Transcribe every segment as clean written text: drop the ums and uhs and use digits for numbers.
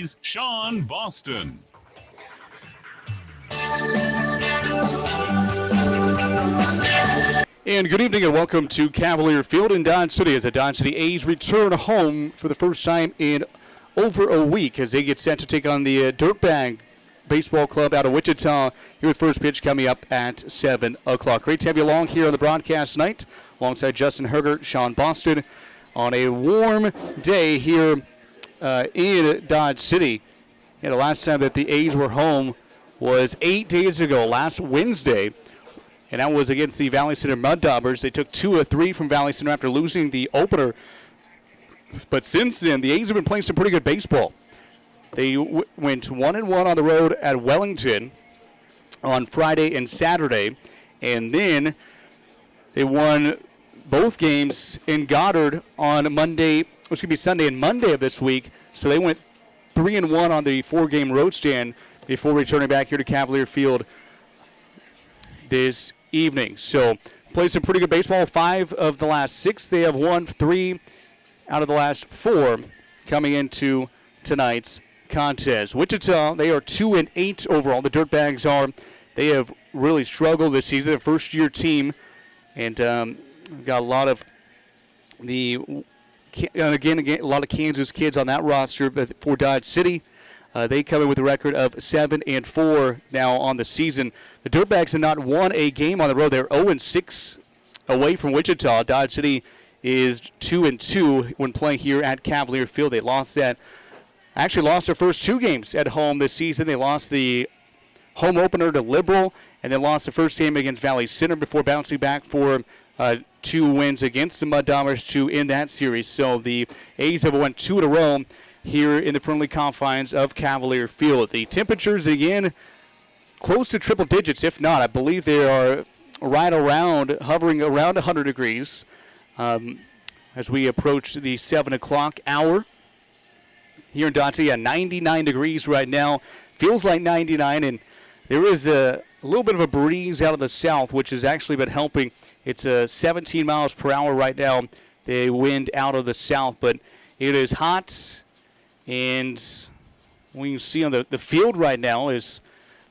A's Sean Boston. And good evening and welcome to Cavalier Field in Dodge City as the Dodge City A's return home for the first time in over a week as they get set to take on the Dirtbag Baseball Club out of Wichita here with first pitch coming up at 7 o'clock. Great to have you along here on the broadcast tonight alongside Justin Hergert, Sean Boston on a warm day here in Dodge City. And the last time that the A's were home was 8 days ago, last Wednesday. And that was against the Valley Center Mud Daubers. They took 2 of 3 from Valley Center after losing the opener. But since then, the A's have been playing some pretty good baseball. They went 1-1 on the road at Wellington on Friday and Saturday. And then they won both games in Goddard on Sunday and Monday of this week. So they went 3-1 on the 4-game road stand before returning back here to Cavalier Field this evening. So played some pretty good baseball. 5 of the last 6. They have won 3 out of the last 4 coming into tonight's contest. Wichita, they are 2-8 overall. The Dirtbags are. They have really struggled this season. They're a first-year team, and got a lot of again, a lot of Kansas kids on that roster for Dodge City. They come in with a record of 7-4 now on the season. The Dirtbags have not won a game on the road. They're 0-6 away from Wichita. Dodge City is 2-2 when playing here at Cavalier Field. They lost their first 2 games at home this season. They lost the home opener to Liberal, and then lost the first game against Valley Center before bouncing back for 2 wins against the Mud Daubers to end that series. So the A's have won 2 in a row here in the friendly confines of Cavalier Field. The temperatures, again, close to triple digits, if not. I believe they are hovering around 100 degrees as we approach the 7 o'clock hour. Here in Dodge City, 99 degrees right now. Feels like 99, and there is a little bit of a breeze out of the south, which has actually been helping. It's 17 miles per hour right now, the wind out of the south, but it is hot. And what you can see on the field right now is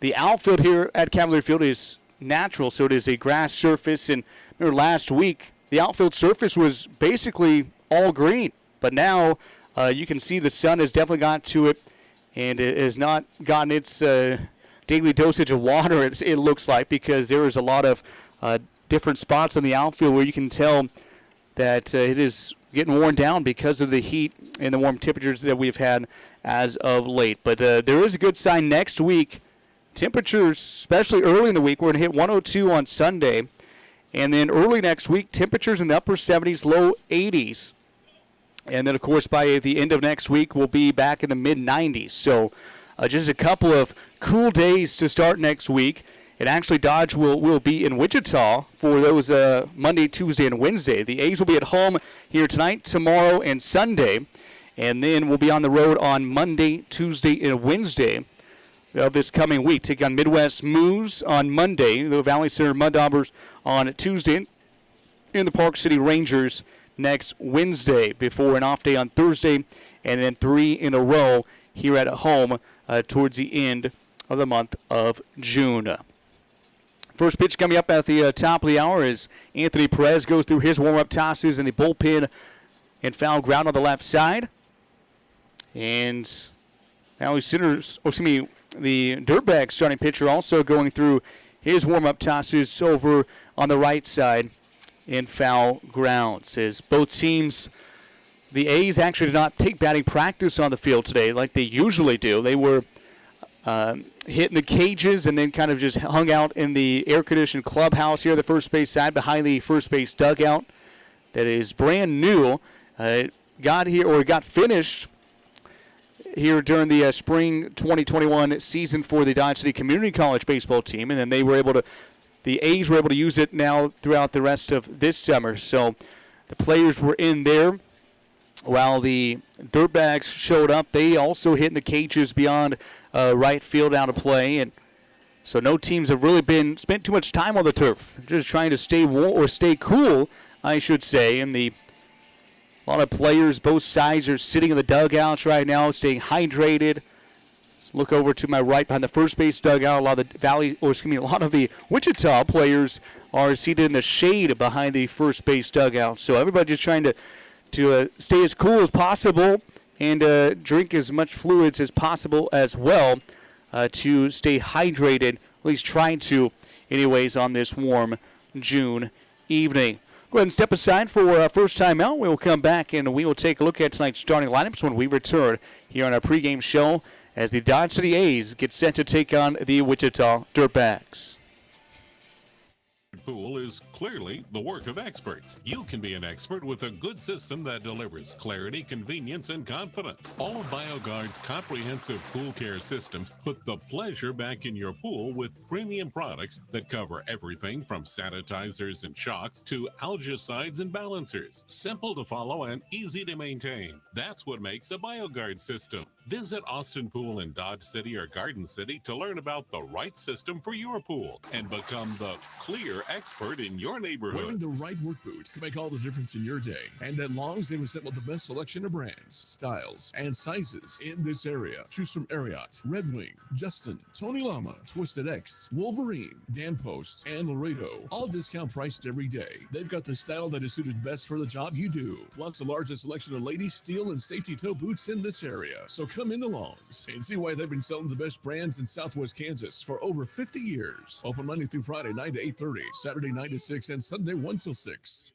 the outfield here at Cavalier Field is natural, so it is a grass surface. And remember last week, the outfield surface was basically all green. But now you can see the sun has definitely got to it, and it has not gotten its daily dosage of water, it looks like, because there is a lot of different spots on the outfield where you can tell that it is getting worn down because of the heat and the warm temperatures that we've had as of late. But there is a good sign next week. Temperatures, especially early in the week, we're going to hit 102 on Sunday. And then early next week, temperatures in the upper 70s, low 80s. And then, of course, by the end of next week, we'll be back in the mid-90s. So just a couple of cool days to start next week. And actually, Dodge will be in Wichita for those Monday, Tuesday, and Wednesday. The A's will be at home here tonight, tomorrow, and Sunday. And then we'll be on the road on Monday, Tuesday, and Wednesday of this coming week. Take on Midwest Moose on Monday, the Valley Center Mud Daubers on Tuesday, and the Park City Rangers next Wednesday before an off day on Thursday, and then 3 in a row here at home towards the end of the month of June. First pitch coming up at the top of the hour as Anthony Perez goes through his warm-up tosses in the bullpen and foul ground on the left side. And Valley Center's, the Dirtbag starting pitcher also going through his warm-up tosses over on the right side in foul grounds. As both teams, the A's actually did not take batting practice on the field today like they usually do. They were hitting the cages and then kind of just hung out in the air-conditioned clubhouse here, the first base side, behind the first base dugout that is brand new. Got finished here during the spring 2021 season for the Dodge City Community College baseball team, and then the A's were able to use it now throughout the rest of this summer. So the players were in there while the Dirtbags showed up. They also hit in the cages beyond right field out of play, and so no teams have really spent too much time on the turf. Just trying to stay warm or stay cool, I should say. And the A lot of players, both sides, are sitting in the dugouts right now, staying hydrated. Look over to my right behind the first base dugout. A lot of a lot of the Wichita players are seated in the shade behind the first base dugout. So everybody just trying to stay as cool as possible and drink as much fluids as possible as well to stay hydrated, at least trying to, anyways, on this warm June evening. Go ahead and step aside for our first time out. We will come back and we will take a look at tonight's starting lineups when we return here on our pregame show as the Dodge City A's get set to take on the Wichita Dirtbags. Pool is clearly the work of experts. You can be an expert with a good system that delivers clarity, convenience, and confidence. All of BioGuard's comprehensive pool care systems put the pleasure back in your pool with premium products that cover everything from sanitizers and shocks to algicides and balancers. Simple to follow and easy to maintain. That's what makes a BioGuard system. Visit Austin Pool in Dodge City or Garden City to learn about the right system for your pool and become the clear expert in your neighborhood. Wearing the right work boots can make all the difference in your day. And at Long's, they've assembled the best selection of brands, styles, and sizes in this area. Choose from Ariat, Red Wing, Justin, Tony Lama, Twisted X, Wolverine, Dan Post, and Laredo. All discount priced every day. They've got the style that is suited best for the job you do. Plus the largest selection of ladies, steel, and safety toe boots in this area. So come into Long's and see why they've been selling the best brands in Southwest Kansas for over 50 years. Open Monday through Friday, 9 to 8:30, Saturday 9 to 6, and Sunday 1 till 6.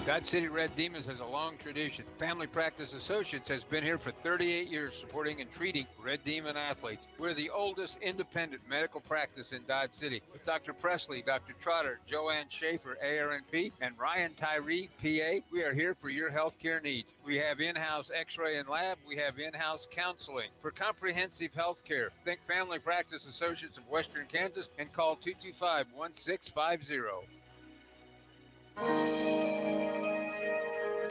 Dodge City Red Demons has a long tradition. Family Practice Associates has been here for 38 years supporting and treating Red Demon athletes. We're the oldest independent medical practice in Dodge City with Dr. Presley, Dr. Trotter, Joanne Schaefer, ARNP, and Ryan Tyree, PA. We are here for your healthcare needs. We have in-house x-ray and lab. We have in-house counseling. For comprehensive healthcare, think Family Practice Associates of Western Kansas and call 225-1650.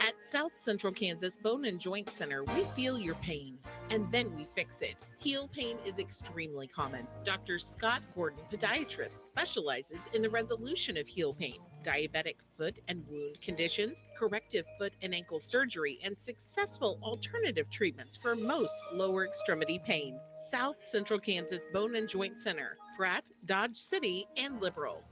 At South Central Kansas Bone and Joint Center, we feel your pain, and then we fix it. Heel pain is extremely common. Dr. Scott Gordon, podiatrist, specializes in the resolution of heel pain, diabetic foot and wound conditions, corrective foot and ankle surgery, and successful alternative treatments for most lower extremity pain. South Central Kansas Bone and Joint Center, Pratt, Dodge City, and Liberal.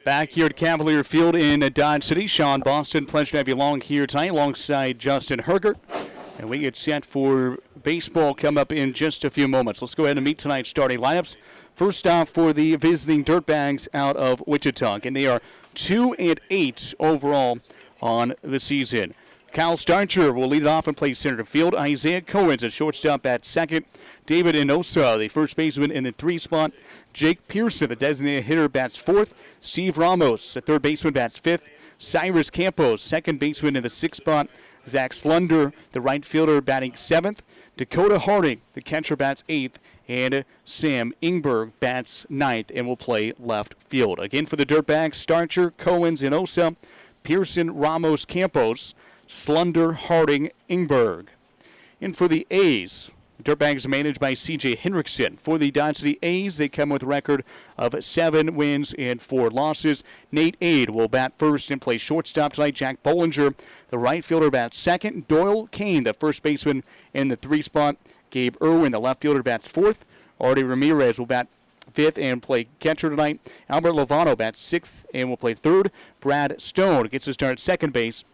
Back here at Cavalier Field in Dodge City, Sean Boston, pleasure to have you along here tonight alongside Justin Hergert. And we get set for baseball come up in just a few moments. Let's go ahead and meet tonight's starting lineups. First off for the visiting Dirtbags out of Wichita, and they are 2-8 overall on the season. Kyle Starcher will lead it off and play center field. Isaiah Cohen's at shortstop at second. David Inosa, the first baseman in the 3 spot. Jake Pearson, the designated hitter, bats fourth. Steve Ramos, the third baseman, bats fifth. Cyrus Campos, second baseman in the 6th spot. Zach Slunder, the right fielder, batting seventh. Dakota Harding, the catcher, bats eighth. And Sam Ingberg bats ninth and will play left field. Again for the Dirtbags, Starcher, Cohen's, Inosa, Pearson, Ramos, Campos, Slunder, Harding, Ingberg. And for the A's, Dirtbags are managed by C.J. Hendrickson. For the Dodge City A's, they come with a record of 7 wins and 4 losses. Nate Ade will bat first and play shortstop tonight. Jack Bollinger, the right fielder, bats second. Doyle Kane, the first baseman in the 3 spot. Gabe Irwin, the left fielder, bats fourth. Artie Ramirez will bat fifth and play catcher tonight. Albert Lovano bats sixth and will play third. Brad Stone gets his start at second base.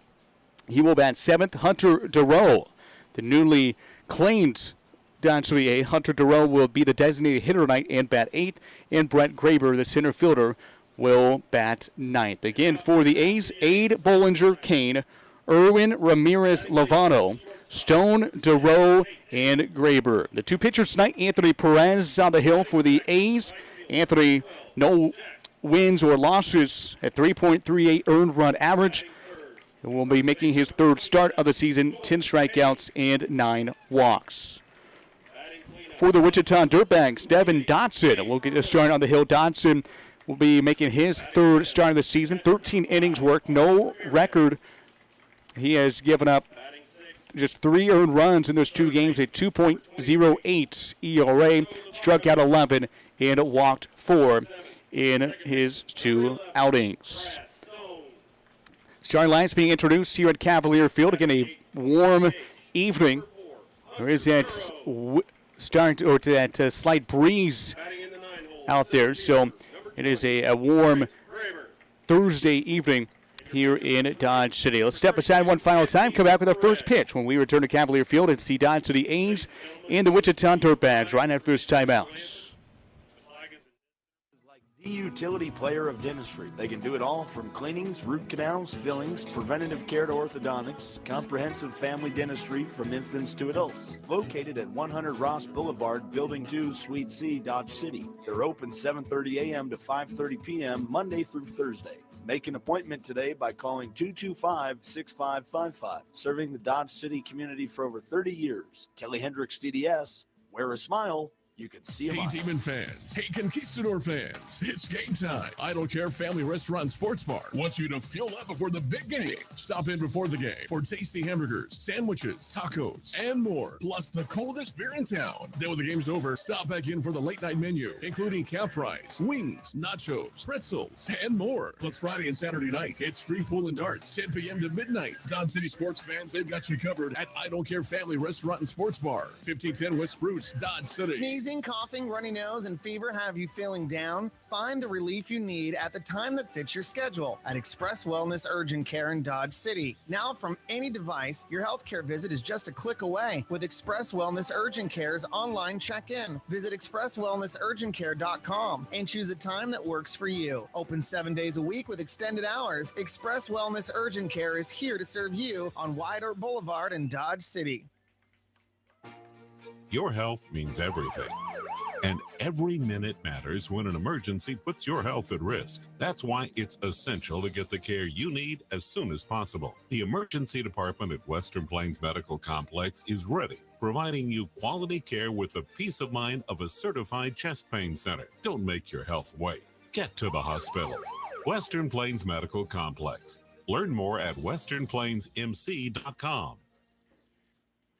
He will bat seventh. Hunter Durow, the newly claimed Dodge City A. Hunter Durow will be the designated hitter tonight and bat eighth. And Brett Graber, the center fielder, will bat ninth. Again for the A's, Ade, Bollinger, Kane, Irwin, Ramirez, Lovano, Stone, Durow, and Graber. The 2 pitchers tonight, Anthony Perez on the hill for the A's. Anthony, no wins or losses at 3.38 earned run average. He will be making his 3rd start of the season, 10 strikeouts and 9 walks. For the Wichita Dirtbags, Devin Dotson will get a start on the hill. Dotson will be making his 3rd start of the season, 13 innings worked, no record He has given up just 3 earned runs in those 2 games, a 2.08 ERA, struck out 11, and walked 4 in his 2 outings. Starting lines being introduced here at Cavalier Field. Again, a warm evening. There is that slight breeze out there, so it is a warm Thursday evening here in Dodge City. Let's step aside one final time, come back with our first pitch when we return to Cavalier Field and see Dodge City A's and the Wichita Dirtbags right after this timeout. The utility player of dentistry. They can do it all from cleanings, root canals, fillings, preventative care to orthodontics, comprehensive family dentistry from infants to adults. Located at 100 Ross Boulevard, Building 2, Suite C, Dodge City. They're open 7:30 a.m. to 5:30 p.m. Monday through Thursday. Make an appointment today by calling 225-6555. Serving the Dodge City community for over 30 years. Kelly Hendricks DDS. Wear a smile. You can see them. Hey, Demon fans. Hey, Conquistador fans. It's game time. I Don't Care Family Restaurant and Sports Bar wants you to fuel up before the big game. Stop in before the game for tasty hamburgers, sandwiches, tacos, and more. Plus the coldest beer in town. Then when the game's over, stop back in for the late night menu, including calf fries, wings, nachos, pretzels, and more. Plus Friday and Saturday night, it's free pool and darts, 10 p.m. to midnight. Dodge City sports fans, they've got you covered at I Don't Care Family Restaurant and Sports Bar, 1510 West Spruce, Dodge City. Sneezing, coughing, runny nose, and fever have you feeling down? Find the relief you need at the time that fits your schedule at Express Wellness Urgent Care in Dodge City. Now from any device, your healthcare visit is just a click away with Express Wellness Urgent Care's online check-in. Visit expresswellnessurgentcare.com and choose a time that works for you. Open 7 days a week with extended hours. Express Wellness Urgent Care is here to serve you on Wide Earp Boulevard in Dodge City. Your health means everything. And every minute matters when an emergency puts your health at risk. That's why it's essential to get the care you need as soon as possible. The emergency department at Western Plains Medical Complex is ready, providing you quality care with the peace of mind of a certified chest pain center. Don't make your health wait. Get to the hospital. Western Plains Medical Complex. Learn more at westernplainsmc.com.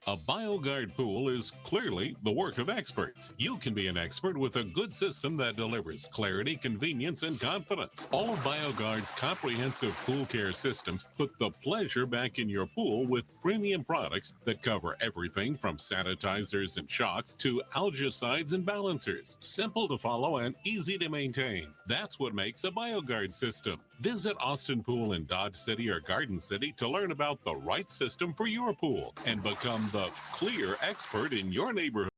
A BioGuard pool is clearly the work of experts. You can be an expert with a good system that delivers clarity, convenience, and confidence. All of BioGuard's comprehensive pool care systems put the pleasure back in your pool with premium products that cover everything from sanitizers and shocks to algicides and balancers. Simple to follow and easy to maintain. That's what makes a BioGuard system. Visit Austin Pool in Dodge City or Garden City to learn about the right system for your pool and become the clear expert in your neighborhood.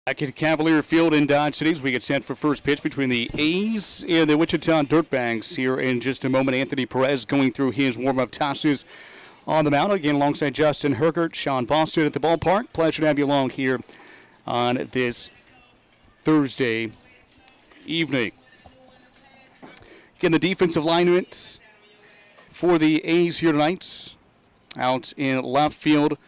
Back at Cavalier Field in Dodge City as we get set for first pitch between the A's and the Wichita Dirtbags here in just a moment. Anthony Perez going through his warm-up tosses on the mound. Again, alongside Justin Hergert, Sean Boston at the ballpark. Pleasure to have you along here on this Thursday evening. Again, the defensive alignment for the A's here tonight. Out in left field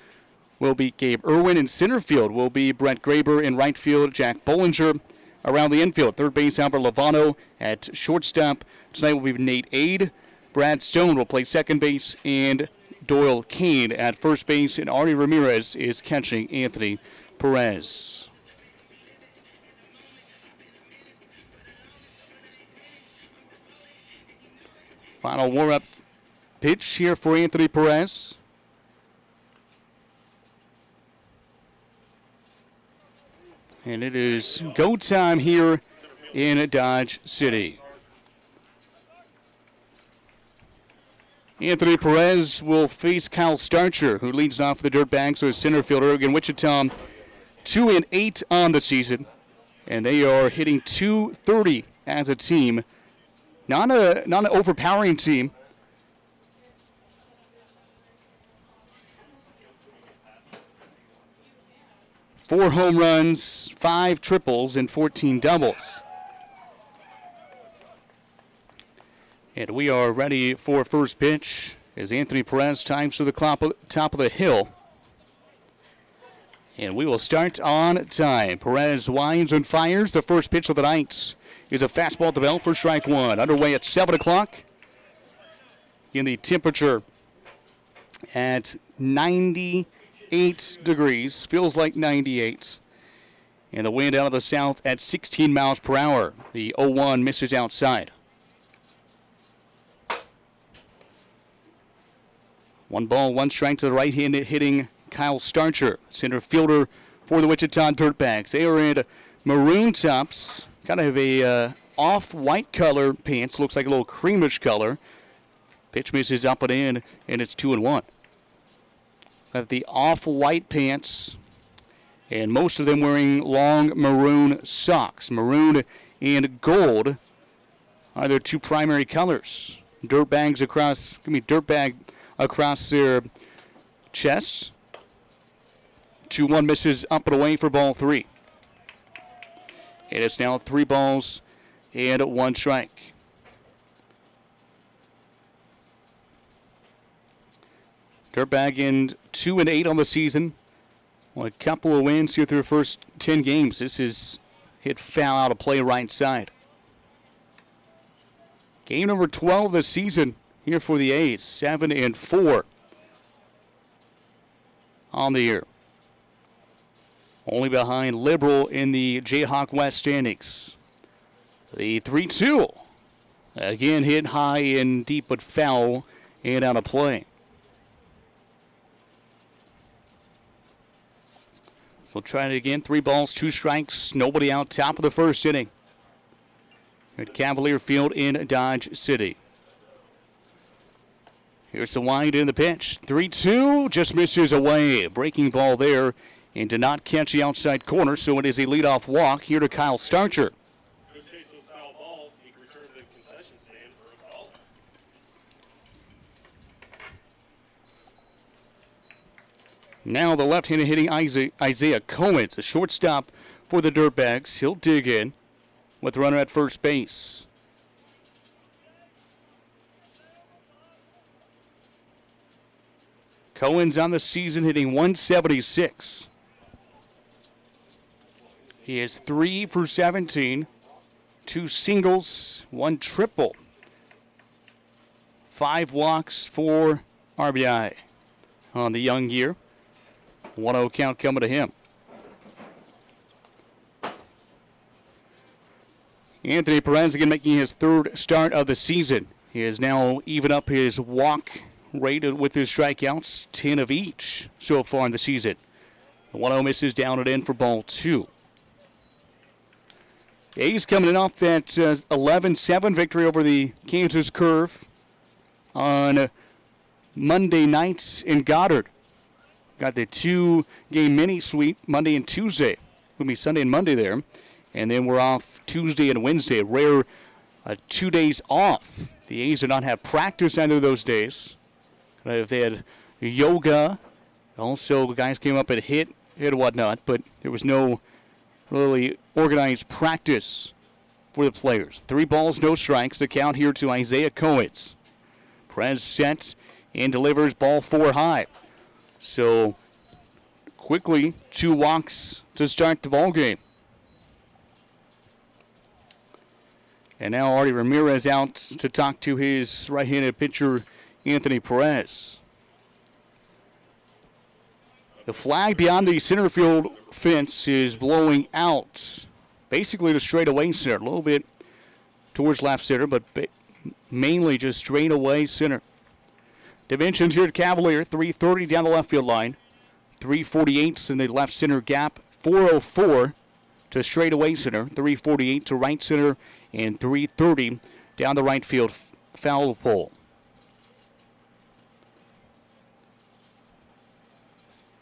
will be Gabe Irwin. In center field will be Brett Graber. In right field, Jack Bollinger. Around the infield, third base, Albert Lovano. At shortstop tonight will be Nate Aide. Brad Stone will play second base, and Doyle Kane at first base, and Artie Ramirez is catching Anthony Perez. Final warm-up pitch here for Anthony Perez. And it is go time here in Dodge City. Anthony Perez will face Kyle Starcher, who leads off the Dirtbags as center fielder. Again, Wichita 2-8 on the season, and they are hitting .230 as a team. Not an overpowering team. Four home runs, 5 triples, and 14 doubles. And we are ready for first pitch as Anthony Perez times to the top of the hill. And we will start on time. Perez winds and fires. The first pitch of the night is a fastball at the belt for strike one. Underway at 7 o'clock. In the temperature at 98 degrees. Feels like 98. And the wind out of the south at 16 miles per hour. The 0-1 misses outside. 1 ball, 1 strike to the right-hand hitting Kyle Starcher, center fielder for the Wichita Dirtbags. They are in maroon tops, kind of a off-white color pants, looks like a little creamish color. Pitch misses up and in, and it's 2-1. Got the off-white pants, and most of them wearing long maroon socks. Maroon and gold are their 2 primary colors. Dirtbag across their chests. 2-1 misses up and away for ball 3. And it's now 3 balls and 1 strike. Dirtbag in 2-8 on the season. Well, a couple of wins here through the first 10 games. This is hit foul out of play right side. Game number 12 this season here for the A's. 7-4 on the year. Only behind Liberal in the Jayhawk West standings. The 3-2. Again hit high and deep but foul and out of play. So try it again. 3 balls, 2 strikes. Nobody out. Top of the first inning at Cavalier Field in Dodge City. Here's the wind in the pitch. 3-2. Just misses away. Breaking ball there and did not catch the outside corner. So it is a leadoff walk here to Kyle Starcher. Go chase those foul balls. You can return to the concession stand for a call. Now the left-handed hitting Isaiah Cohen's a shortstop for the Dirtbags. He'll dig in with the runner at first base. Cohen's on the season hitting 176. He is 3 for 17, 2 singles, 1 triple, 5 walks, 4 RBI on the young year. 1-0 count coming to him. Anthony Perez again making his 3rd start of the season. He has now even up his walk rate with his strikeouts, 10 of each so far in the season. The 1-0 misses down and in for ball 2. A's coming in off that 11-7 victory over the Kansas Curve on Monday nights in Goddard. Got the 2-game mini sweep Monday and Tuesday. It'll be Sunday and Monday there. And then we're off Tuesday and Wednesday. Rare 2 days off. The A's did not have practice either of those days. They had yoga. Also, guys came up and hit and whatnot. But there was no really organized practice for the players. 3 balls, no strikes. The count here to Isaiah Coens. Perez sets and delivers ball 4 high. So, quickly, 2 walks to start the ball game. And now Artie Ramirez out to talk to his right-handed pitcher, Anthony Perez. The flag beyond the center field fence is blowing out, basically to straightaway center, a little bit towards left center, but mainly just straightaway center. Dimensions here at Cavalier, 330 down the left field line, 348 in the left center gap, 404 to straightaway center, 348 to right center, and 330 down the right field foul pole.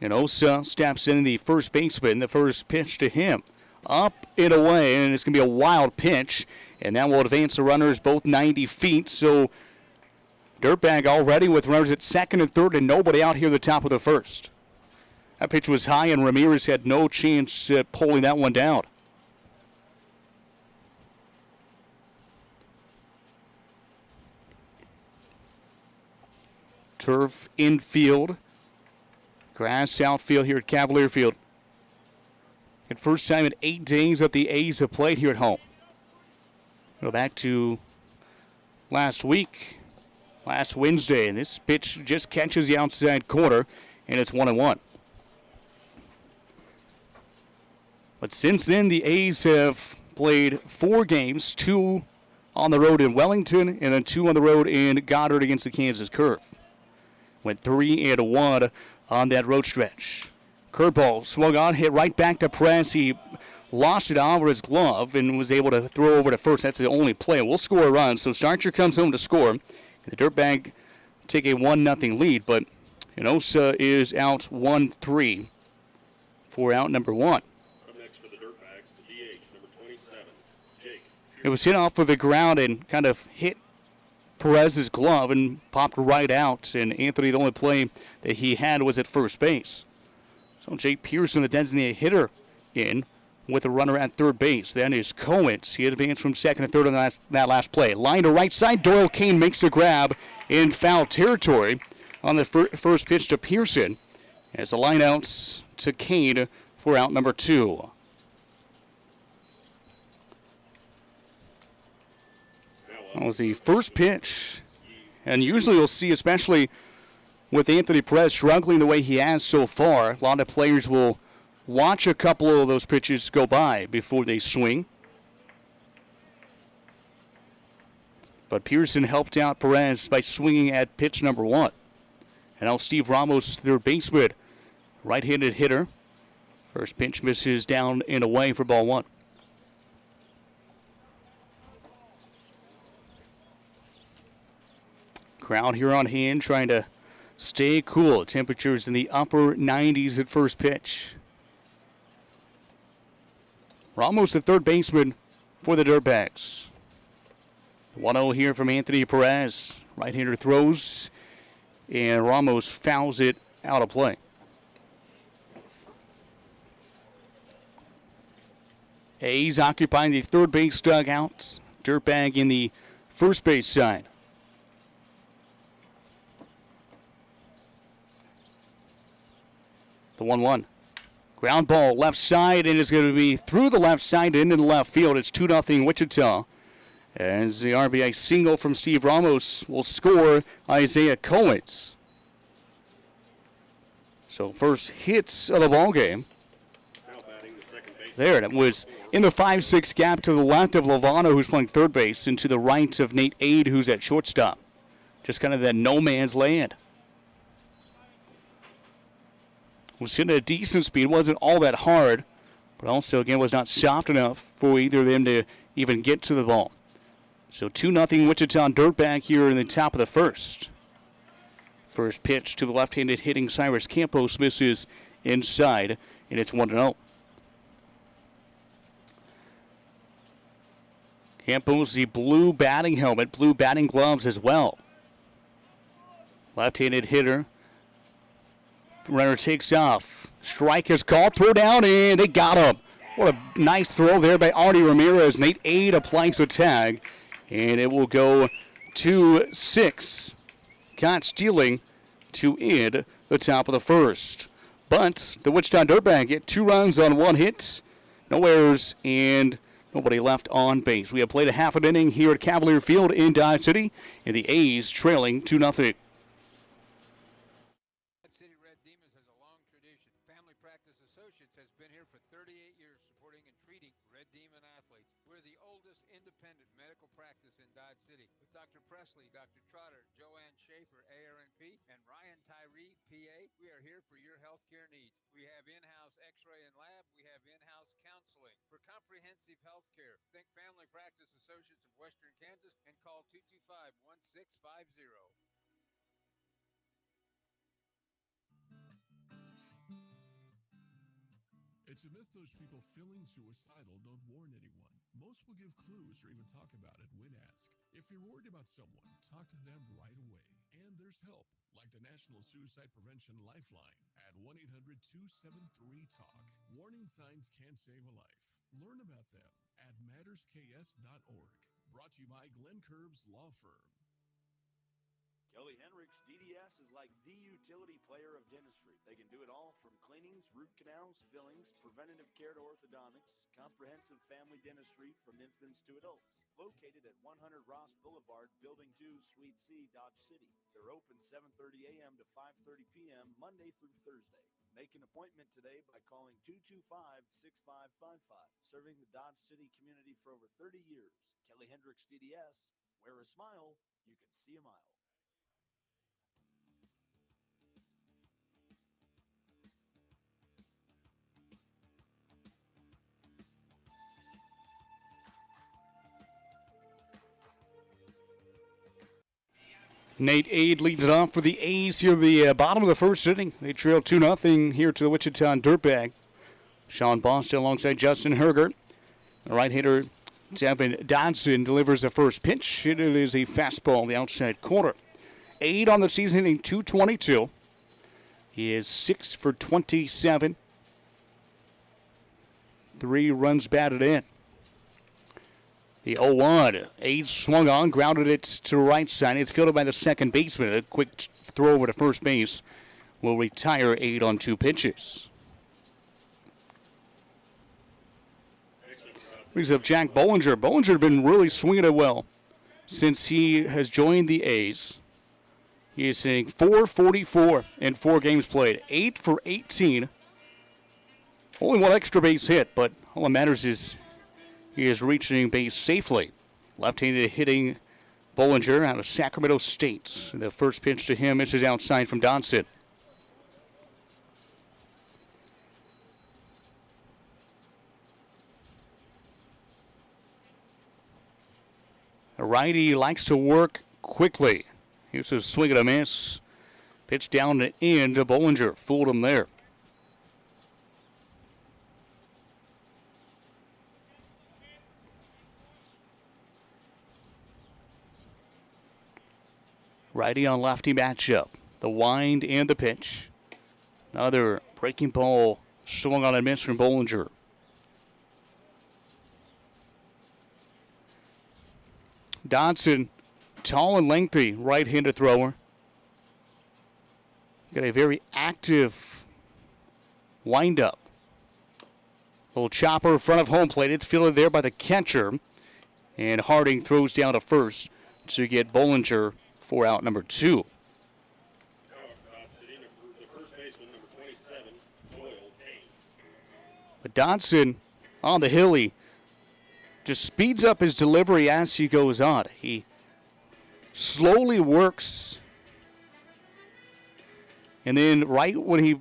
And Osa steps in the first baseman, the first pitch to him. Up and away, and it's going to be a wild pitch, and that will advance the runners both 90 feet, so Dirtbag already with runners at second and third and nobody out here at the top of the first. That pitch was high, and Ramirez had no chance at pulling that one down. Turf infield. Grass outfield here at Cavalier Field. first time in 8 days that the A's have played here at home. Go back to last week, last Wednesday, and this pitch just catches the outside corner, and it's 1-1. But since then, the A's have played 4 games, 2 on the road in Wellington, and then 2 on the road in Goddard against the Kansas Curve. Went 3-1 on that road stretch. Curveball swung on, hit right back to Press. He lost it over his glove and was able to throw over to first. That's the only play. We'll score a run. So Starcher comes home to score. The Dirtbag take a 1-0 lead, but Enosa is out 1-3 for out number 1. Up next for the Dirtbags, the DH, number 27, Jake. It was hit off of the ground and kind of hit Perez's glove and popped right out. And Anthony, the only play that he had was at first base. So Jake Pearson, the designated hitter, in with a runner at third base. Then is Coens. He advanced from second and third on that last play. Line to right side. Doyle Kane makes the grab in foul territory on the first pitch to Pearson. As a line out to Kane for out number 2. That was the first pitch. And usually you'll see, especially with Anthony Perez struggling the way he has so far, a lot of players will watch a couple of those pitches go by before they swing. But Pearson helped out Perez by swinging at pitch number 1. And now Steve Ramos, third baseman, right-handed hitter. First pitch misses down and away for ball 1. Crowd here on hand trying to stay cool. Temperatures in the upper 90s at first pitch. Ramos, the third baseman for the Dirtbags. 1-0 here from Anthony Perez. Right-hander throws, and Ramos fouls it out of play. A's occupying the third base dugout. Dirtbag in the first base side. The 1-1. Ground ball left side, and it's going to be through the left side into the left field. It's 2-0 Wichita. As the RBI single from Steve Ramos will score Isaiah Coens. So first hits of the ball game. There, it was in the 5-6 gap to the left of Lovano, who's playing third base, and to the right of Nate Ade, who's at shortstop. Just kind of that no man's land. Was hitting at a decent speed. Wasn't all that hard, but also, again, was not soft enough for either of them to even get to the ball. So 2-0 Wichita Dirtbag here in the top of the first. First pitch to the left-handed hitting Cyrus Campos misses inside, and it's 1-0. Campos, the blue batting helmet, blue batting gloves as well. Left-handed hitter. Runner takes off. Strike is called. Throw down, and they got him. What a nice throw there by Artie Ramirez. Nate Ade applies the tag, and it will go 2-6. Caught stealing to end the top of the first. But the Wichita Dirtbag get 2 runs on 1 hit. No errors, and nobody left on base. We have played a half an inning here at Cavalier Field in Dodge City, and the A's trailing 2-0. Dr. Trotter, Joanne Schaefer, ARNP, and Ryan Tyree, PA. We are here for your healthcare needs. We have in-house x-ray and lab. We have in-house counseling. For comprehensive healthcare, think Family Practice Associates of Western Kansas and call 225-1650. It's a myth those people feeling suicidal don't warn anyone. Most will give clues or even talk about it when asked. If you're worried about someone, talk to them right away. And there's help, like the National Suicide Prevention Lifeline at 1-800-273-TALK. Warning signs can save a life. Learn about them at mattersks.org. Brought to you by Glenn Curbs Law Firm. Kelly Hendricks DDS is like the utility player of dentistry. They can do it all from cleanings, root canals, fillings, preventative care to orthodontics, comprehensive family dentistry from infants to adults. Located at 100 Ross Boulevard, Building 2, Suite C, Dodge City. They're open 7:30 a.m. to 5:30 p.m. Monday through Thursday. Make an appointment today by calling 225-6555. Serving the Dodge City community for over 30 years. Kelly Hendricks DDS. Wear a smile, you can see a mile. Nate Ade leads it off for the A's here at the bottom of the first inning. They trail 2-0 here to the Wichita Dirtbag. Sean Boston alongside Justin Hergert. The right-hander Devin Dodson delivers the first pitch. It is a fastball on the outside corner. Ade on the season hitting .222. He is 6 for 27. 3 runs batted in. The 0-1. Ade swung on, grounded it to the right side. It's fielded by the second baseman. A quick throw over to first base will retire Ade on 2 pitches. Brings up Jack Bollinger. Bollinger has been really swinging it well since he has joined the A's. He is hitting .444 in 4 games played. 8 for 18. Only 1 extra base hit, but all that matters is he is reaching base safely. Left-handed hitting Bollinger out of Sacramento State. The first pitch to him misses outside from Dodson. The righty likes to work quickly. Here's a swing and a miss. Pitch down to in to Bollinger. Fooled him there. Righty on lefty matchup. The wind and the pitch. Another breaking ball swung on a miss from Bollinger. Dodson, tall and lengthy, right-handed thrower. Got a very active wind-up. Little chopper in front of home plate. It's fielded there by the catcher. And Harding throws down to first to get Bollinger for out number 2. But Dodson on the hill, he just speeds up his delivery as he goes on. He slowly works, and then right when he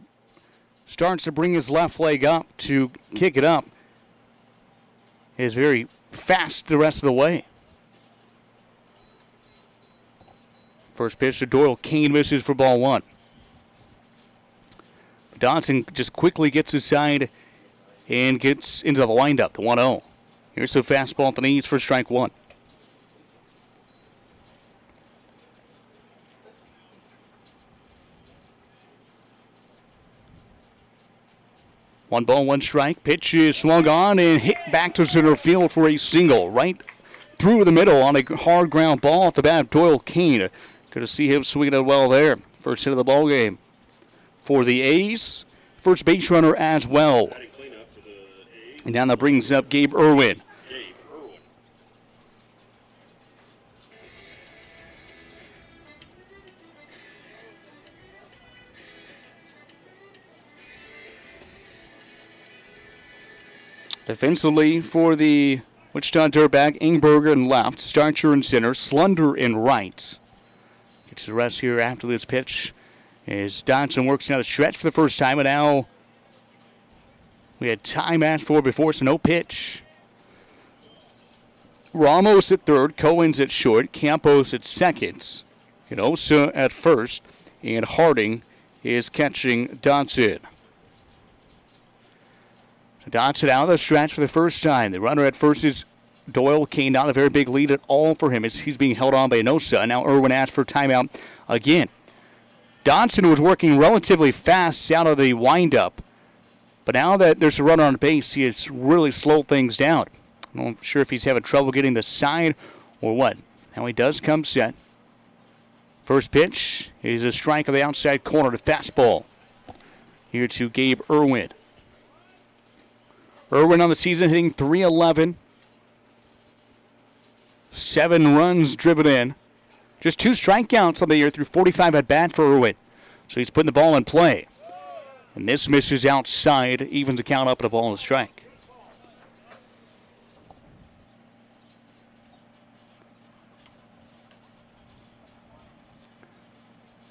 starts to bring his left leg up to kick it up, is very fast the rest of the way. First pitch to Doyle Kane misses for ball 1. Dodson just quickly gets aside and gets into the windup, the 1-0. Here's a fastball at the knees for strike 1. One ball, 1 strike. Pitch is swung on and hit back to center field for a single. Right through the middle on a hard ground ball at the bat of Doyle Kane. Good to see him swinging it well there. First hit of the ball game for the A's. First base runner as well. And now that brings up Gabe Irwin. Defensively for the Wichita Dirtbag, Ingberger in left, Starcher in center, Slunder in right. Gets the rest here after this pitch as Dodson works down the stretch for the first time, and now we had time asked for before, so no pitch. Ramos at third, Cohen's at short, Campos at second, Hinosa at first, and Harding is catching Dodson. Dodson out of the stretch for the first time. The runner at first is Doyle Kane. Not a very big lead at all for him as he's being held on by Hinosa. Now Irwin asks for timeout again. Dodson was working relatively fast out of the windup. But now that there's a runner on base, he has really slowed things down. I'm not sure if he's having trouble getting the side or what. Now he does come set. First pitch is a strike on the outside corner to fastball. Here to Gabe Irwin. Irwin on the season hitting .311. 7 runs driven in. Just 2 strikeouts on the year through 45 at-bats for Irwin. So he's putting the ball in play. And this misses outside, evens the count up at a ball and a strike.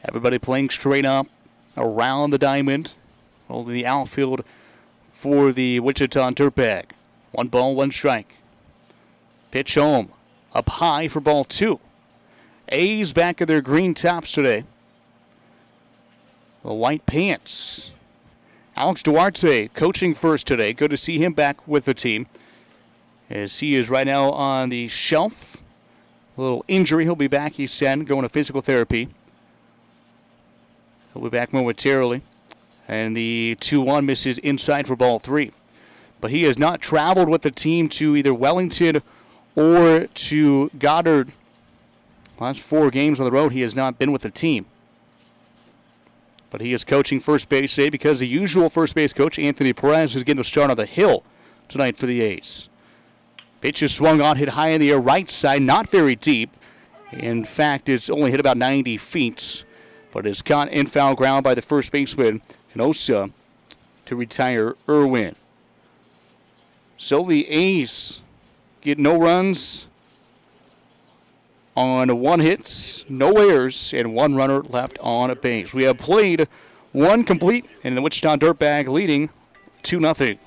Everybody playing straight up around the diamond. Holding the outfield for the Wichita Dirtbag. 1 ball, 1 strike. Pitch home. Up high for ball 2. A's back in their green tops today. The white pants. Alex Duarte coaching first today. Good to see him back with the team, as he is right now on the shelf. A little injury. He'll be back, he said, going to physical therapy. He'll be back momentarily. And the 2-1 misses inside for ball 3. But he has not traveled with the team to either Wellington or to Goddard. Last 4 games on the road, he has not been with the team. But he is coaching first base today because the usual first base coach, Anthony Perez, is getting the start on the hill tonight for the A's. Pitch is swung on, hit high in the air, right side, not very deep. In fact, it's only hit about 90 feet, but is caught in foul ground by the first baseman, Canosa, to retire Irwin. So the A's get no runs on 1 hit, no errors, and 1 runner left on base. We have played 1 complete, and the Wichita Dirtbag leading 2-0.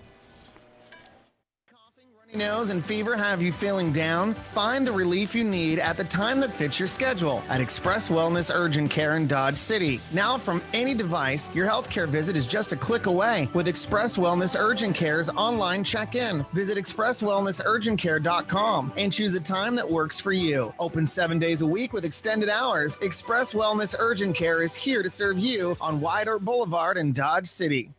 Nose and fever have you feeling down? Find the relief you need at the time that fits your schedule at Express Wellness Urgent Care in Dodge City. Now from any device, your healthcare visit is just a click away with Express Wellness Urgent Care's online check-in. Visit expresswellnessurgentcare.com and choose a time that works for you. Open 7 days a week with extended hours. Express Wellness Urgent Care is here to serve you on Wide Earp Boulevard in Dodge City.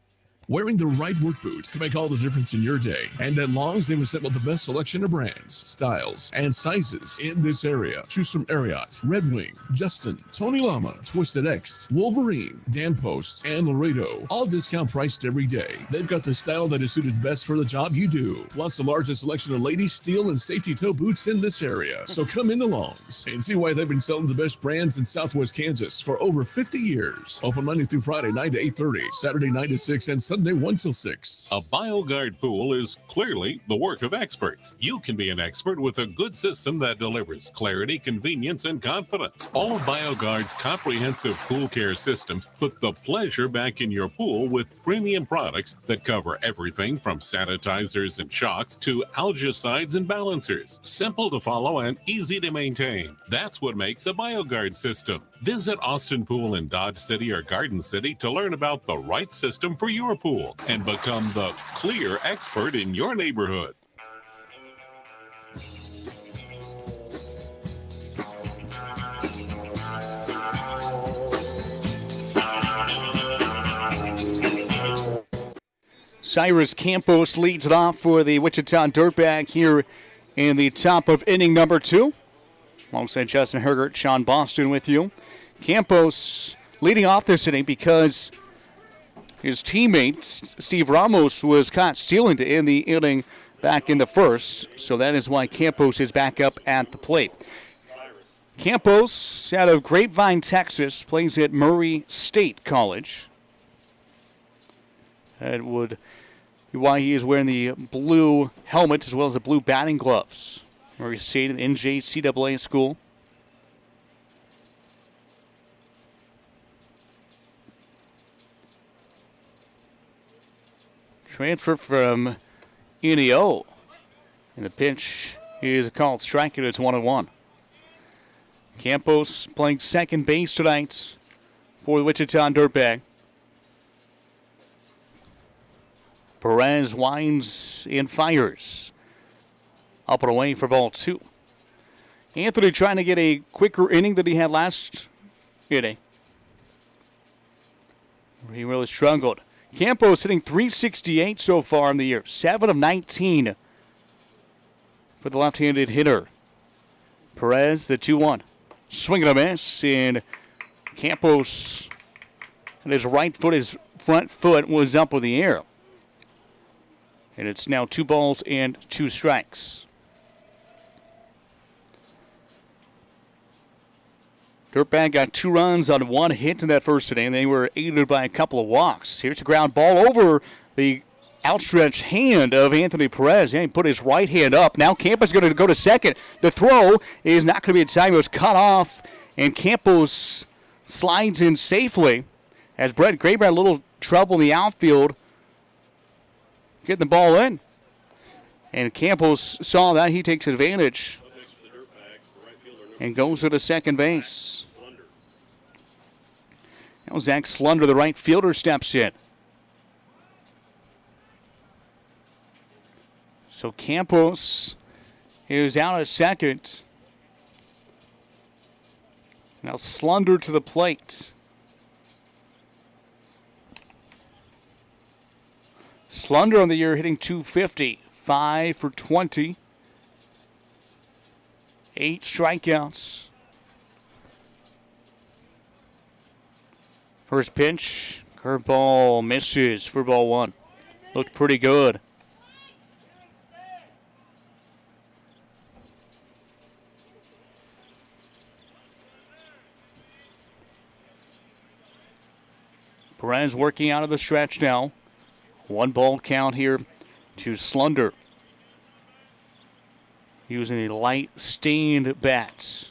Wearing the right work boots can make all the difference in your day. And at Long's, they've assembled the best selection of brands, styles, and sizes in this area. Choose from Ariat, Red Wing, Justin, Tony Llama, Twisted X, Wolverine, Dan Post, and Laredo. All discount priced every day. They've got the style that is suited best for the job you do. Plus the largest selection of ladies, steel, and safety toe boots in this area. So come into Long's and see why they've been selling the best brands in Southwest Kansas for over 50 years. Open Monday through Friday, 9 to 8:30, Saturday 9 to 6, and Sunday 1 till 6. A BioGuard pool is clearly the work of experts. You can be an expert with a good system that delivers clarity, convenience, and confidence. All of BioGuard's comprehensive pool care systems put the pleasure back in your pool with premium products that cover everything from sanitizers and shocks to algicides and balancers. Simple to follow and easy to maintain. That's what makes a BioGuard system. Visit Austin Pool in Dodge City or Garden City to learn about the right system for your pool and become the clear expert in your neighborhood. Cyrus Campos leads it off for the Wichita Dirtbag here in the top of inning number 2. Alongside Justin Hergert, Sean Boston with you. Campos leading off this inning because his teammate, Steve Ramos, was caught stealing to end the inning back in the first. So that is why Campos is back up at the plate. Campos, out of Grapevine, Texas, plays at Murray State College. That would be why he is wearing the blue helmet as well as the blue batting gloves. Murray State, an NJCAA school. Transfer from NEO. And the pitch is a called strike, and it's 1-1. Campos playing second base tonight for the Wichita Dirtbag. Perez winds and fires. Up and away for ball 2. Anthony trying to get a quicker inning than he had last inning. He really struggled. Campos hitting .368 so far in the year. 7 of 19 for the left-handed hitter. Perez, the 2-1. Swing and a miss, and Campos, and his front foot was up in the air. And it's now 2 balls and 2 strikes. Dirtbag got 2 runs on 1 hit in that first inning. They were aided by a couple of walks. Here's a ground ball over the outstretched hand of Anthony Perez. He put his right hand up. Now Campos is going to go to second. The throw is not going to be in time. It was cut off, and Campos slides in safely as Brett Graber had a little trouble in the outfield getting the ball in. And Campos saw that. He takes advantage and goes to the second base. Now Zach Slunder, the right fielder, steps in. So Campos is out at second. Now Slunder to the plate. Slunder on the year hitting .250, 5 for 20. 8 strikeouts. First pitch, curveball misses for ball 1. Looked pretty good. Perez working out of the stretch now. 1 ball count here to Slunder. Using the light stained bats.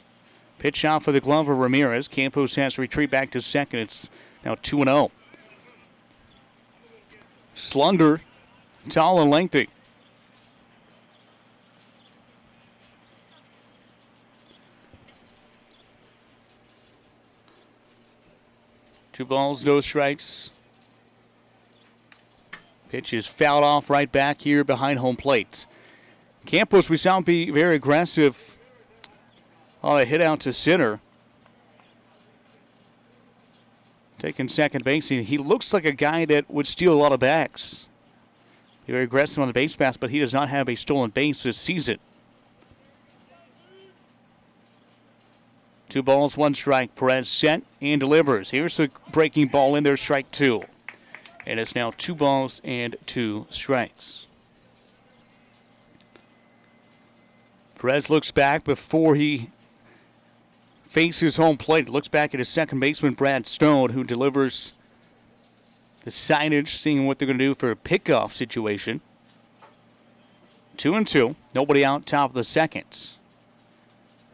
Pitch out for the glove of Ramirez. Campos has to retreat back to second. It's now 2-0. Slunder, tall and lengthy. Two balls, no strikes. Pitch is fouled off right back here behind home plate. Campos, we saw him be very aggressive on a hit out to center. Taking second base. He looks like a guy that would steal a lot of bags. Be very aggressive on the base pass, but he does not have a stolen base this season. 2 balls, 1 strike. Perez set and delivers. Here's a breaking ball in there, strike 2. And it's now 2 balls and 2 strikes. Perez looks back before he faces home plate. Looks back at his second baseman, Brad Stone, who delivers the signage, seeing what they're going to do for a pickoff situation. 2-2. Nobody out top of the second.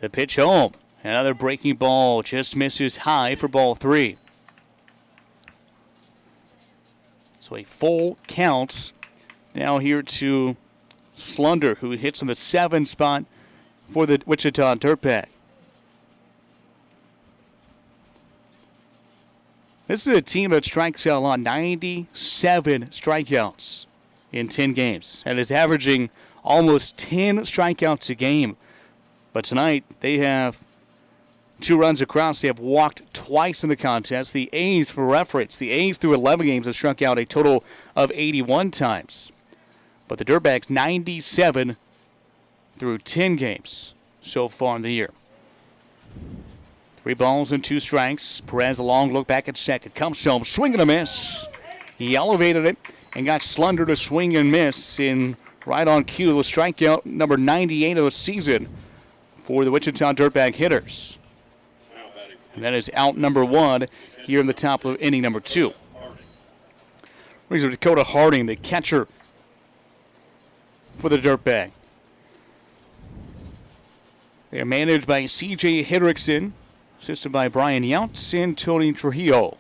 The pitch home. Another breaking ball just misses high for ball 3. So a full count now here to Slunder, who hits in the 7 spot for the Wichita Dirtbag. This is a team that strikes out a lot, 97 strikeouts in 10 games, and is averaging almost 10 strikeouts a game. But tonight they have 2 runs across. They have walked twice in the contest. The A's, for reference, the A's through 11 games have struck out a total of 81 times. But the Dirtbags, 97 through 10 games so far in the year. 3 balls and 2 strikes. Perez, a long look back at second. Comes home, swing and a miss. He elevated it and got Slunder to swing and miss in right on cue. With strikeout number 98 of the season for the Wichita Dirtbag hitters. And that is out number 1 here in the top of inning number 2. Brings up Dakota Harding, the catcher for the Dirtbag. They are managed by C.J. Hendrickson, assisted by Brian Younts and Tony Trujillo.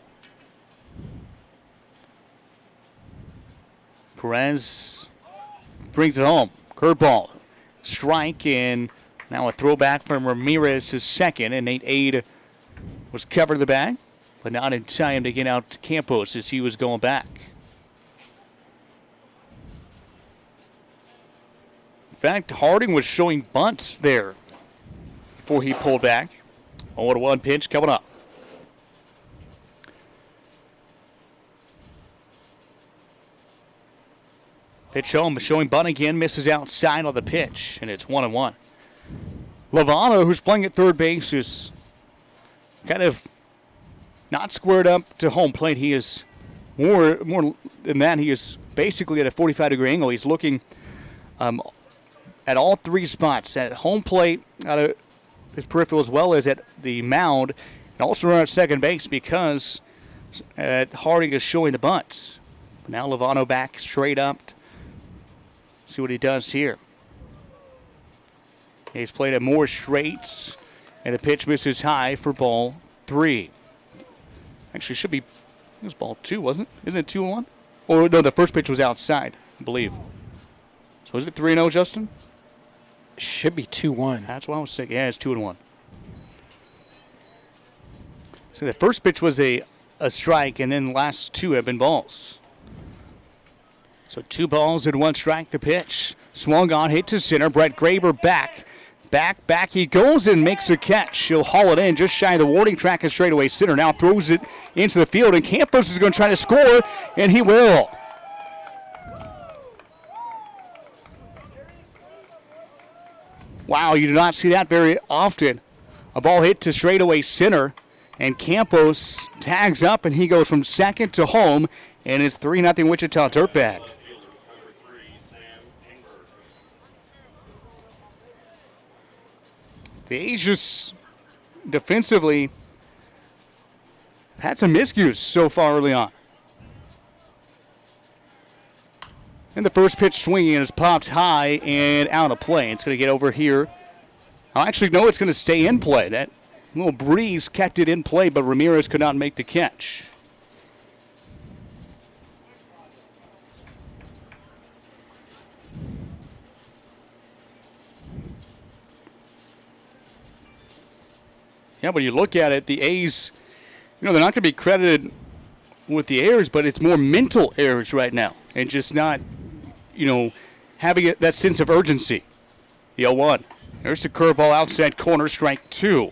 Perez brings it home. Curveball, strike, and now a throwback from Ramirez to second, and Nate Aid was covered the bag, but not in time to get out to Campos as he was going back. In fact, Harding was showing bunts there before he pulled back. 0-1 pitch coming up. Pitch home, showing bunt again, misses outside on the pitch, and it's 1-1. Lovano, who's playing at third base, is kind of not squared up to home plate. He is more than that. He is basically at a 45-degree angle. He's looking at all three spots, at home plate, out of his peripheral, as well as at the mound, and also run at second base because Harding is showing the bunts. Now Lovano back straight up. See what he does here. He's played at more straights, and the pitch misses high for ball 3. Actually, it should be, it was ball 2, wasn't it? Isn't it 2-1? Or no, the first pitch was outside, I believe. So is it 3-0, Justin? Should be 2-1. That's what I was saying. Yeah, it's 2-1. So the first pitch was a strike, and then the last 2 have been balls. So 2 balls and 1 strike. The pitch swung on, hit to center. Brett Graber back. Back he goes and makes a catch. He'll haul it in just shy of the warning track and straightaway center. Now throws it into the field, and Campos is going to try to score, and he will. Wow, you do not see that very often. A ball hit to straightaway center, and Campos tags up, and he goes from second to home, and it's 3-0 Wichita Dirtbag. The A's just defensively had some miscues so far early on. And the first pitch swinging is popped high and out of play. It's going to get over here. Actually, no, it's going to stay in play. That little breeze kept it in play, but Ramirez could not make the catch. Yeah, when you look at it, the A's, they're not going to be credited with the errors, but it's more mental errors right now. And just not, having that sense of urgency. The 0-1. There's the curveball outside corner, strike 2.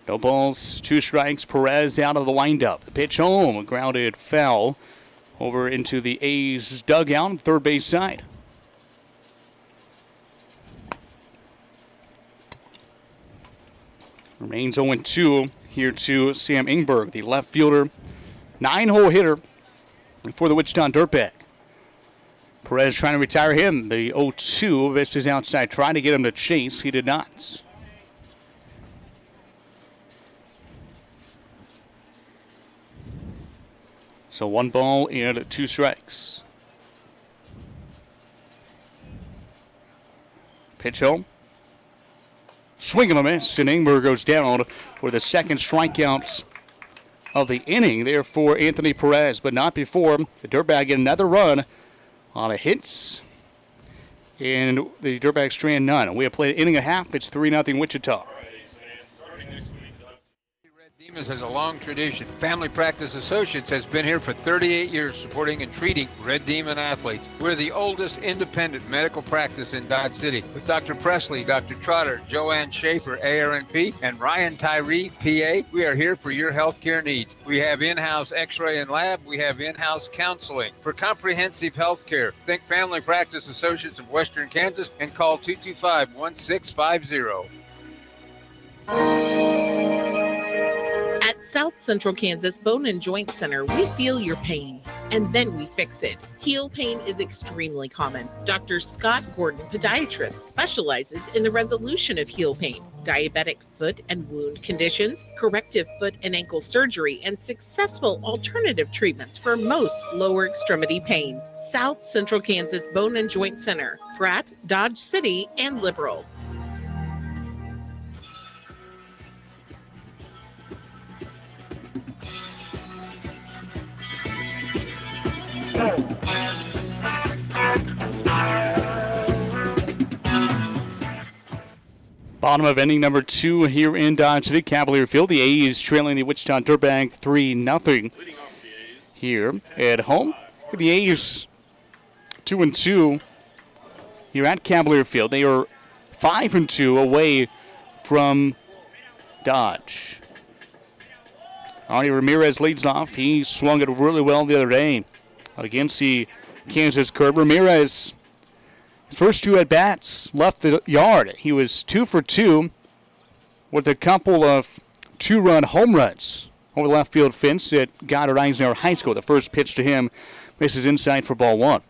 No balls, 2 strikes. Perez out of the windup. The pitch home, a grounded foul over into the A's dugout, third base side. Remains 0-2 here to Sam Ingberg, the left fielder. 9-hole hitter for the Wichita Dirtbag. Perez trying to retire him. The 0-2 misses outside, trying to get him to chase. He did not. So 1 ball and 2 strikes. Pitch home. Swing and a miss, and Ingberg goes down for the second strikeout of the inning there for Anthony Perez, but not before the Dirtbag get another run on a hit. And the Dirtbag strand none. We have played an inning and a half. It's 3-0 Wichita. Has a long tradition. Family Practice Associates has been here for 38 years supporting and treating Red Demon athletes. We're the oldest independent medical practice in Dodge City with Dr. Presley, Dr. Trotter, Joanne Schaefer, ARNP, and Ryan Tyree, PA. We are here for your healthcare needs. We have in-house x-ray and lab. We have in-house counseling. For comprehensive healthcare, think Family Practice Associates of Western Kansas and call 225-1650. At South Central Kansas Bone and Joint Center, we feel your pain, and then we fix it. Heel pain is extremely common. Dr. Scott Gordon, podiatrist, specializes in the resolution of heel pain, diabetic foot and wound conditions, corrective foot and ankle surgery, and successful alternative treatments for most lower extremity pain. South Central Kansas Bone and Joint Center, Pratt, Dodge City, and Liberal. Bottom of inning number 2 here in Dodge City, Cavalier Field. The A's trailing the Wichita Dirtbag 3-0 here at home. For the A's 2-2 here at Cavalier Field. They are 5-2 away from Dodge. Arnie Ramirez leads off. He swung it really well the other day against the Kansas curve. Ramirez First two at-bats left the yard. He was 2 for 2 with a couple of two-run home runs over the left field fence at Goddard Eisenhower High School. The first pitch to him misses inside for ball 1.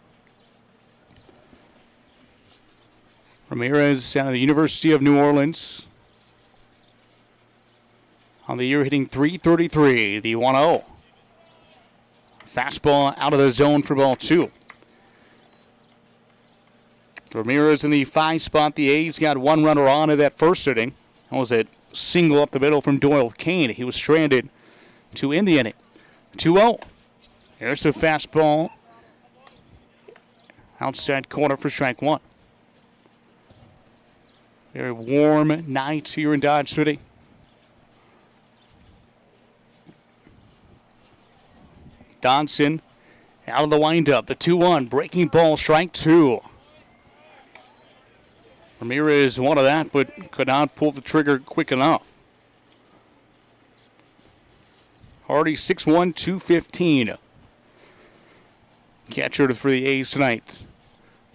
Ramirez out of the University of New Orleans. On the year hitting .333, the 1-0. Fastball out of the zone for ball 2. Ramirez in the 5 spot. The A's got one runner on in that first inning. That was a single up the middle from Doyle Kane. He was stranded to end the inning. 2-0. There's the fastball. Outside corner for strike 1. Very warm nights here in Dodge City. Donson out of the windup. The 2-1. Breaking ball, strike 2. Ramirez wanted that, but could not pull the trigger quick enough. Hardy 6'1", 215. Catcher for the A's tonight.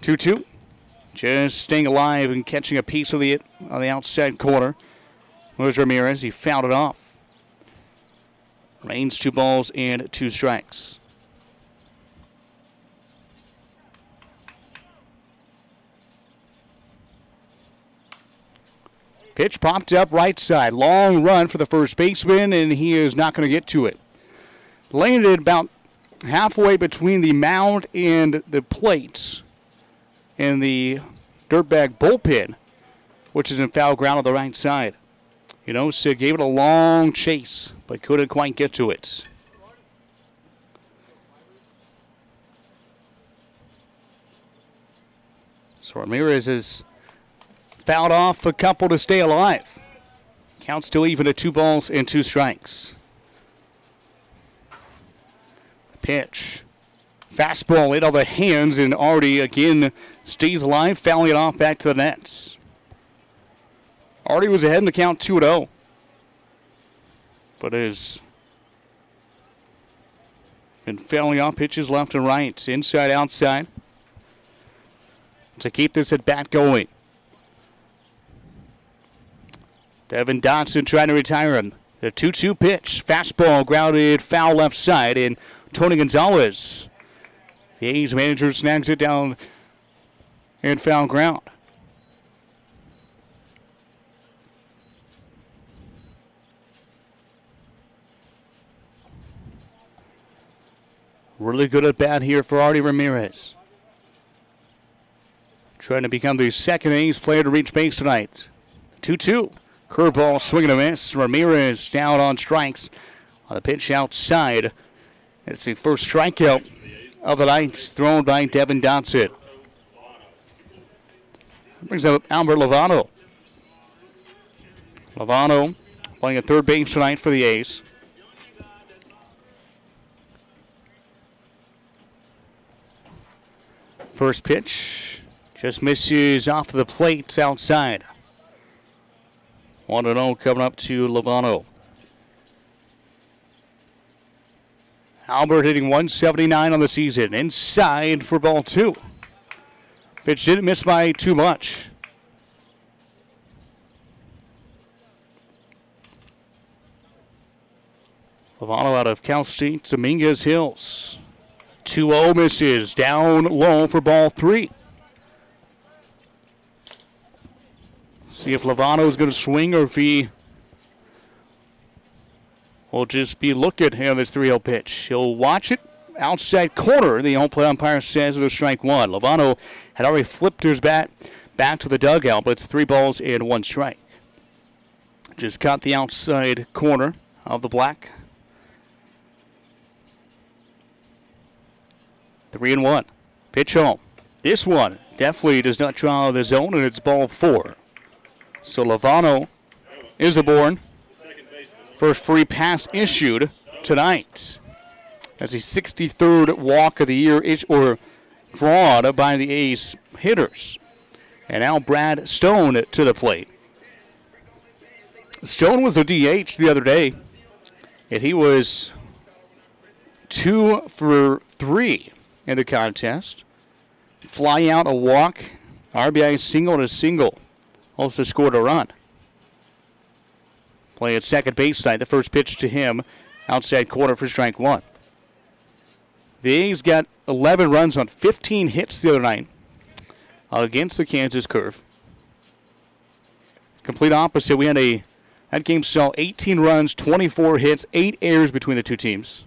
2-2. Just staying alive and catching a piece of it on the outside corner. There's Ramirez. He fouled it off. Remains 2 balls and 2 strikes. Pitch popped up right side. Long run for the first baseman, and he is not going to get to it. Landed about halfway between the mound and the plate in the Dirtbag bullpen, which is in foul ground on the right side. You know, so gave it a long chase, but couldn't quite get to it. So Ramirez has fouled off a couple to stay alive. Counts still even at 2 balls and 2 strikes. Pitch. Fastball in on the hands, and Artie again stays alive, fouling it off back to the nets. Artie was ahead in the count 2-0. But has been fouling off pitches left and right, inside, outside, to keep this at bat going. Devin Dotson trying to retire him. The 2-2 pitch. Fastball grounded foul left side, and Tony Gonzalez, the A's manager, snags it down in foul ground. Really good at bat here for Artie Ramirez. Trying to become the second A's player to reach base tonight. 2-2. Curveball, swing and a miss. Ramirez down on strikes on the pitch outside. It's the first strikeout of the night thrown by Devin Dotson. Brings up Albert Lovano. Lovano playing at third base tonight for the A's. First pitch just misses off the plate outside. 1-0 coming up to Lovano. Albert hitting 179 on the season. Inside for ball 2. Pitch didn't miss by too much. Lovano out of Cal State, Dominguez Hills. 2-0 misses. Down low for ball 3. See if Lovano is going to swing or if he will just be looking at this 3-0 pitch. He'll watch it outside corner. The home plate umpire says it was strike 1. Lovano had already flipped his bat back to the dugout, but it's 3 balls and 1 strike. Just caught the outside corner of the black. 3-1. Pitch home. This one definitely does not draw the zone, and it's ball 4. So Lovano is aboard. First free pass issued tonight. That's the 63rd walk of the year or drawn by the A's hitters. And now Brad Stone to the plate. Stone was a DH the other day, and he was 2 for 3 in the contest. Fly out, a walk, RBI single to single. Also scored a run. Play at second base tonight. The first pitch to him. Outside corner for strike one. The A's got 11 runs on 15 hits the other night against the Kansas Curve. Complete opposite. We had that game saw 18 runs, 24 hits, 8 errors between the two teams.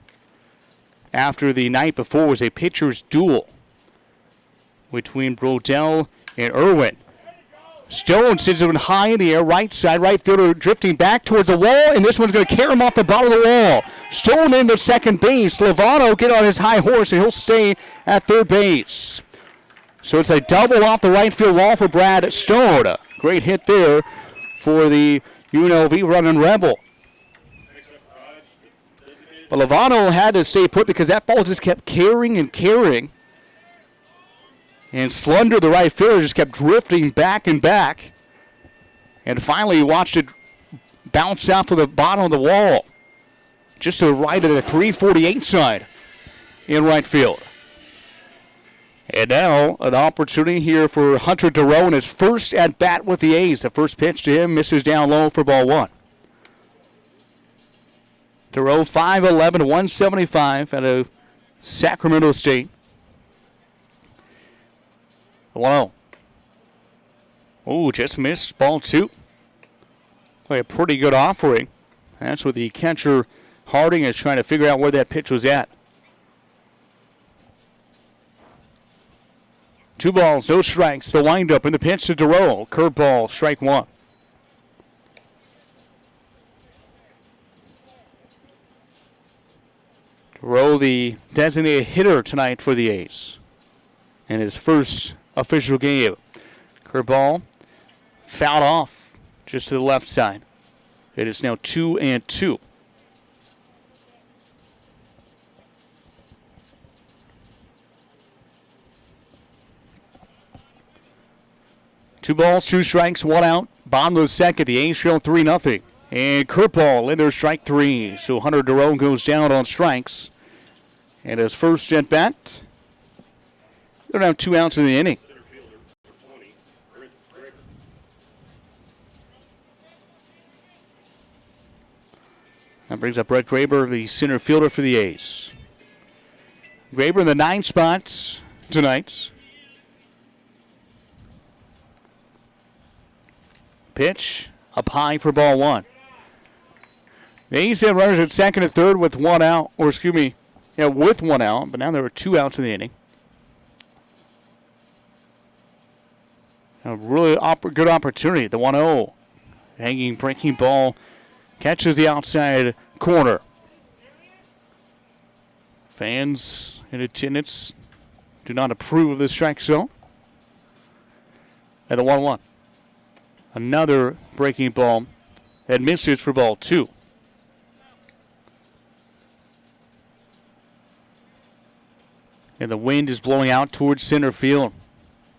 After the night before was a pitcher's duel between Brodell and Irwin. Stone sends it one high in the air, right side, right fielder drifting back towards the wall, and this one's going to carry him off the bottom of the wall. Stone into second base. Lovano get on his high horse, and he'll stay at third base. So it's a double off the right field wall for Brad Stone. Great hit there for the UNLV running Rebel. But Lovano had to stay put because that ball just kept carrying and carrying. And Slunder, the right fielder, just kept drifting back and back. And finally, you watched it bounce out for the bottom of the wall. Just to the right of the 348 side in right field. And now, an opportunity here for Hunter Durow in his first at-bat with the A's. The first pitch to him misses down low for ball one. Durow, 5'11", 175 out of Sacramento State. 1-0. Oh, just missed. Ball two. Play a pretty good offering. That's what the catcher, Harding, is trying to figure out where that pitch was at. 2 balls, no strikes. The windup and the pitch to Durow. Curveball, strike one. Durow, the designated hitter tonight for the A's. In his first official game. Curveball fouled off just to the left side. It is now 2-2. Two balls, 2 strikes, 1 out. Bottom of the second, the A's trail 3-0. And curveball in there, strike 3. So Hunter Durow goes down on strikes. And his first at bat. They're down 2 outs in the inning. That brings up Brett Graber, the center fielder for the A's. Graber in the 9 spots tonight. Pitch up high for ball one. The A's have runners at second and third with 1 out, with 1 out, but now there are 2 outs in the inning. A really good opportunity. The 1-0. Hanging, breaking ball. Catches the outside corner. Fans in attendance do not approve of the strike zone. And the 1-1. Another breaking ball that misses for ball 2. And the wind is blowing out towards center field.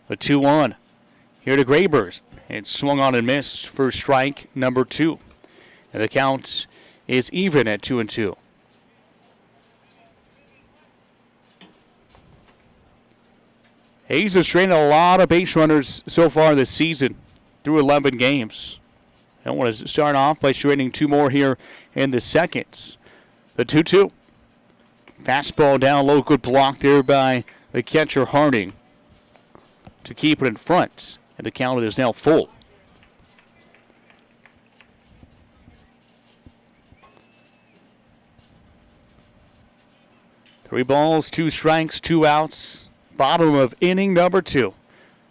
The 2-1. Here to Grabers. And swung on and missed for strike number 2. And the count is even at 2-2. A's has stranded a lot of base runners so far this season through 11 games. I want to start off by stranding 2 more here in the seconds. The 2-2. Fastball down low, good block there by the catcher Harding to keep it in front. And the count is now full. Three balls, 2 strikes, 2 outs. Bottom of inning number 2.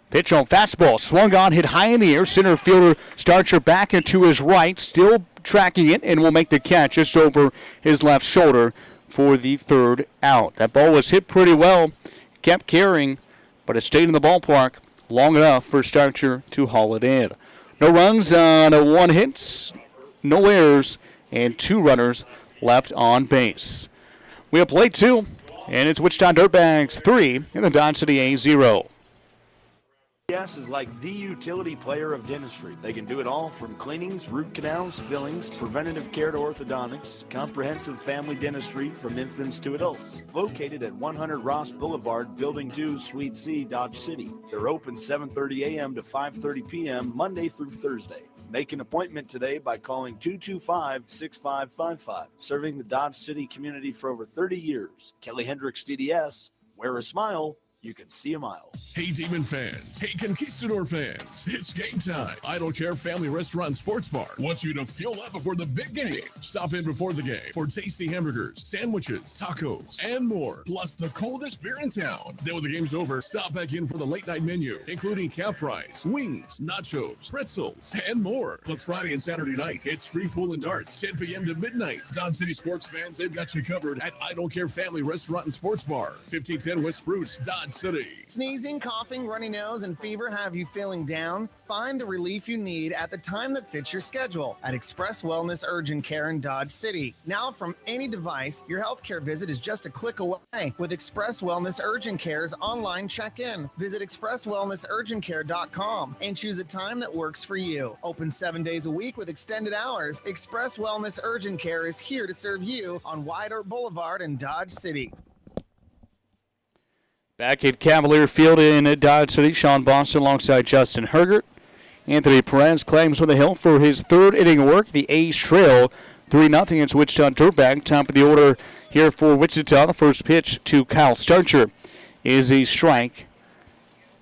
Pitch on fastball, swung on, hit high in the air. Center fielder Starcher back into his right, still tracking it, and will make the catch just over his left shoulder for the 3rd out. That ball was hit pretty well, kept carrying, but it stayed in the ballpark long enough for Starcher to haul it in. No runs on 1 hit, no errors, and 2 runners left on base. We have played 2, and it's Wichita Dirtbags 3 and the Dodge City A's 0. DDS is like the utility player of dentistry. They can do it all from cleanings, root canals, fillings, preventative care to orthodontics, comprehensive family dentistry from infants to adults. Located at 100 Ross Boulevard, Building 2, Suite C, Dodge City. They're open 7:30 a.m. to 5:30 p.m. Monday through Thursday. Make an appointment today by calling 225-6555. Serving the Dodge City community for over 30 years. Kelly Hendricks DDS. Wear a smile. You can see a mile. Hey, Demon fans. Hey, Conquistador fans. It's game time. I Don't Care Family Restaurant and Sports Bar wants you to fuel up before the big game. Stop in before the game for tasty hamburgers, sandwiches, tacos, and more. Plus the coldest beer in town. Then when the game's over, stop back in for the late night menu, including calf fries, wings, nachos, pretzels, and more. Plus Friday and Saturday nights, it's free pool and darts, 10 p.m. to midnight. Dodge City sports fans, they've got you covered at I Don't Care Family Restaurant and Sports Bar, 1510 West Spruce, Dodge City. Sneezing, coughing, runny nose, and fever have you feeling down? Find the relief you need at the time that fits your schedule at Express Wellness Urgent Care in Dodge City. Now from any device, your healthcare visit is just a click away with Express Wellness Urgent Care's online check-in. Visit expresswellnessurgentcare.com and choose a time that works for you. Open 7 days a week with extended hours. Express Wellness Urgent Care is here to serve you on Wide Oak Boulevard in Dodge City. Back at Cavalier Field in Dodge City, Sean Boston alongside Justin Hergert. Anthony Perez claims for the hill for his third inning work. The A's trail 3-0 against Wichita Dirtbag. Top of the order here for Wichita. The first pitch to Kyle Starcher is a strike.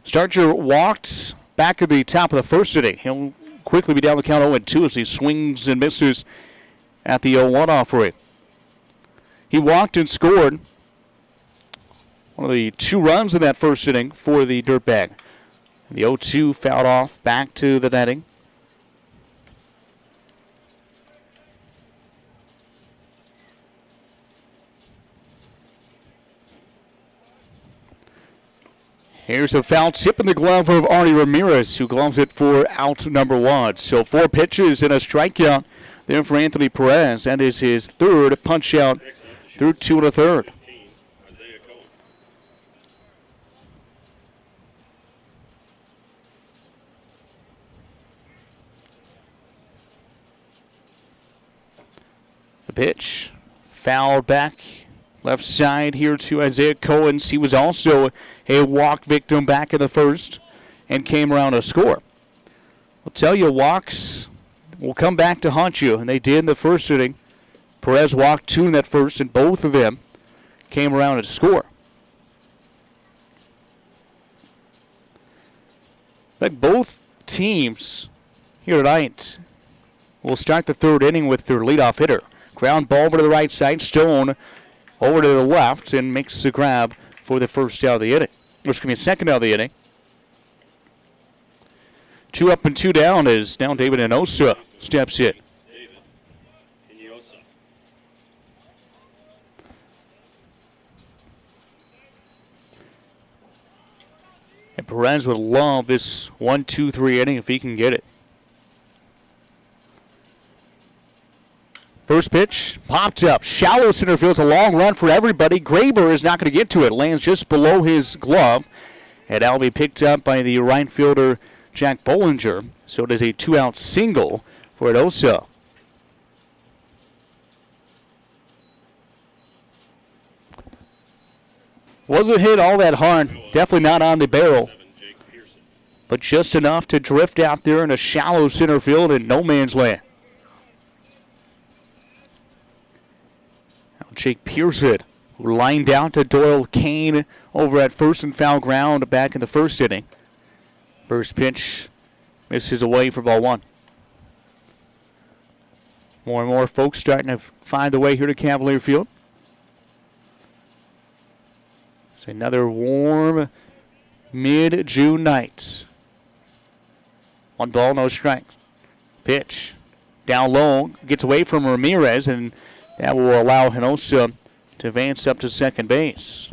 Starcher walked back at the top of the first inning. He'll quickly be down the count 0-2 as he swings and misses at the 0-1 offering. He walked and scored one of the 2 runs in that first inning for the Dirtbag. The 0-2 fouled off back to the netting. Here's a foul tip in the glove of Arnie Ramirez, who gloves it for out number 1. So 4 pitches and a strikeout there for Anthony Perez. That is his third punch out through 2 1/3. The pitch fouled back left side here to Isaiah Cohen. He was also a walk victim back in the first and came around to score. I'll tell you, walks will come back to haunt you, and they did in the first inning. Perez walked 2 in that first, and both of them came around to score. Like both teams here tonight will start the third inning with their leadoff hitter. Ground ball over to the right side. Stone over to the left and makes the grab for the first out of the inning. Which can be a second out of the inning. 2 up and 2 down as now David Inosa steps in. And Perez would love this 1-2-3 inning if he can get it. First pitch, popped up. Shallow center field. It's a long run for everybody. Graber is not going to get to it. Lands just below his glove. And that'll be picked up by the right fielder, Jack Bollinger. So it is a 2-out single for Inosa. Wasn't hit all that hard. Definitely not on the barrel. But just enough to drift out there in a shallow center field in no man's land. Jake Pearson, who lined out to Doyle Kane over at first and foul ground back in the first inning. First pitch misses away for ball 1. More and more folks starting to find the way here to Cavalier Field. It's another warm mid-June night. 1 ball, no strikes. Pitch down low, gets away from Ramirez, and that will allow Inosa to advance up to second base.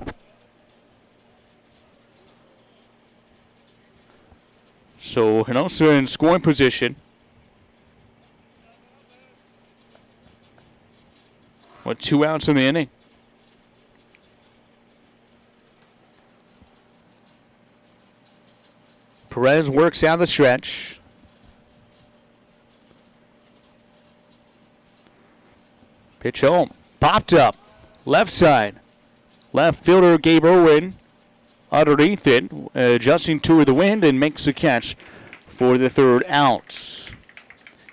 So Inosa in scoring position. With 2 outs in the inning. Perez works out the stretch. Pitch home. Popped up. Left side. Left fielder Gabe Irwin underneath it, adjusting to the wind, and makes the catch for the third out.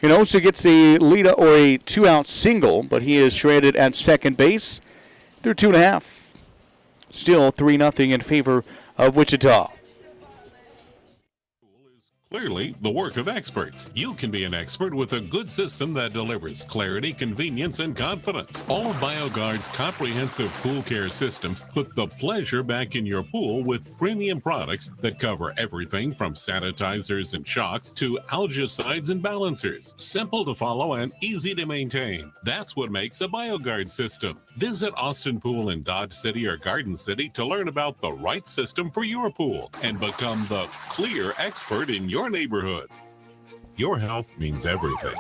He also gets a lead or a 2-out single, but he is shredded at second base through 2.5. Still 3-0 in favor of Wichita. Clearly the work of experts. You can be an expert with a good system that delivers clarity, convenience, and confidence. All of BioGuard's comprehensive pool care systems put the pleasure back in your pool with premium products that cover everything from sanitizers and shocks to algicides and balancers. Simple to follow and easy to maintain. That's what makes a BioGuard system. Visit Austin Pool in Dodge City or Garden City to learn about the right system for your pool and become the clear expert in your neighborhood. Your health means everything,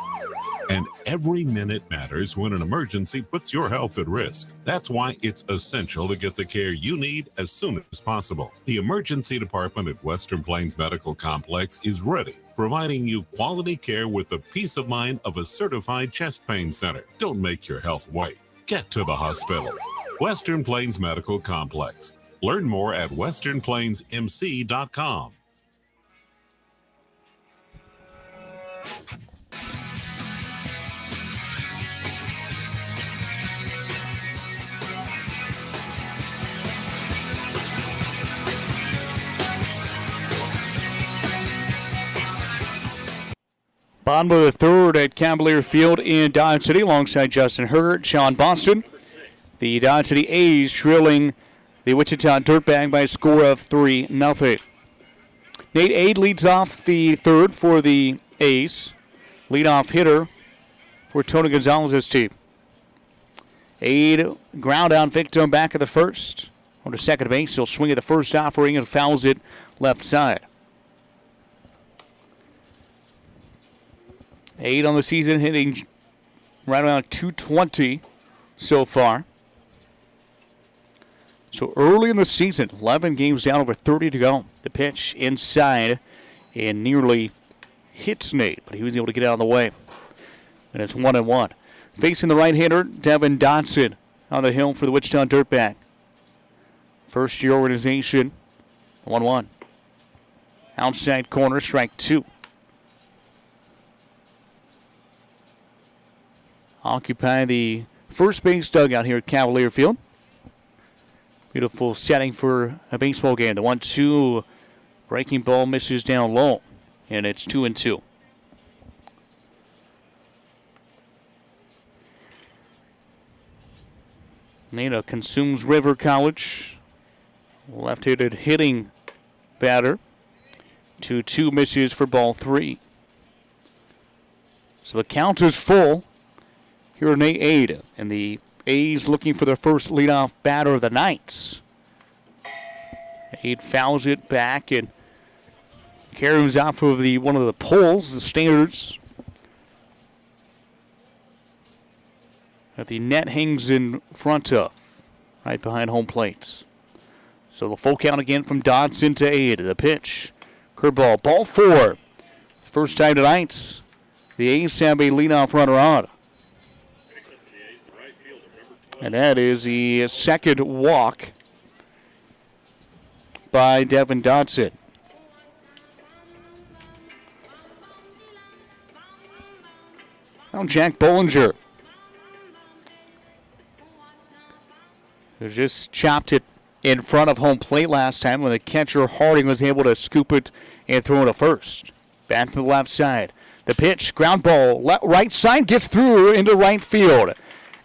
and every minute matters when an emergency puts your health at risk. That's why it's essential to get the care you need as soon as possible. The emergency department at Western Plains Medical Complex is ready, providing you quality care with the peace of mind of a certified chest pain center. Don't make your health wait. Get to the hospital. Western Plains Medical Complex. Learn more at westernplainsmc.com. Bottom of the third at Cavalier Field in Dodge City alongside Justin Hurt, Sean Boston. The Dodge City A's trailing the Wichita Dirtbag by a score of 3-0. Nate Ade leads off the third for the A's. Leadoff hitter for Tony Gonzalez's team. Ade, ground out victim back at the first. On to second base, he'll swing at the first offering and fouls it left side. 8 on the season, hitting right around 220 so far. So early in the season, 11 games down, over 30 to go. The pitch inside and nearly hits Nate, but he was able to get out of the way. And it's 1-1. Facing the right-hander, Devin Dotson on the hill for the Wichita Dirtbag. First-year organization, 1-1. Outside corner, strike 2. Occupy the first base dugout here at Cavalier Field. Beautiful setting for a baseball game. The 1-2 breaking ball misses down low, and it's 2-2. Nina consumes River College. Left-handed hitting batter. 2-2 misses for ball 3. So the count is full. Here are Nate Ade, and the A's looking for their first leadoff batter of the night. Ade fouls it back and carries off of one of the poles, the standards. That the net hangs in front of, right behind home plate. So the full count again from Dodson to Ade. The pitch, curveball, ball 4. First time tonight, the A's have a leadoff runner on. And that is the second walk by Devin Dodson. Now Jack Bollinger, who just chopped it in front of home plate last time when the catcher Harding was able to scoop it and throw it to first. Back to the left side. The pitch, ground ball, right side, gets through into right field.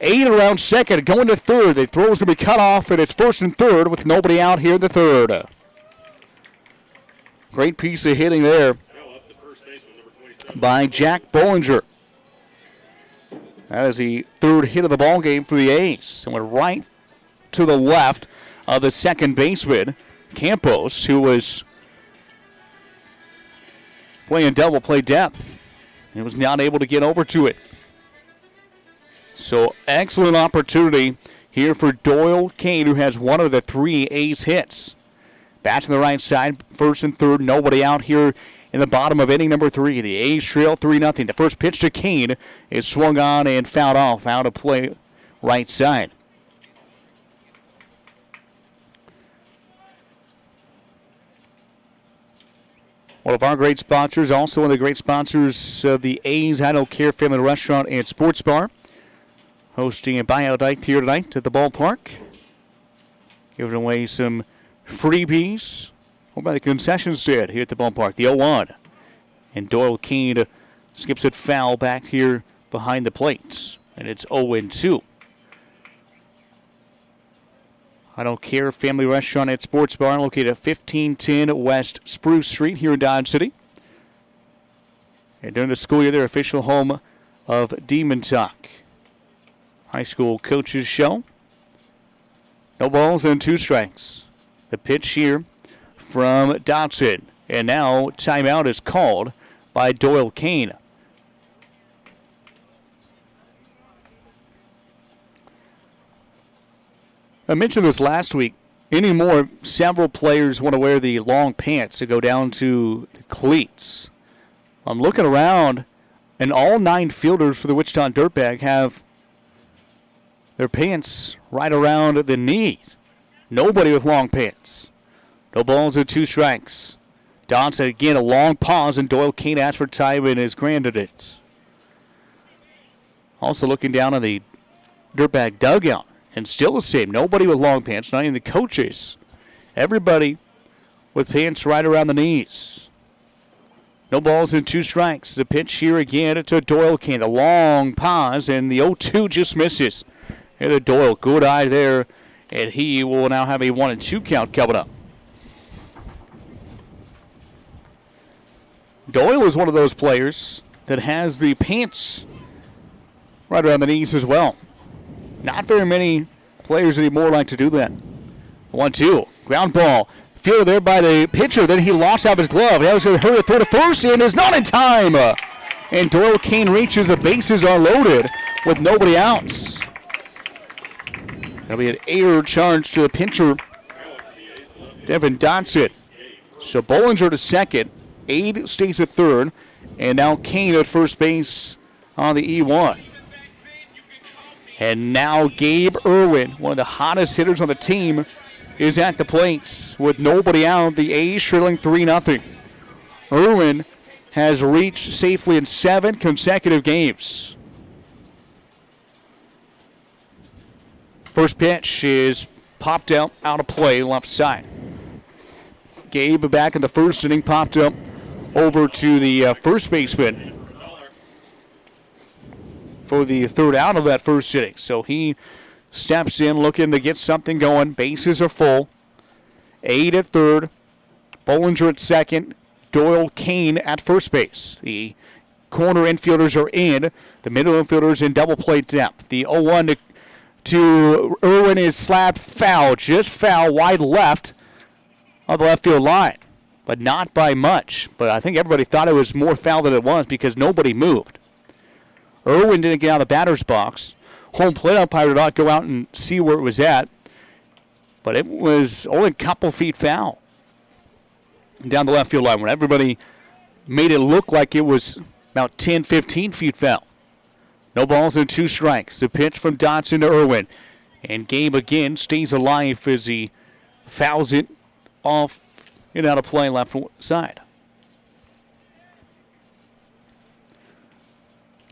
8 around second, going to third. The throw is going to be cut off, and it's first and third with nobody out here in the third. Great piece of hitting there by Jack Bollinger. That is the third hit of the ball game for the A's. And went right to the left of the second baseman, Campos, who was playing double play depth. He was not able to get over to it. So excellent opportunity here for Doyle Kane, who has one of the 3 A's hits. Back to the right side, first and third, nobody out here in the bottom of inning number 3. The A's trail 3-0. The first pitch to Kane is swung on and fouled off. Out of play right side. One of our great sponsors, also one of the great sponsors of the A's I Don't Care Family Restaurant and Sports Bar. Hosting a buyout night here tonight at the ballpark. Giving away some freebies. What about the concession stand here at the ballpark? The 0-1. And Doyle Keene skips it foul back here behind the plates. And it's 0-2. I Don't Care Family Restaurant and Sports Bar located at 1510 West Spruce Street here in Dodge City. And during the school year, their official home of Demon Talk. High school coaches show. No balls and 2 strikes. The pitch here from Dotson. And now timeout is called by Doyle Kane. I mentioned this last week. Anymore, several players want to wear the long pants to go down to the cleats. I'm looking around, and all 9 fielders for the Wichita Dirtbag have their pants right around the knees. Nobody with long pants. No balls and 2 strikes. Dodson again, a long pause, and Doyle Kane asks for time in his candidates. Also looking down on the Dirtbag dugout, and still the same. Nobody with long pants, not even the coaches. Everybody with pants right around the knees. No balls and 2 strikes. The pitch here again to Doyle Kane. A long pause, and the 0-2 just misses. Here's the Doyle, good eye there, and he will now have a 1-2 count coming up. Doyle is one of those players that has the pants right around the knees as well. Not very many players anymore like to do that. 1-2, ground ball. Fielded there by the pitcher, then he lost out his glove. That was going to hurt a throw to first, and is not in time. And Doyle Kane reaches, the bases are loaded with nobody out. That'll be an error charge to the pitcher, Devin Dotson. So Bollinger to second, Aid stays at third, and now Kane at first base on the E1. And now Gabe Irwin, one of the hottest hitters on the team, is at the plate with nobody out. The A's trailing 3-0. Irwin has reached safely in 7 consecutive games. First pitch is popped out of play left side. Gabe back in the first inning, popped up over to the first baseman for the third out of that first inning. So he steps in looking to get something going. Bases are full. Aid at third. Bollinger at second. Doyle Kane at first base. The corner infielders are in. The middle infielders in double play depth. The 0-1 to Irwin is slapped foul. Just foul wide left on the left field line. But not by much. But I think everybody thought it was more foul than it was because nobody moved. Irwin didn't get out of the batter's box. Home plate umpire did not go out and see where it was at. But it was only a couple feet foul down the left field line when everybody made it look like it was about 10, 15 feet foul. No balls and 2 strikes. The pitch from Dotson to Irwin. And Gabe again stays alive as he fouls it off and out of play left side.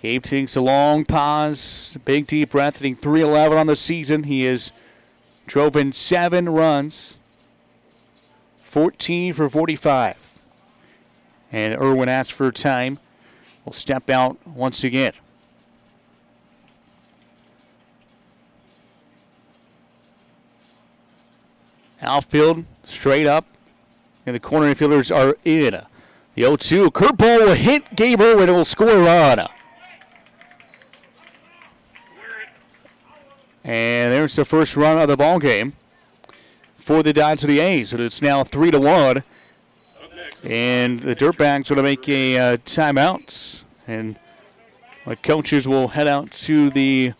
Gabe takes a long pause, big deep breath, hitting .311 on the season. He has drove in 7 runs, 14 for 45. And Irwin asks for time. Will step out once again. Outfield, straight up, and the corner infielders are in. The 0-2, curveball will hit Gabe Irwin and will score a run. And there's the first run of the ball game for the Dodge City A's. So it's now 3-1. And the Dirtbags going to make a timeout. And the coaches will head out to the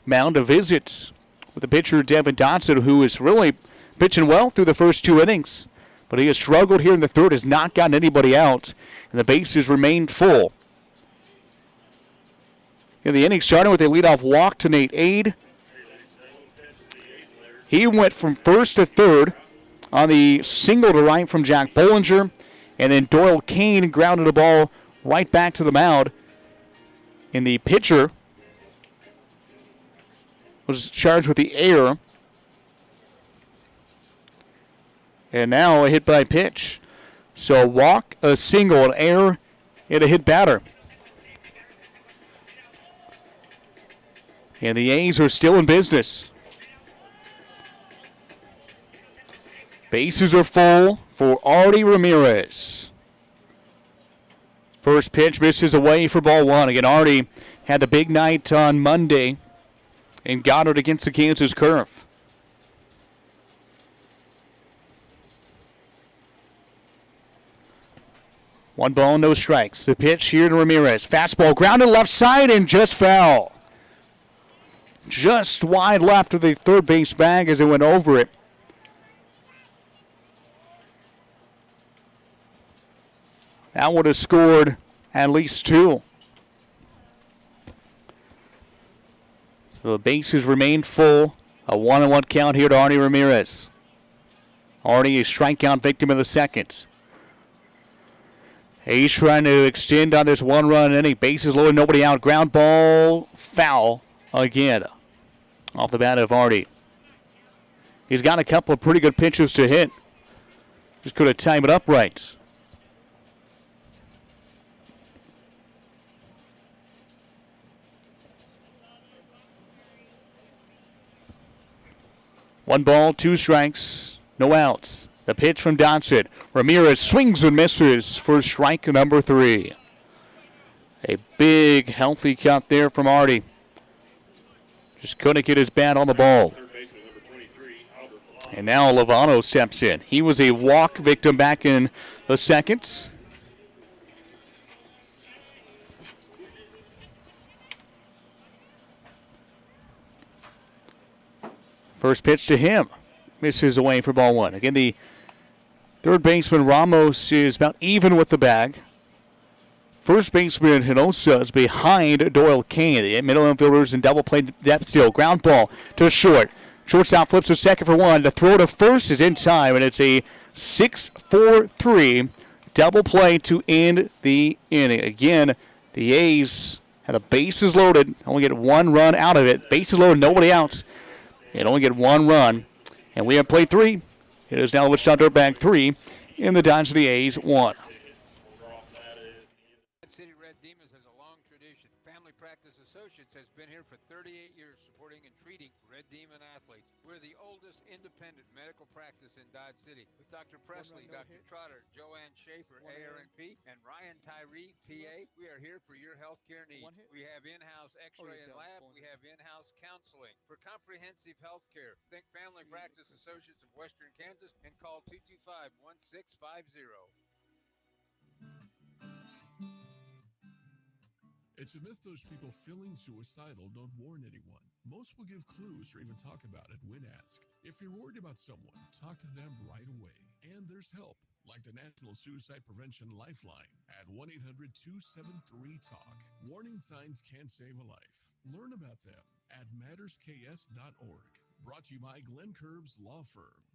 mound to visit with the pitcher, Devin Dotson, who is really pitching well through the first 2 innings. But he has struggled here in the third, has not gotten anybody out, and the bases remained full. In the inning, starting with a leadoff walk to Nate Ade. He went from first to third on the single to right from Jack Bollinger, and then Doyle Kane grounded the ball right back to the mound. And the pitcher was charged with the error. And now a hit by pitch. So a walk, a single, an error, and a hit batter. And the A's are still in business. Bases are full for Artie Ramirez. First pitch misses away for ball one. Again, Artie had the big night on Monday and got it against the Kansas Curve. One ball, no strikes. The pitch here to Ramirez. Fastball grounded left side and just foul. Just wide left of the third base bag as it went over it. That would have scored at least two. So the bases remained full. A 1-1 count here to Artie Ramirez. Artie a strikeout victim in the second. He's trying to extend on this one-run inning. Bases loaded, nobody out. Ground ball, foul again. Off the bat of Artie. He's got a couple of pretty good pitches to hit. Just could have timed it up right. One ball, two strikes, no outs. The pitch from Dotson. Ramirez swings and misses for strike number 3. A big, healthy cut there from Artie. Just couldn't get his bat on the ball. And now Lovano steps in. He was a walk victim back in the second. First pitch to him. Misses away for ball one. Again, the third baseman Ramos is about even with the bag. First baseman Hinosa is behind Doyle Kane. The middle infielders in double play depth still. Ground ball to short. Shortstop flips to second for one. The throw to first is in time, and it's a 6-4-3 double play to end the inning. Again, the A's had the bases loaded. Only get one run out of it. Bases loaded, nobody outs. And only get one run. And we have played 3. It is now the Wichita Dirtbag 3 in the Dodge City A's 1. City Red Demons has a long tradition. Family Practice Associates has been here for 38 years supporting and treating Red Demon athletes. We're the oldest independent medical practice in Dodge City with Dr. Presley, Dr. Trotter, Joanne Schaefer, ARNP, and Ryan Tyree, PA. We are here for your health care needs. We have in-house x-ray and lab. We have in-house counseling. For comprehensive health care, think Family Practice Associates of Western Kansas and call 225-1650. It's a myth those people feeling suicidal don't warn anyone. Most will give clues or even talk about it when asked. If you're worried about someone, talk to them right away. And there's help, like the National Suicide Prevention Lifeline at 1-800-273-TALK. Warning signs can save a life. Learn about them at mattersks.org. Brought to you by Glenn Curbs Law Firm.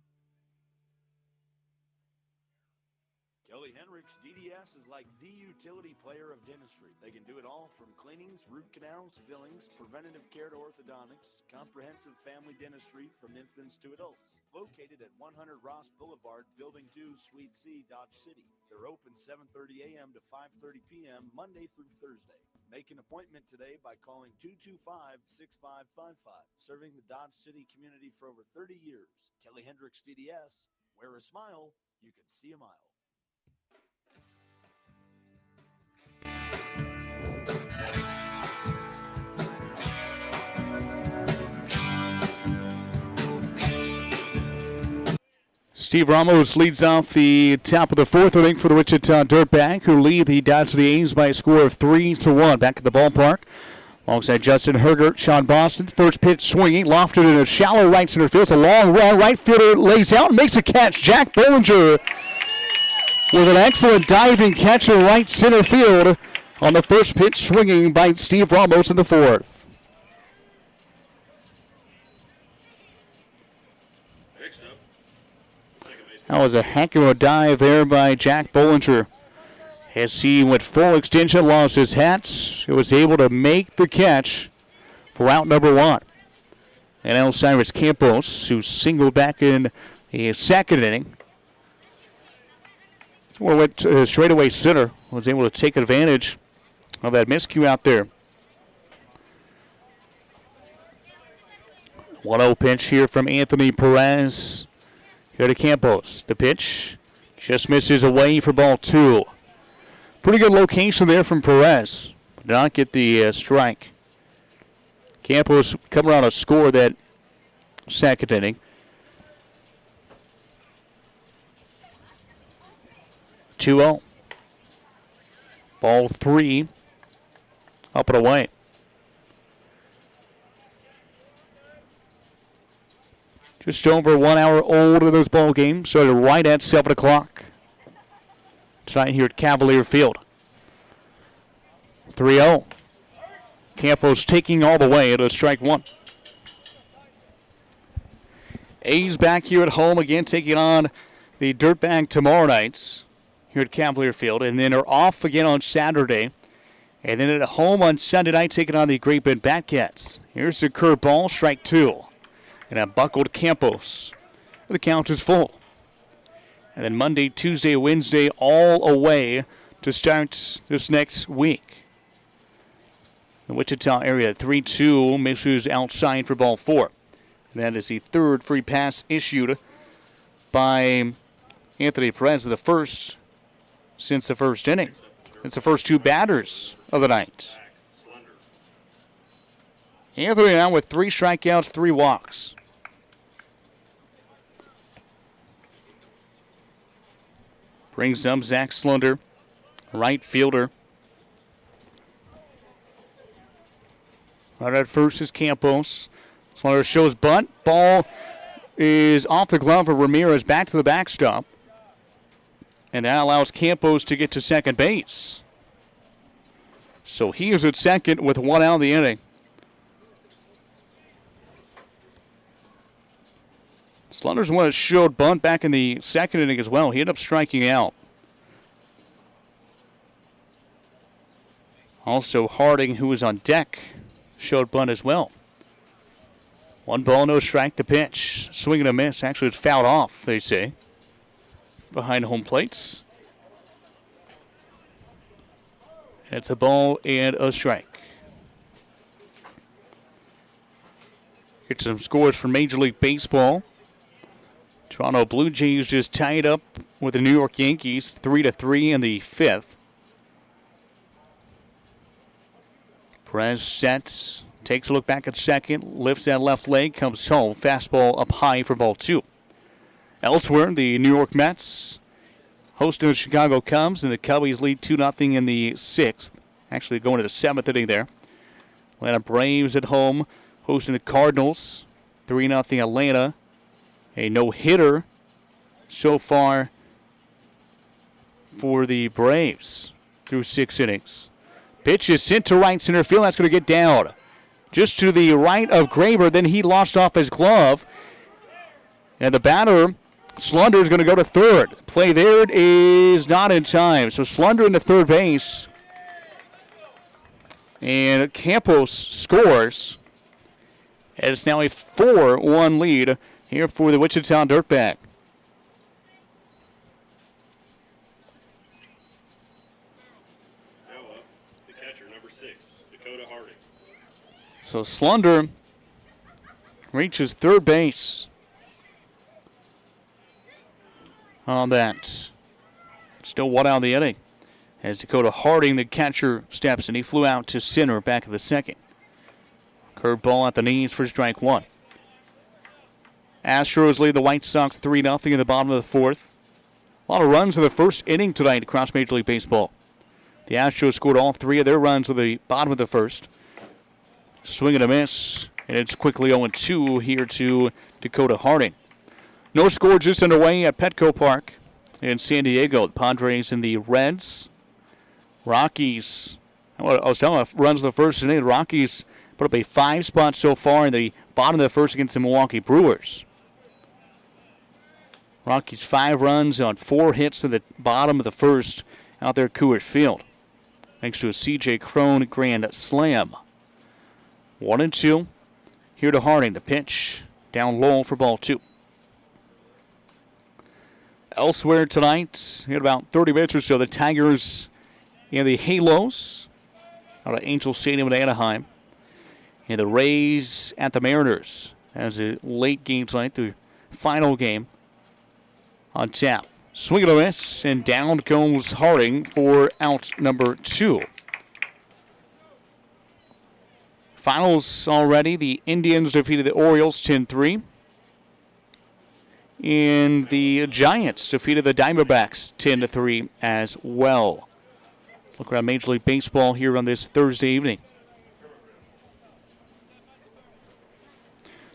Kelly Hendricks DDS is like the utility player of dentistry. They can do it all from cleanings, root canals, fillings, preventative care to orthodontics, comprehensive family dentistry from infants to adults. Located at 100 Ross Boulevard, Building 2, Suite C, Dodge City. They're open 7:30 a.m. to 5:30 p.m. Monday through Thursday. Make an appointment today by calling 225-6555. Serving the Dodge City community for over 30 years. Kelly Hendricks DDS. Wear a smile, you can see a mile. Steve Ramos leads off the top of the fourth inning for the Wichita Dirtbag, who lead the Dodge City A's by a score of 3-1. Back at the ballpark, Alongside Justin Hergert, Sean Boston. First pitch swinging, lofted in a shallow right center field. It's a long run. Right fielder lays out and makes a catch. Jack Bollinger with an excellent diving catch in right center field on the first pitch swinging by Steve Ramos in the fourth. That was a heck of a dive there by Jack Bollinger. As he went full extension, lost his hats, he was able to make the catch for out number one. And El Cyrus Campos, who singled back in the second inning, went straightaway center, was able to take advantage of that miscue out there. 1-0 pitch here from Anthony Perez. Here to Campos. The pitch just misses away for ball two. Pretty good location there from Perez. Did not get the strike. Campos coming around a score that second inning. 2-0. Ball three. Up and away. Just over 1 hour old in this ball game. Started right at 7 o'clock. Tonight here at Cavalier Field. 3-0. Campos taking all the way to strike one. A's back here at home again, taking on the Dirtbag tomorrow nights here at Cavalier Field. And then are off again on Saturday. And then at home on Sunday night, taking on the Great Bend Batcats. Here's the curveball, strike two. And a buckled Campos. The count is full. And then Monday, Tuesday, Wednesday, all away to start this next week. The Wichita area, 3-2, misses outside for ball four. And that is the third free pass issued by Anthony Perez, the first since the first inning. It's the first two batters of the night. Anthony now with 3 strikeouts, 3 walks. Brings up Zach Slunder, right fielder. Right at first is Campos. Slunder shows bunt. Ball is off the glove of Ramirez, back to the backstop. And that allows Campos to get to second base. So he is at second with 1 out of the inning. Slunder's one that showed bunt back in the second inning as well. He ended up striking out. Also, Harding, who was on deck, showed bunt as well. 1 ball, no strike to pitch. Swing and a miss. Actually, it's fouled off, they say, behind home plates. It's a ball and a strike. Get some scores from Major League Baseball. Toronto Blue Jays just tied up with the New York Yankees 3-3 in the 5th. Perez sets, takes a look back at second, lifts that left leg, comes home. Fastball up high for ball two. Elsewhere, the New York Mets hosting the Chicago Cubs, and the Cubbies lead 2-0 in the 6th. Actually going to the 7th inning there. Atlanta Braves at home hosting the Cardinals. 3-0 Atlanta. A no-hitter so far for the Braves through 6 innings. Pitch is sent to right center field. That's going to get down just to the right of Graber. Then he lost off his glove. And the batter, Slunder, is going to go to third. Play there is not in time. So Slunder into third base. And Campos scores. And it's now a 4-1 lead here for the Wichita Dirtbag. Now up, the catcher, number 6, Dakota Harding. So Slunder reaches third base on that. Still 1 out of the inning. As Dakota Harding, the catcher, steps and he flew out to center back of the second. Curveball at the knees for strike one. Astros lead the White Sox 3-0 in the bottom of the 4th. A lot of runs in the first inning tonight across Major League Baseball. The Astros scored all 3 of their runs at the bottom of the 1st. Swing and a miss. And it's quickly 0-2 here to Dakota Harding. No score just underway at Petco Park in San Diego. The Padres and the Reds. Rockies, I was telling you, runs the first inning. The Rockies put up a 5 spot so far in the bottom of the first against the Milwaukee Brewers. Rockies 5 runs on 4 hits in the bottom of the first out there at Coors Field. Thanks to a C.J. Crone grand slam. 1-2. Here to Harding. The pitch down low for ball 2. Elsewhere tonight, in about 30 minutes or so, the Tigers and the Halos out of Angel Stadium in Anaheim. And the Rays at the Mariners as a late game tonight, the final game on tap. Swing and a miss, and down goes Harding for out number 2. Finals already. The Indians defeated the Orioles 10-3. And the Giants defeated the Diamondbacks 10-3 as well. Look around Major League Baseball here on this Thursday evening.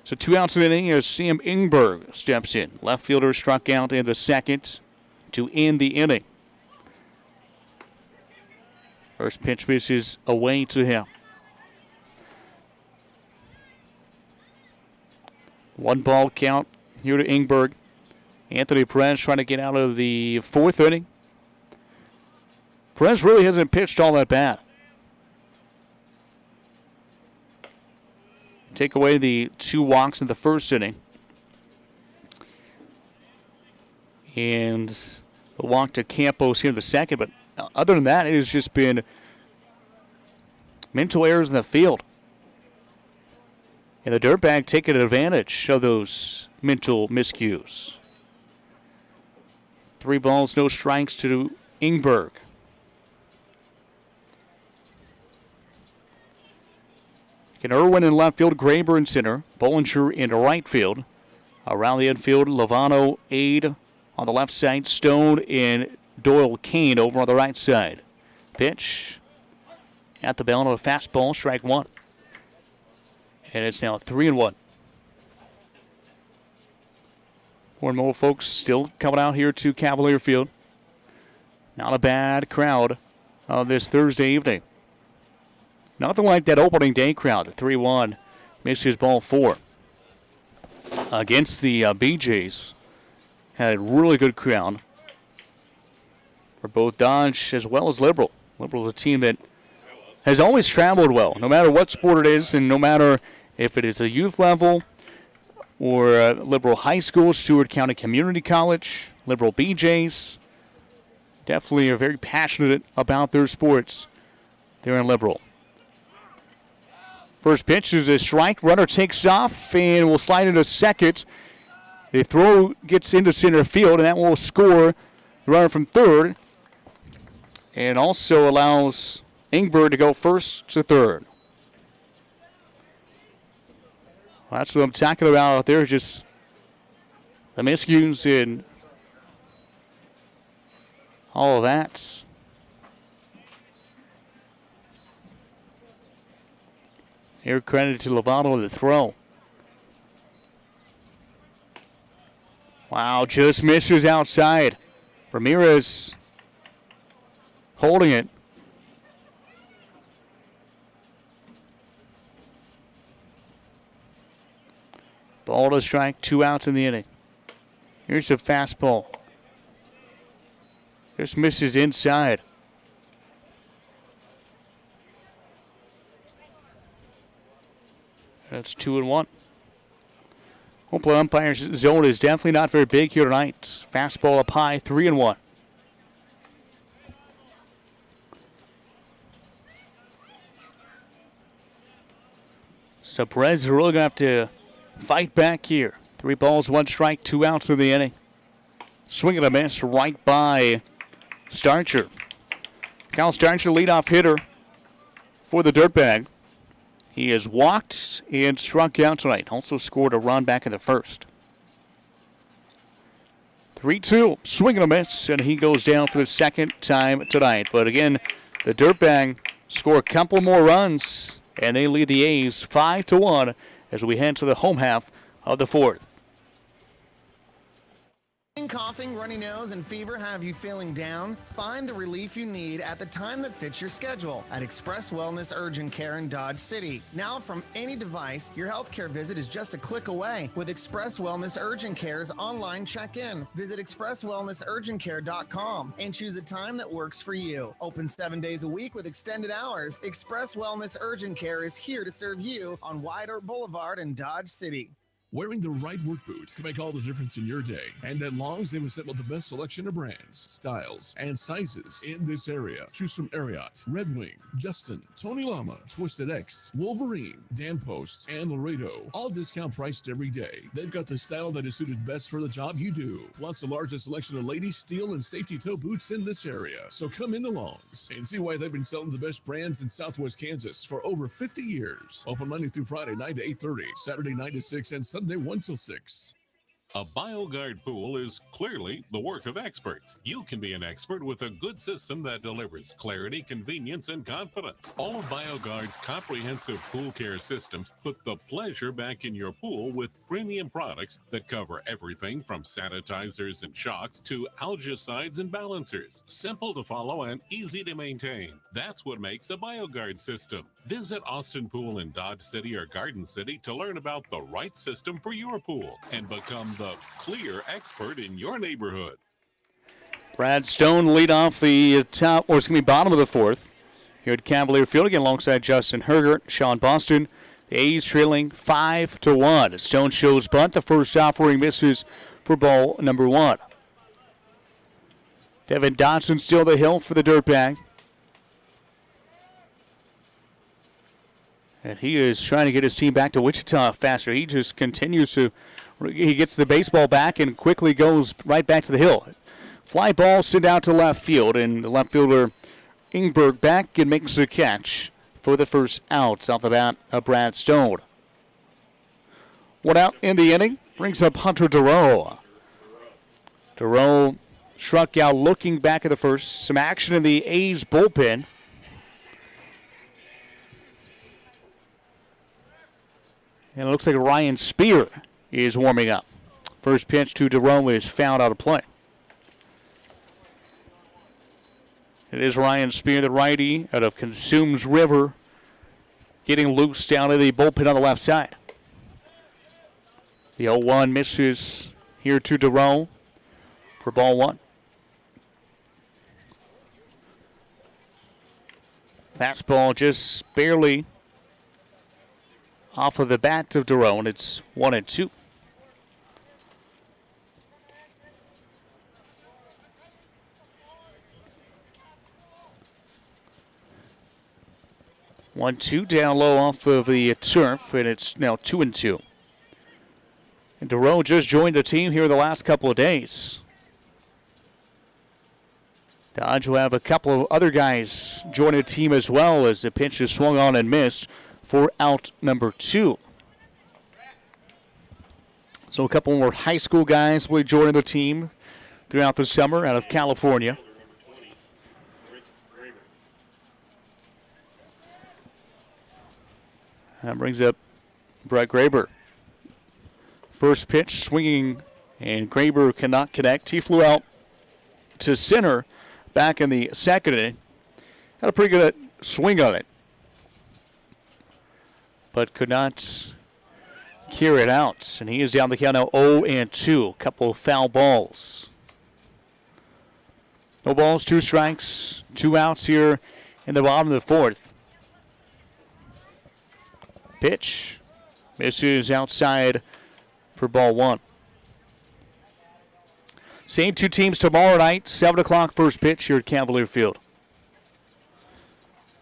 So 2 outs in the inning as Sam Ingberg steps in. Left fielder struck out in the second to end the inning. First pitch misses away to him. 1 ball count here to Ingberg. Anthony Perez trying to get out of the 4th inning. Perez really hasn't pitched all that bad. Take away the 2 walks in the first inning. And the walk to Campos here in the second. But other than that, it has just been mental errors in the field. And the Dirtbag taking advantage of those mental miscues. 3 balls, no strikes to Ingberg. And Irwin in left field, Graber in center, Bollinger in right field. Around the infield, Lovano, Aide on the left side, Stone and Doyle Kane over on the right side. Pitch at the bell on a fastball, strike 1. And it's now 3-1. More and more folks still coming out here to Cavalier Field. Not a bad crowd this Thursday evening. Nothing like that opening day crowd. The 3-1 misses ball 4. Against the BJs, had a really good crowd for both Dodge as well as Liberal. Liberal is a team that has always traveled well, no matter what sport it is, and no matter if it is a youth level or Liberal High School, Stewart County Community College, Liberal BJs. Definitely are very passionate about their sports there in Liberal. First pitch is a strike. Runner takes off and will slide into second. The throw gets into center field, and that will score the runner from third. And also allows Ingberg to go first to third. Well, that's what I'm talking about out there, just the miscues and all of that. Here, credit to Lovato with the throw. Wow, just misses outside. Ramirez holding it. Ball to strike, 2 outs in the inning. Here's a fastball. Just misses inside. That's 2-1. Hopefully, umpire's zone is definitely not very big here tonight. Fastball up high, 3-1. So Perez is really going to have to fight back here. 3 balls, 1 strike, 2 outs in the inning. Swing and a miss right by Starcher. Kyle Starcher, leadoff hitter for the Dirtbag. He has walked and struck out tonight. Also scored a run back in the first. 3-2. Swing and a miss, and he goes down for the second time tonight. But again, the Dirtbag score a couple more runs and they lead the A's 5-1 as we head to the home half of the fourth. Coughing, runny nose, and fever have you feeling down? Find the relief you need at the time that fits your schedule at Express Wellness Urgent Care in Dodge City. Now, from any device, your healthcare visit is just a click away with Express Wellness Urgent Care's online check-in. Visit expresswellnessurgentcare.com and choose a time that works for you. Open 7 days a week with extended hours. Express Wellness Urgent Care is here to serve you on Wide Earp Boulevard in Dodge City. Wearing the right work boot can make all the difference in your day. And at Long's, they've assembled the best selection of brands, styles, and sizes in this area. Choose from Ariat, Red Wing, Justin, Tony Llama, Twisted X, Wolverine, Dan Post, and Laredo. All discount priced every day. They've got the style that is suited best for the job you do. Plus the largest selection of ladies, steel, and safety toe boots in this area. So come into Long's and see why they've been selling the best brands in Southwest Kansas for over 50 years. Open Monday through Friday, 9 to 8:30, Saturday 9 to 6, and Sunday 1 till 6. A BioGuard pool is clearly the work of experts. You can be an expert with a good system that delivers clarity, convenience, and confidence. All of BioGuard's comprehensive pool care systems put the pleasure back in your pool with premium products that cover everything from sanitizers and shocks to algicides and balancers. Simple to follow and easy to maintain. That's what makes a BioGuard system. Visit Austin Pool in Dodge City or Garden City to learn about the right system for your pool and become the clear expert in your neighborhood. Brad Stone lead off the bottom of the fourth here at Cavalier Field again alongside Justin Hergert, Sean Boston. The A's trailing 5-1. Stone shows bunt. The first offering misses for ball number 1. Devin Dodson still the hill for the Dirtbag. And he is trying to get his team back to Wichita faster. He just continues to, he gets the baseball back and quickly goes right back to the hill. Fly ball sent out to left field, and the left fielder Ingberg back and makes the catch for the first out off the bat of Brad Stone. One out in the inning brings up Hunter Durow. Durow struck out looking back at the first. Some action in the A's bullpen. And it looks like Ryan Spear is warming up. First pitch to Durow is fouled out of play. It is Ryan Spear, the righty, out of Consumes River, getting loose down to the bullpen on the left side. The 0-1 misses here to Durow for ball 1. Fastball just barely off of the bat of Durow, and it's 1-2. One, two down low off of the turf, and it's now 2-2. And Durow just joined the team here the last couple of days. Dodge will have a couple of other guys join the team as well as the pitch is swung on and missed for out number 2. So a couple more high school guys will be joining the team throughout the summer out of California. That brings up Brett Graber. First pitch swinging, and Graber cannot connect. He flew out to center back in the second inning. Had a pretty good swing on it, but could not carry it out. And he is down the count now 0-2. A couple of foul balls. No balls, 2 strikes, 2 outs here in the bottom of the fourth. Pitch misses outside for ball 1. Same 2 teams tomorrow night, 7 o'clock first pitch here at Cavalier Field.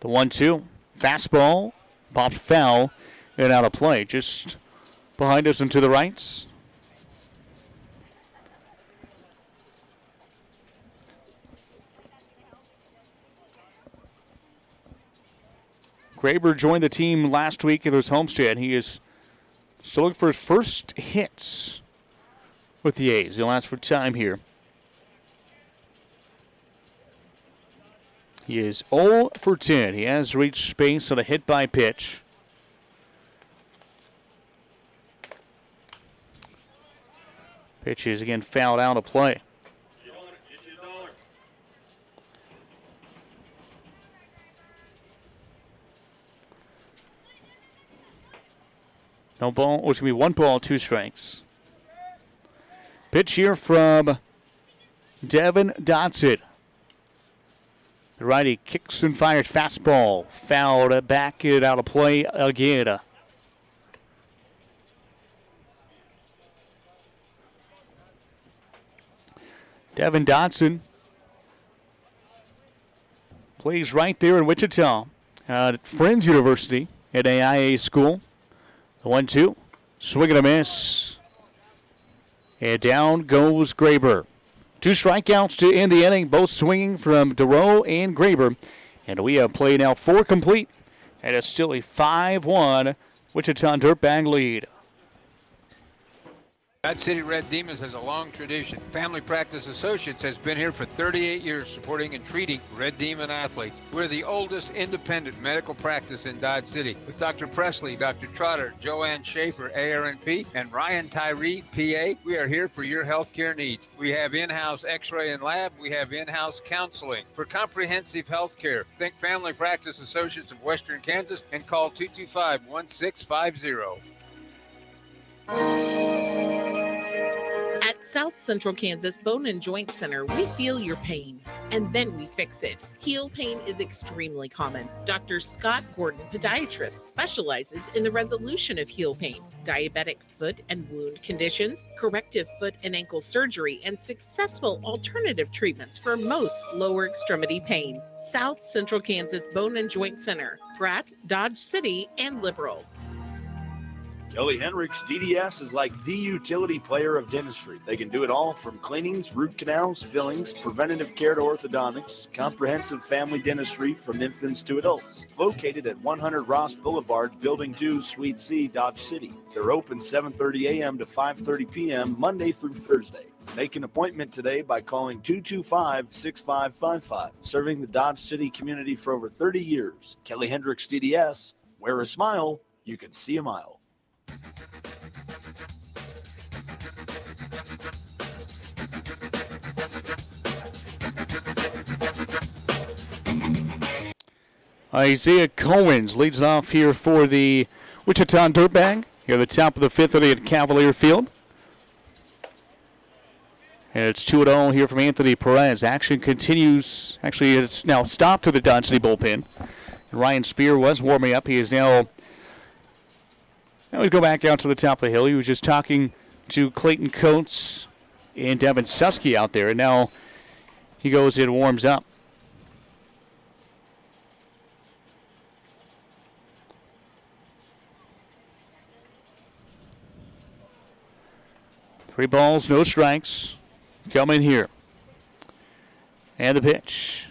The 1-2, fastball, popped foul, and out of play. Just behind us and to the right. Graber joined the team last week at his homestand. He is still looking for his first hits with the A's. He'll ask for time here. He is 0 for 10. He has reached base on a hit by pitch. Pitch is again fouled out of play. No ball. It's going to be 1 ball, 2 strikes. Pitch here from Devin Dotson. The righty kicks and fires fastball. Fouled back, it out of play again. Devin Dotson plays right there in Wichita at Friends University at AIA school. The 1-2. Swing and a miss. And down goes Graber. 2 strikeouts to end the inning, both swinging from DeRoe and Graber. And we have played now 4 complete. And it's still a 5-1 Wichita Dirtbag lead. Dodge City Red Demons has a long tradition. Family Practice Associates has been here for 38 years supporting and treating Red Demon athletes. We're the oldest independent medical practice in Dodge City with Dr. Presley, Dr. Trotter, Joanne Schaefer, ARNP, and Ryan Tyree, PA. We are here for your healthcare needs. We have in-house x-ray and lab. We have in-house counseling. For comprehensive healthcare, think Family Practice Associates of Western Kansas and call 225-1650. At South Central Kansas Bone and Joint Center, we feel your pain, and then we fix it. Heel pain is extremely common. Dr. Scott Gordon, podiatrist, specializes in the resolution of heel pain, diabetic foot and wound conditions, corrective foot and ankle surgery, and successful alternative treatments for most lower extremity pain. South Central Kansas Bone and Joint Center, Pratt, Dodge City, and Liberal. Kelly Hendricks DDS is like the utility player of dentistry. They can do it all from cleanings, root canals, fillings, preventative care to orthodontics, comprehensive family dentistry from infants to adults. Located at 100 Ross Boulevard, Building 2, Suite C, Dodge City. They're open 7:30 a.m. to 5:30 p.m. Monday through Thursday. Make an appointment today by calling 225-6555. Serving the Dodge City community for over 30 years. Kelly Hendricks DDS. Wear a smile, you can see a mile. Isaiah Cohens leads off here for the Wichita Dirtbag. Here at the top of the 5th inning at Cavalier Field. And it's 2-0 here from Anthony Perez. Action continues. Actually, it's now stopped to the Dodge City bullpen. And Ryan Spear was warming up. He is now we go back out to the top of the hill. He was just talking to Clayton Coates and Devin Susky out there. And now he goes and warms up. Three balls, no strikes. Coming here. And the pitch.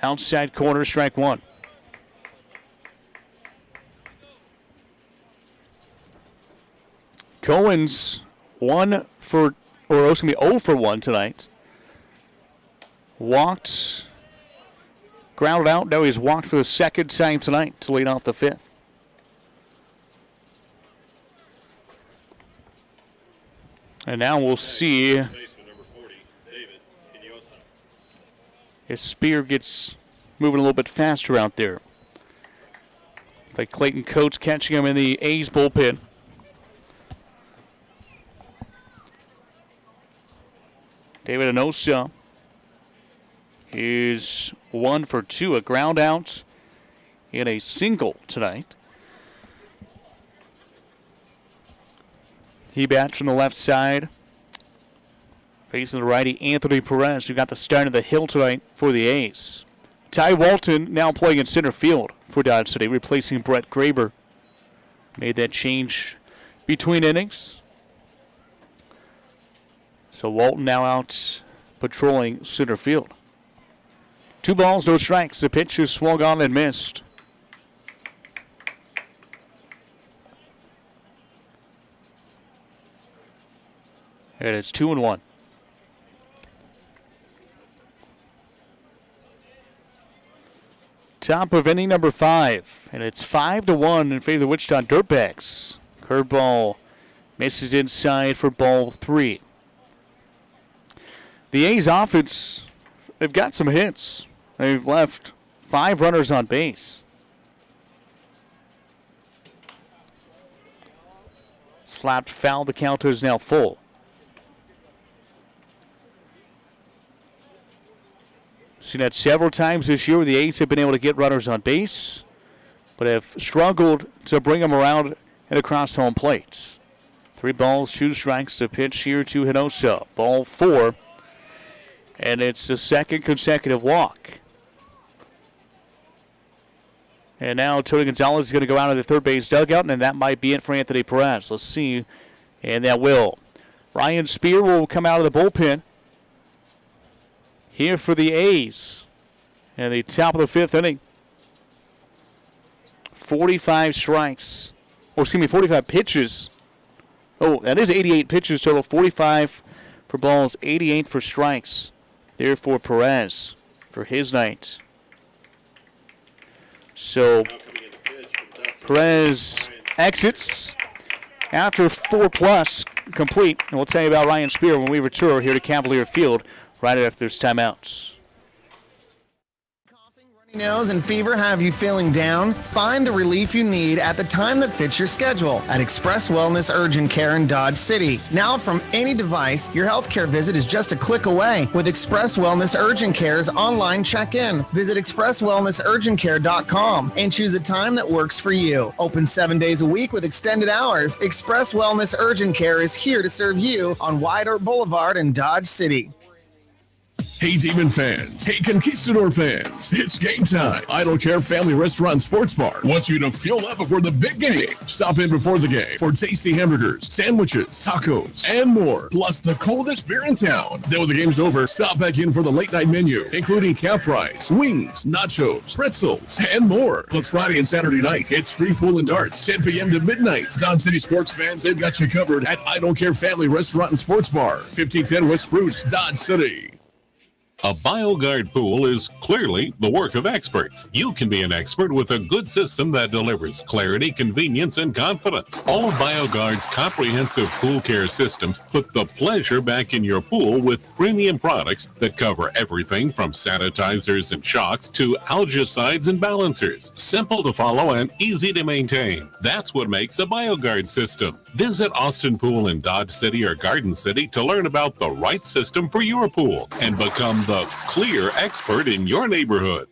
Outside corner, strike 1. Cohen's 0 for 1 tonight. Walked, grounded out. Now he's walked for the 2nd time tonight to lead off the 5th. And now we'll see if Spear gets moving a little bit faster out there. Like Clayton Coates catching him in the A's bullpen. David Enosa is 1 for 2, a ground out and a single tonight. He bats from the left side. Facing the righty, Anthony Perez, who got the start of the hill tonight for the A's. Ty Walton now playing in center field for Dodge City, replacing Brett Graber. Made that change between innings. So Walton now out patrolling center field. 2 balls, no strikes. The pitch is swung on and missed. And it's 2-1. Top of inning number 5. And it's 5-1 in favor of the Wichita Dirtbags. Curveball misses inside for ball 3. The A's offense, they've got some hits. They've left 5 runners on base. Slapped foul. The count is now full. Seen that several times this year where the A's have been able to get runners on base, but have struggled to bring them around and across home plate. 3 balls, 2 strikes. The pitch here to Hinosa. Ball 4. And it's the second consecutive walk. And now Tony Gonzalez is going to go out of the third base dugout, and that might be it for Anthony Perez. Let's see. And that will. Ryan Spear will come out of the bullpen here for the A's. And the top of the 5th inning. 45 strikes. Oh, excuse me, 45 pitches. Oh, that is 88 pitches total. 45 for balls, 88 for strikes. There for Perez for his night. So Perez exits after 4+ complete. And we'll tell you about Ryan Spear when we return here to Cavalier Field right after this timeouts. Nose and fever have you feeling down? Find the relief you need at the time that fits your schedule at Express Wellness Urgent Care in Dodge City. Now from any device, your healthcare visit is just a click away with Express Wellness Urgent Care's online check-in. Visit expresswellnessurgentcare.com and choose a time that works for you. Open 7 days a week with extended hours. Express Wellness Urgent Care is here to serve you on White Oak Boulevard in Dodge City. Hey, Demon fans. Hey, Conquistador fans. It's game time. I Don't Care Family Restaurant and Sports Bar wants you to fuel up before the big game. Stop in before the game for tasty hamburgers, sandwiches, tacos, and more. Plus the coldest beer in town. Then when the game's over, stop back in for the late night menu, including calf fries, wings, nachos, pretzels, and more. Plus Friday and Saturday night, it's free pool and darts, 10 p.m. to midnight. Dodge City sports fans, they've got you covered at I Don't Care Family Restaurant and Sports Bar, 1510 West Spruce, Dodge City. A BioGuard pool is clearly the work of experts. You can be an expert with a good system that delivers clarity, convenience, and confidence. All of BioGuard's comprehensive pool care systems put the pleasure back in your pool with premium products that cover everything from sanitizers and shocks to algicides and balancers. Simple to follow and easy to maintain. That's what makes a BioGuard system. Visit Austin Pool in Dodge City or Garden City to learn about the right system for your pool and become the clear expert in your neighborhood.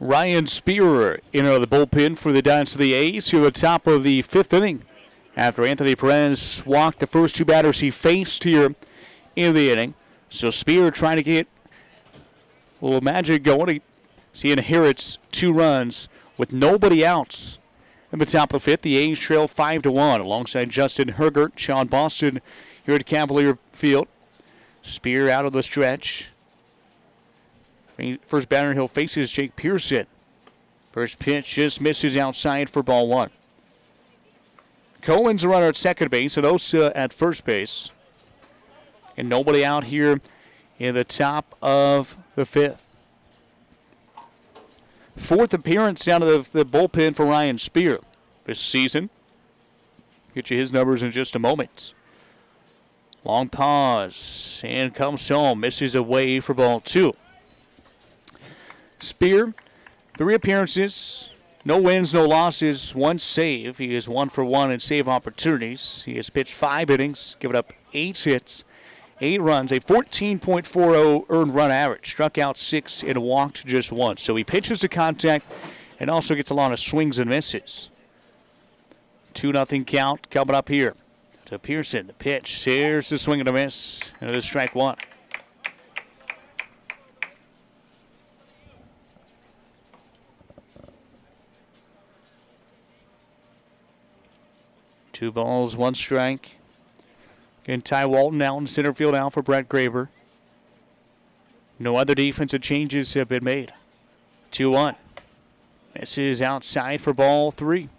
Ryan Spear in the bullpen for the Dodge City A's here at the top of the 5th inning. After Anthony Perez walked the first 2 batters he faced here in the inning. So Spear trying to get a little magic going. He inherits 2 runs with nobody else in the top of the 5th. The A's trail 5-1 alongside Justin Hergert, Sean Boston here at Cavalier Field. Spear out of the stretch. First batter he'll face is Jake Pearson. First pitch just misses outside for ball 1. Cohen's a runner at second base, and Osa at first base. And nobody out here in the top of the 5th. 4th appearance out of the bullpen for Ryan Spear this season. Get you his numbers in just a moment. Long pause, and comes home. Misses away for ball 2. Spear, 3 appearances. No wins, no losses, 1 save. He is 1 for 1 in save opportunities. He has pitched 5 innings, given up 8 hits, 8 runs, a 14.40 earned run average. Struck out 6 and walked just 1. So he pitches to contact and also gets a lot of swings and misses. 2-0 count coming up here to Pearson. The pitch, here's the swing and a miss, and it is strike 1. Two balls, 1 strike. Again, Ty Walton out in center field out for Brett Graber. No other defensive changes have been made. 2-1. This is outside for ball 3.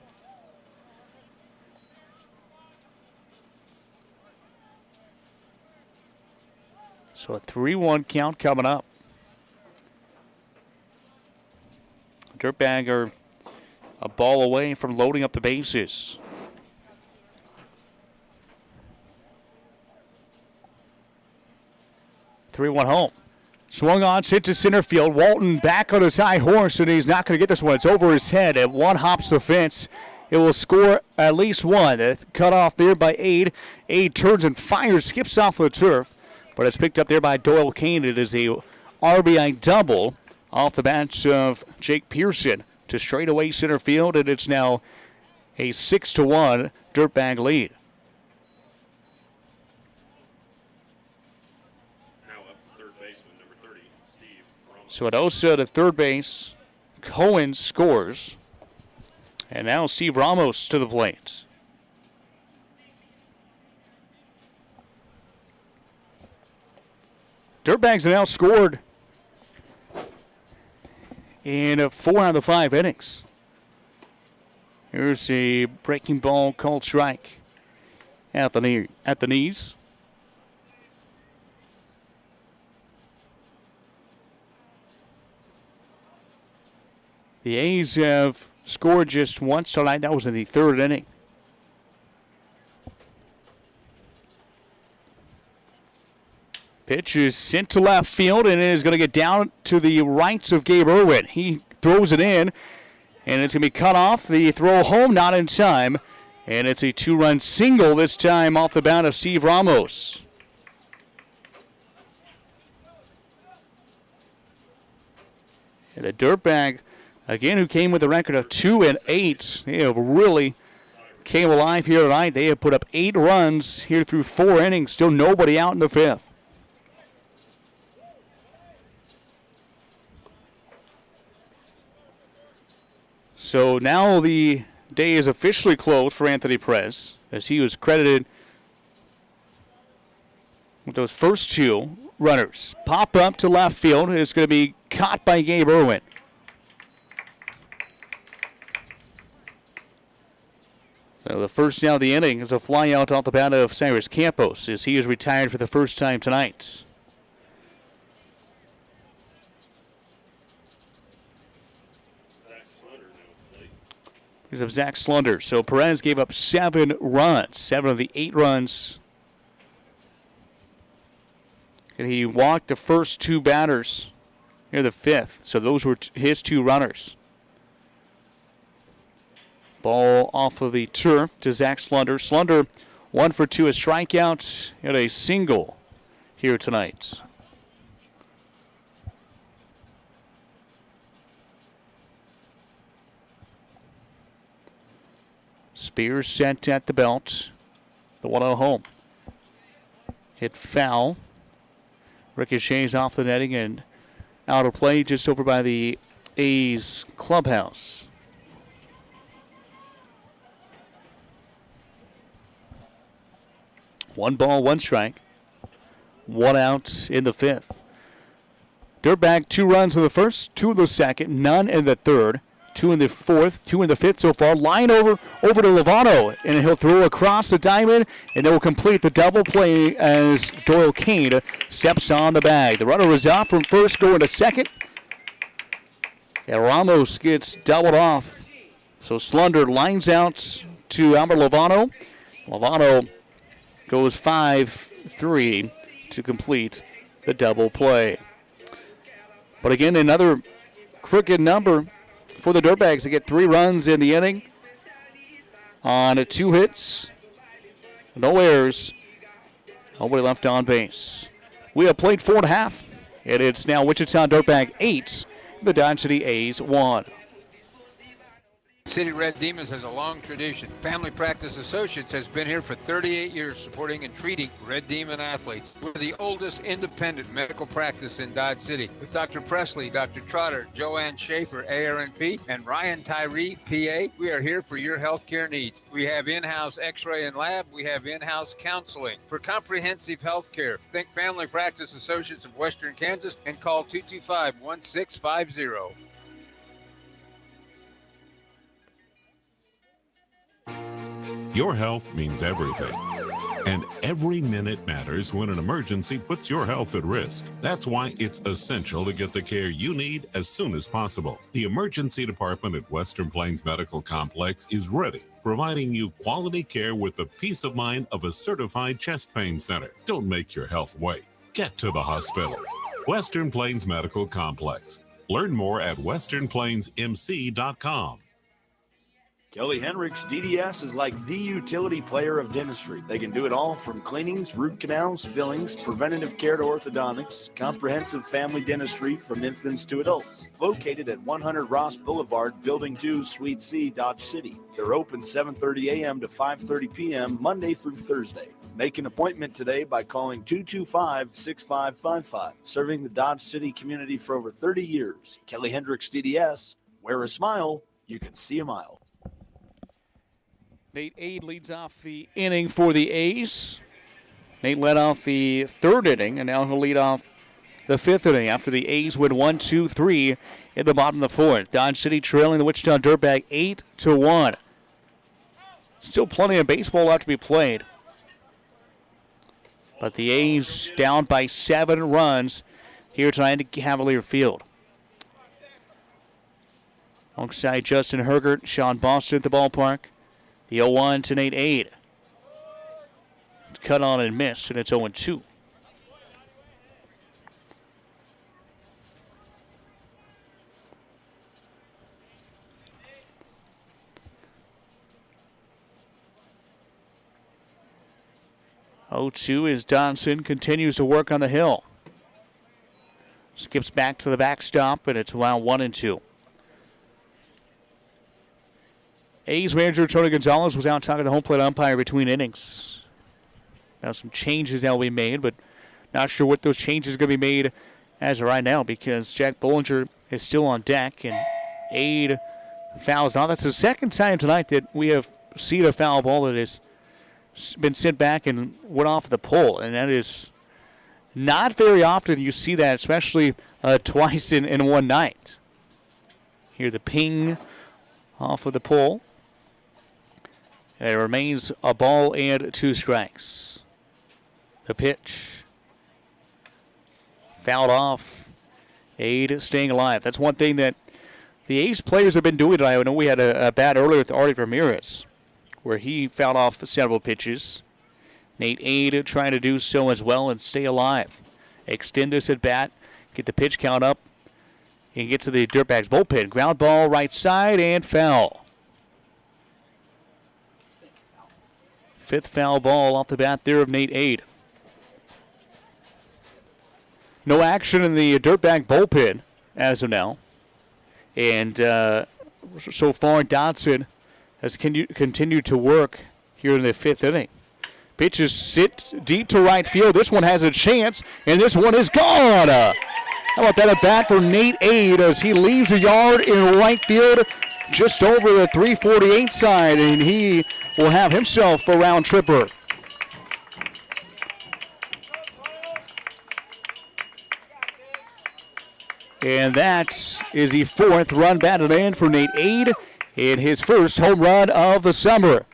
So a 3-1 count coming up. Dirtbag are a ball away from loading up the bases. 3-1 home. Swung on, sent to center field. Walton back on his high horse, and he's not going to get this one. It's over his head, and one hops the fence. It will score at least one. Cut off there by Ade. Ade turns and fires, skips off the turf, but it's picked up there by Doyle Kane. It is a RBI double off the bat of Jake Pearson to straightaway center field, and it's now a 6-1 Dirtbag lead. So Adosa to third base. Cohen scores. And now Steve Ramos to the plate. Dirtbags have now scored in 4 out of the 5 innings. Here's a breaking ball called strike at the knees. The A's have scored just once tonight. That was in the 3rd inning. Pitch is sent to left field, and it is going to get down to the right of Gabe Irwin. He throws it in, and it's going to be cut off. The throw home, not in time. And it's a 2-run single this time off the bat of Steve Ramos. And the Dirtbag, again, who came with a record of 2-8. They have really came alive here tonight. They have put up 8 runs here through 4 innings. Still nobody out in the 5th. So now the day is officially closed for Anthony Perez, as he was credited with those first 2 runners. Pop up to left field. It's going to be caught by Gabe Irwin. So the first down of the inning is a fly out off the bat of Cyrus Campos, as he is retired for the first time tonight. Here's of Zach Slunder. So Perez gave up 7 runs, 7 of the 8 runs. And he walked the first 2 batters near the 5th. So those were his 2 runners. Ball off of the turf to Zach Slunder. Slunder 1 for 2, a strikeout and a single here tonight. Spears set at the belt. The 1-0 home. Hit foul. Ricochets off the netting and out of play just over by the A's clubhouse. One ball, 1 strike. 1 out in the 5th. Dirtbag 2 runs in the first, 2 in the second, none in the 3rd. 2 in the 4th, 2 in the 5th so far. Line over to Lovano, and he'll throw across the diamond, and they will complete the double play as Doyle Kane steps on the bag. The runner is off from first, going to second, and Ramos gets doubled off. So Slunder lines out to Albert Lovano. Lovano goes 5-3 to complete the double play. But again, another crooked number for the Dirtbags to get 3 runs in the inning on 2 hits, no errors, nobody left on base. We have played 4.5, and it's now Wichita Dirtbag 8, the Dodge City A's 1. City Red Demons has a long tradition. Family Practice Associates has been here for 38 years supporting and treating Red Demon athletes. We're the oldest independent medical practice in Dodge City. With Dr. Presley, Dr. Trotter, Joanne Schaefer, ARNP, and Ryan Tyree, PA, we are here for your healthcare needs. We have in-house x-ray and lab. We have in-house counseling. For comprehensive healthcare, think Family Practice Associates of Western Kansas and call 225-1650. Your health means everything. And every minute matters when an emergency puts your health at risk. That's why it's essential to get the care you need as soon as possible. The emergency department at Western Plains Medical Complex is ready, providing you quality care with the peace of mind of a certified chest pain center. Don't make your health wait. Get to the hospital. Western Plains Medical Complex. Learn more at westernplainsmc.com. Kelly Hendricks DDS is like the utility player of dentistry. They can do it all from cleanings, root canals, fillings, preventative care to orthodontics, comprehensive family dentistry from infants to adults. Located at 100 Ross Boulevard, Building 2, Suite C, Dodge City. They're open 7:30 a.m. to 5:30 p.m. Monday through Thursday. Make an appointment today by calling 225-6555. Serving the Dodge City community for over 30 years. Kelly Hendricks DDS. Wear a smile. You can see a mile. Nate Aid leads off the inning for the A's. Nate led off the third inning, and now he'll lead off the fifth inning after the A's win 1-2-3 in the bottom of the fourth. Dodge City trailing the Wichita Dirtbag 8-1. Still plenty of baseball left to be played. But the A's down by 7 runs here tonight at Cavalier Field. Alongside Justin Hergert, Sean Boston at the ballpark. The 0-1 to Nate Aid. Cut on and missed, and it's 0-2. As Donson continues to work on the hill. Skips back to the backstop, and it's around 1-2. A's manager Tony Gonzalez was out talking to the home plate umpire between innings. Now some changes that will be made, but not sure what those changes are going to be made as of right now because Jack Bollinger is still on deck and Aid fouls out. That's the second time tonight that we have seen a foul ball that has been sent back and went off the pole, and that is not very often you see that, especially twice in one night. Here the ping off of the pole. And it remains a ball and 2 strikes. The pitch. Fouled off. Aid staying alive. That's one thing that the A's players have been doing tonight. I know we had a bat earlier with Artie Ramirez where he fouled off several pitches. Nate Aid trying to do so as well and stay alive. Extend this at bat. Get the pitch count up. And get to the Dirtbags bullpen. Ground ball right side and foul. 5th foul ball off the bat there of Nate Aid. No action in the Dirtbag bullpen as of now. And so far, Dodson has continued to work here in the 5th inning. Pitches sit deep to right field. This one has a chance, and this one is gone. How about that at bat for Nate Aid as he leaves the yard in right field just over the 348 side, and he will have himself a round tripper. And that is the 4th run batted in for Nate Aid in his first home run of the summer.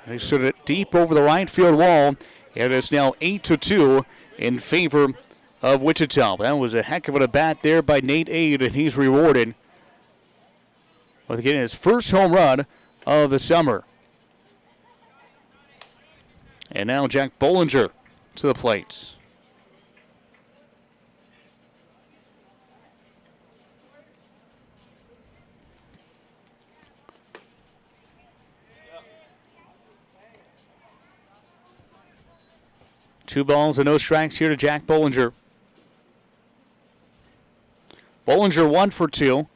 He stood it deep over the right field wall, and it's now 8-2 in favor of Wichita. That was a heck of an at-bat there by Nate Aid, and he's rewarded with getting his first home run of the summer. And now Jack Bollinger to the plate. Two balls and no strikes here to Jack Bollinger. Bollinger 1 for 2.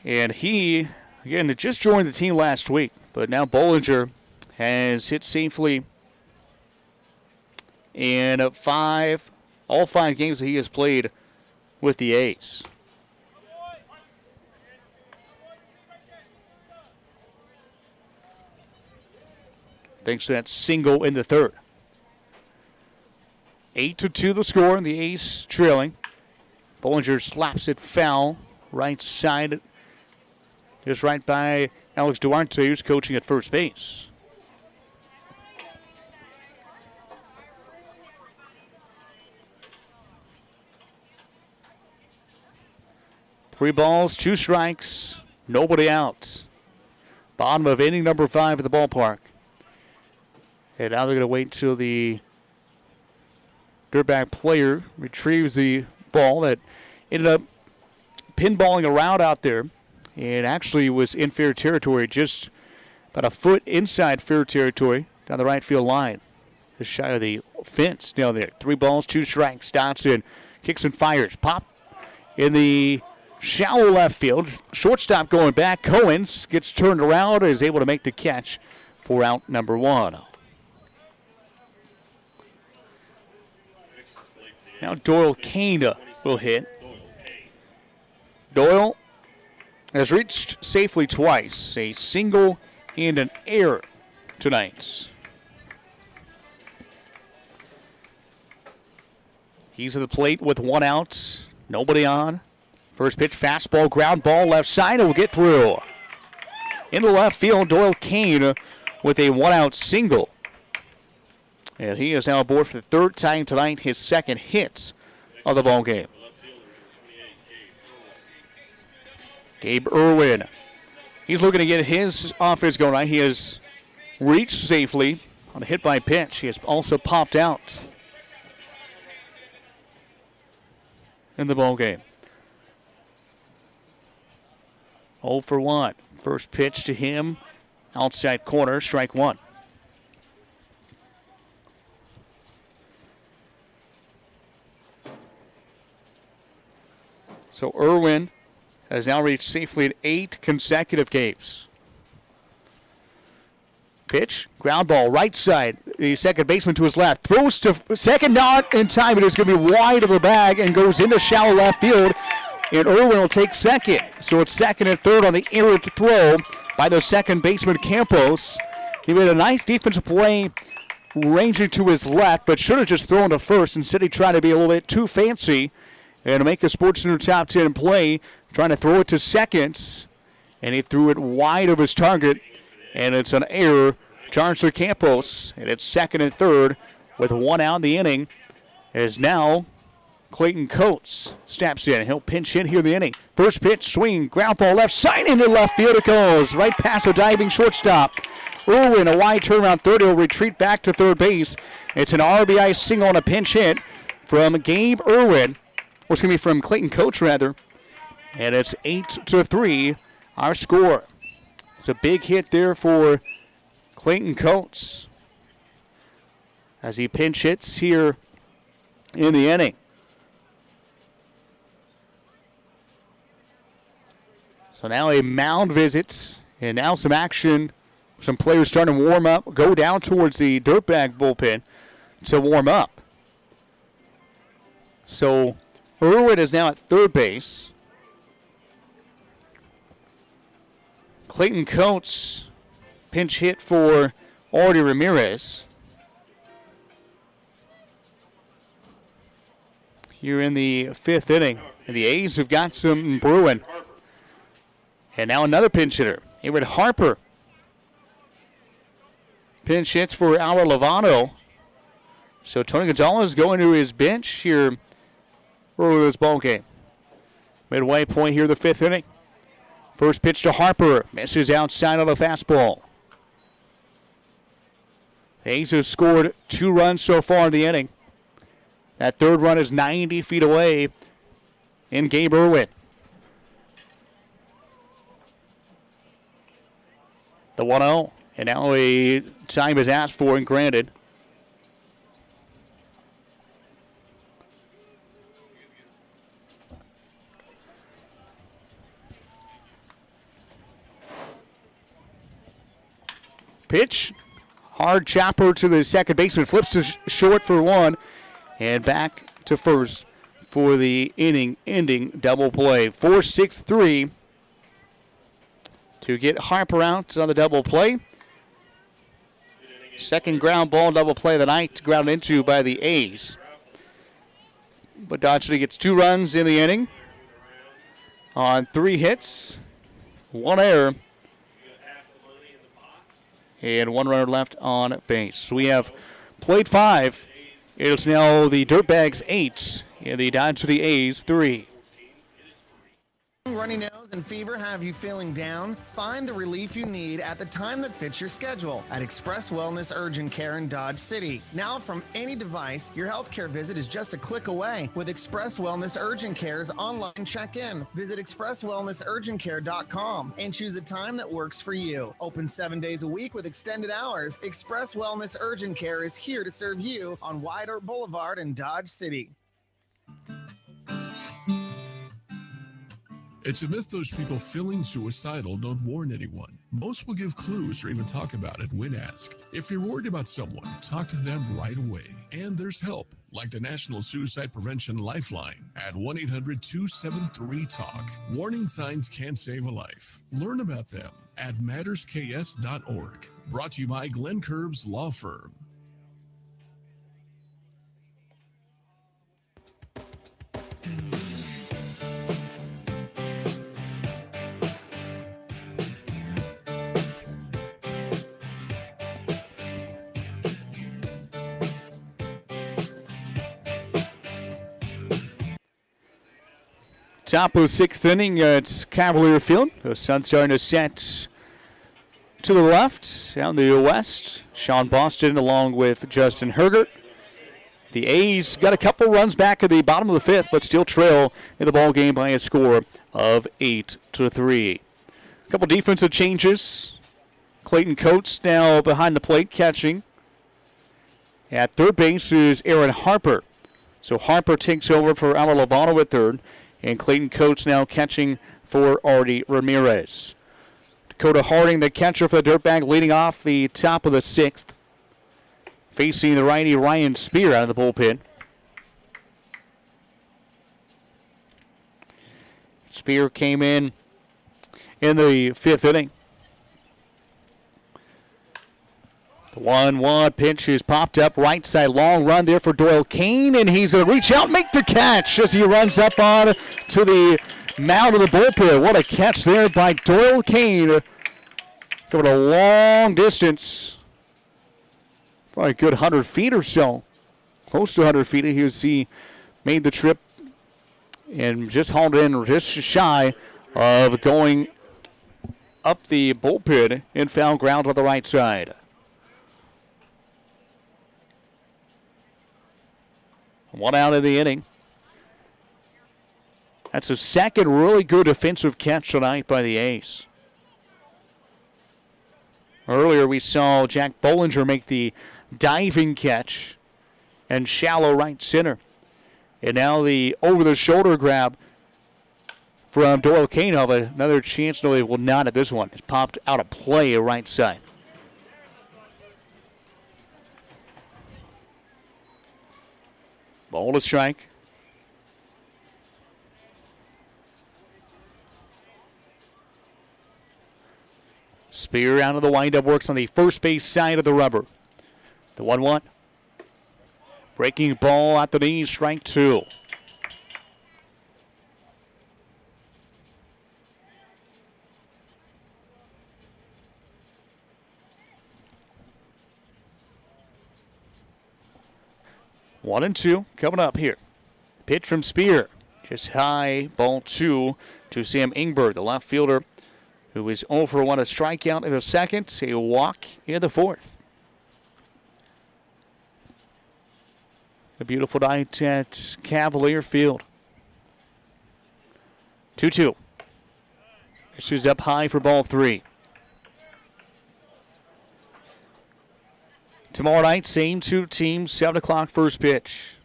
And he, again, just joined the team last week. But now Bollinger has hit safely in all 5 games that he has played with the A's. Thanks to that single in the 3rd. 8-2 the score, and the A's trailing. Bollinger slaps it foul. Right side, just right by Alex Duarte, who's coaching at first base. Three balls, two strikes, nobody out. Bottom of inning number 5 at the ballpark. And now they're going to wait until the Dirtbag player retrieves the ball that ended up pinballing around out there and actually was in fair territory, just about a foot inside fair territory down the right field line. Just shy of the fence down there. 3 balls, 2 strikes. Dodson kicks and fires. Pop in the shallow left field. Shortstop going back. Cohens gets turned around and is able to make the catch for out number 1. Now Doyle Kane will hit. Doyle has reached safely twice. A single and an error tonight. He's at the plate with 1 out. Nobody on. First pitch, fastball, ground ball, left side. It will get through. Into left field, Doyle Kane with a 1-out single. And he is now aboard for the 3rd time tonight, his 2nd hit of the ball game. Gabe Irwin. He's looking to get his offense going right. He has reached safely on a hit by pitch. He has also popped out in the ball game. 0 for 1. First pitch to him, outside corner, strike 1. So Irwin has now reached safely in 8 consecutive games. Pitch, ground ball, right side. The second baseman to his left. Throws to second, not in time. It is going to be wide of the bag and goes into shallow left field. And Irwin will take second. So it's second and third on the errant throw by the second baseman, Campos. He made a nice defensive play ranging to his left, but should have just thrown to first. Instead, he tried to be a little bit too fancy and to make a SportsCenter top 10 play, trying to throw it to second. And he threw it wide of his target, and it's an error. Charged to Campos, and it's second and third with 1 out in the inning. As now Clayton Coates steps in. He'll pinch hit here in the inning. First pitch, swing, ground ball left side into left field. It goes right past the diving shortstop. Irwin, a wide turnaround third. He'll retreat back to third base. It's an RBI single on a pinch hit from Gabe Irwin. Or it's going to be from Clayton Coates, rather. And it's 8-3, our score. It's a big hit there for Clayton Coates as he pinch hits here in the inning. So now a mound visit, and now some action. Some players starting to warm up, go down towards the Dirtbag bullpen to warm up. So Irwin is now at third base. Clayton Coates pinch hit for Artie Ramirez. Here in the 5th inning. And the A's have got some brewing. And now another pinch hitter, Everett Harper. Pinch hits for Aura Lovano. So Tony Gonzalez going to his bench here early in this ball game. Midway point here, the 5th inning. First pitch to Harper. Misses outside on a fastball. The A's have scored 2 runs so far in the inning. That third run is 90 feet away in Gabe Irwin. The 1-0. And now a time is asked for and granted. Pitch. Hard chopper to the second baseman. Flips to short for 1. And back to first for the inning-ending double play. 4-6-3 to get Harper out on the double play. Second ground ball double play of the night, grounded into by the A's. But Dodger gets 2 runs in the inning on 3 hits, 1 error, and one runner left on base. So we have played 5. It is now the Dirtbags 8 and the Dodge City A's 3. Runny nose and fever have you feeling down? Find the relief you need at the time that fits your schedule at Express Wellness Urgent Care in Dodge City. Now from any device, your healthcare visit is just a click away with Express Wellness Urgent Care's online check-in. Visit expresswellnessurgentcare.com and choose a time that works for you. Open 7 days a week with extended hours. Express Wellness Urgent Care is here to serve you on Wide Oak Boulevard in Dodge City. It's a myth those people feeling suicidal don't warn anyone. Most will give clues or even talk about it when asked. If you're worried about someone, talk to them right away. And there's help, like the National Suicide Prevention Lifeline at 1-800-273-TALK. Warning signs can save a life. Learn about them at mattersks.org. Brought to you by Glenn Curbs Law Firm. Top of the 6th inning, it's Cavalier Field. The sun's starting to set to the left, down the west. Sean Boston along with Justin Hergert. The A's got a couple runs back at the bottom of the 5th, but still trail in the ball game by a score of 8-3. A couple defensive changes. Clayton Coates now behind the plate catching. At third base is Aaron Harper. So Harper takes over for Alan Lovato at third. And Clayton Coates now catching for Artie Ramirez. Dakota Harding, the catcher for the Dirtbag, leading off the top of the 6th. Facing the righty Ryan Spear out of the bullpen. Spear came in the 5th inning. The 1-1 pitch is popped up right side. Long run there for Doyle Kane, and he's going to reach out, make the catch as he runs up on to the mound of the bullpen. What a catch there by Doyle Kane. Covered a long distance. Probably a good 100 feet or so. Close to 100 feet. He made the trip and just hauled in just shy of going up the bullpen and found ground on the right side. One out of the inning. That's the second really good defensive catch tonight by the A's. Earlier we saw Jack Bollinger make the diving catch and shallow right center. And now the over-the-shoulder grab from Doyle Kane. Another chance. No, they will not at this one. It's popped out of play right side. Ball to strike. Spear out of the windup, works on the first base side of the rubber. The 1-1. Breaking ball at the knees, strike 2. One and 2 coming up here. Pitch from Spear. Just high, ball 2 to Sam Ingberg, the left fielder, who is 0 for 1, a strikeout in the 2nd, a walk in the 4th. A beautiful night at Cavalier Field. 2-2. This is up high for ball 3. Tomorrow night, same two teams, 7 o'clock first pitch.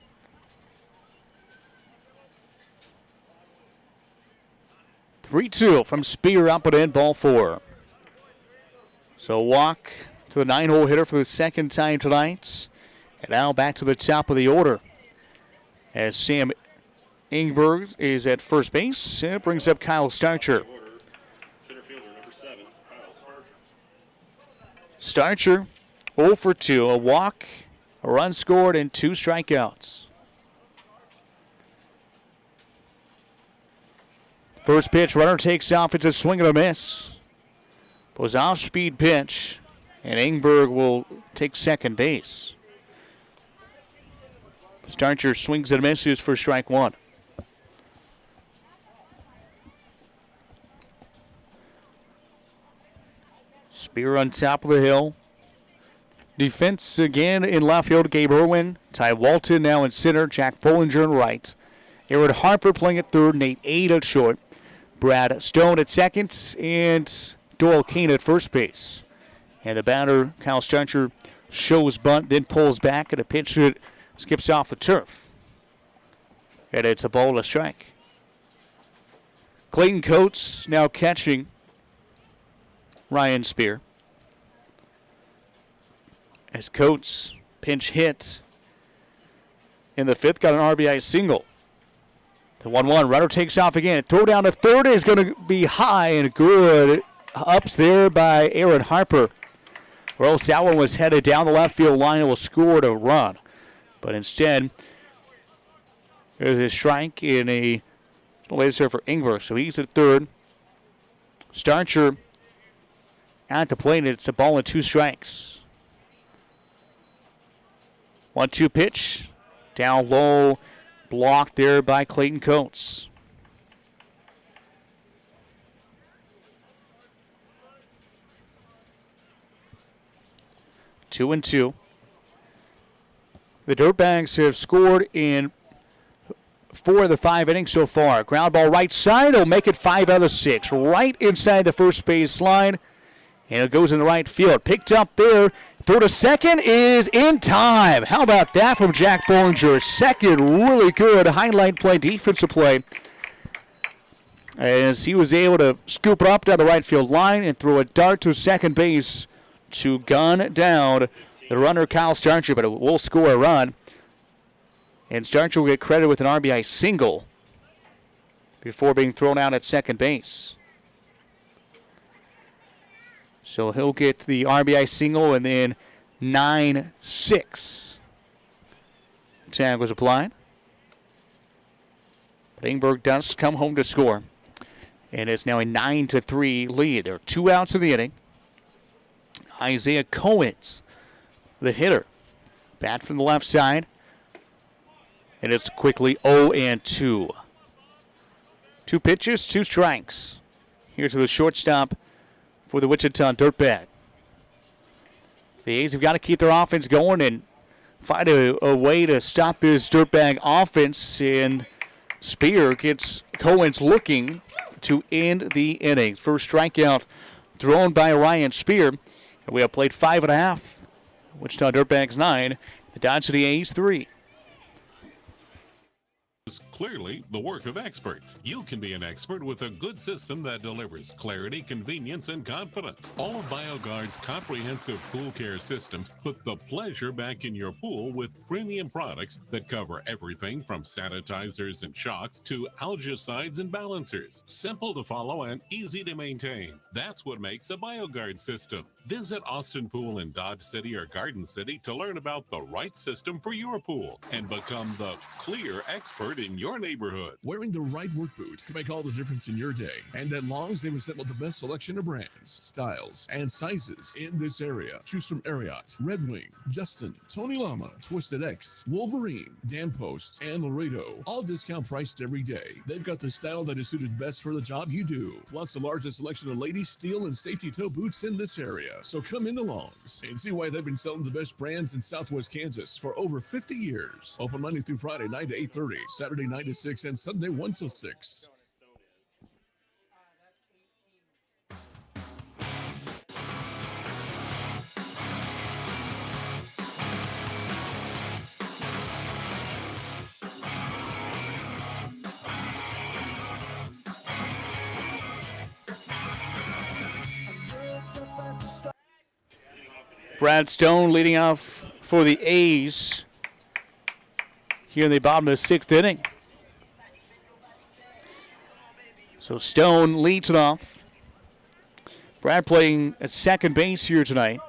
Three-2 from Spear up and in, ball 4. So walk to the 9-hole hitter for the second time tonight. And now back to the top of the order as Sam Ingberg is at first base. And it brings up Kyle Starcher. Center fielder number 7, Kyle Starcher. Starcher 0 for 2, a walk, a run scored, and 2 strikeouts. First pitch, runner takes off. It's a swing and a miss. Was off-speed pitch. And Ingberg will take second base. Starcher swings and misses for strike one. Spear on top of the hill. Defense again in left field, Gabe Irwin. Ty Walton now in center, Jack Bollinger in right. Aaron Harper playing at third, Nate Aid at short. Brad Stone at second, and Doyle Kane at first base. And the batter, Kyle Starcher, shows bunt, then pulls back, and a pitch that skips off the turf. And it's a ball to strike. Clayton Coates now catching Ryan Spear. As Coates pinch hit in the fifth, got an RBI single. The 1-1, runner takes off again. Throw down to third is going to be high and good. Ups there by Aaron Harper. Or else that one was headed down the left field line and will score a run. But instead, there's a strike in a base there for Ingber. So he's at third. Starcher at the plate. It's a ball and two strikes. 1-2 pitch. Down low. Blocked there by Clayton Coates. Two and two. The Dirtbags have scored in 4 of the 5 innings so far. Ground ball right side will make it 5 out of 6. Right inside the first base line. And it goes in the right field. Picked up there. Throw to second is in time. How about that from Jack Bollinger? Second, really good highlight play, defensive play. As he was able to scoop it up down the right field line and throw a dart to second base to gun down the runner, Kyle Starcher, but it will score a run. And Starcher will get credit with an RBI single before being thrown out at second base. So he'll get the RBI single and then 9-6. Tag was applied. But Ingberg does come home to score. And it's now a 9-3 lead. There are 2 outs in the inning. Isaiah Coens, the hitter. Bat from the left side. And it's quickly 0-2. 2 pitches, 2 strikes. Here's to the shortstop for the Wichita Dirtbag. The A's have got to keep their offense going and find a way to stop this Dirtbag offense. And Spear gets Coens looking to end the inning. First strikeout thrown by Ryan Spear. And we have played 5.5. Wichita Dirtbags 9. The Dodge City A's 3. Clearly the work of experts. You can be an expert with a good system that delivers clarity, convenience, and confidence. All of BioGuard's comprehensive pool care systems put the pleasure back in your pool with premium products that cover everything from sanitizers and shocks to algicides and balancers. Simple to follow and easy to maintain. That's what makes a BioGuard system. Visit Austin Pool in Dodge City or Garden City to learn about the right system for your pool and become the clear expert in your neighborhood. Wearing the right work boots can make all the difference in your day. And at Long's, they've assembled the best selection of brands, styles, and sizes in this area. Choose from Ariat, Red Wing, Justin, Tony Llama, Twisted X, Wolverine, Dan Post, and Laredo. All discount priced every day. They've got the style that is suited best for the job you do. Plus the largest selection of ladies, steel, and safety toe boots in this area. So come into Long's and see why they've been selling the best brands in Southwest Kansas for over 50 years. Open Monday through Friday, 9 to 8:30, Saturday 9 to 6, and Sunday 1 till 6. Brad Stone leading off for the A's here in the bottom of the 6th inning. So Stone leads it off. Brad playing at second base here tonight.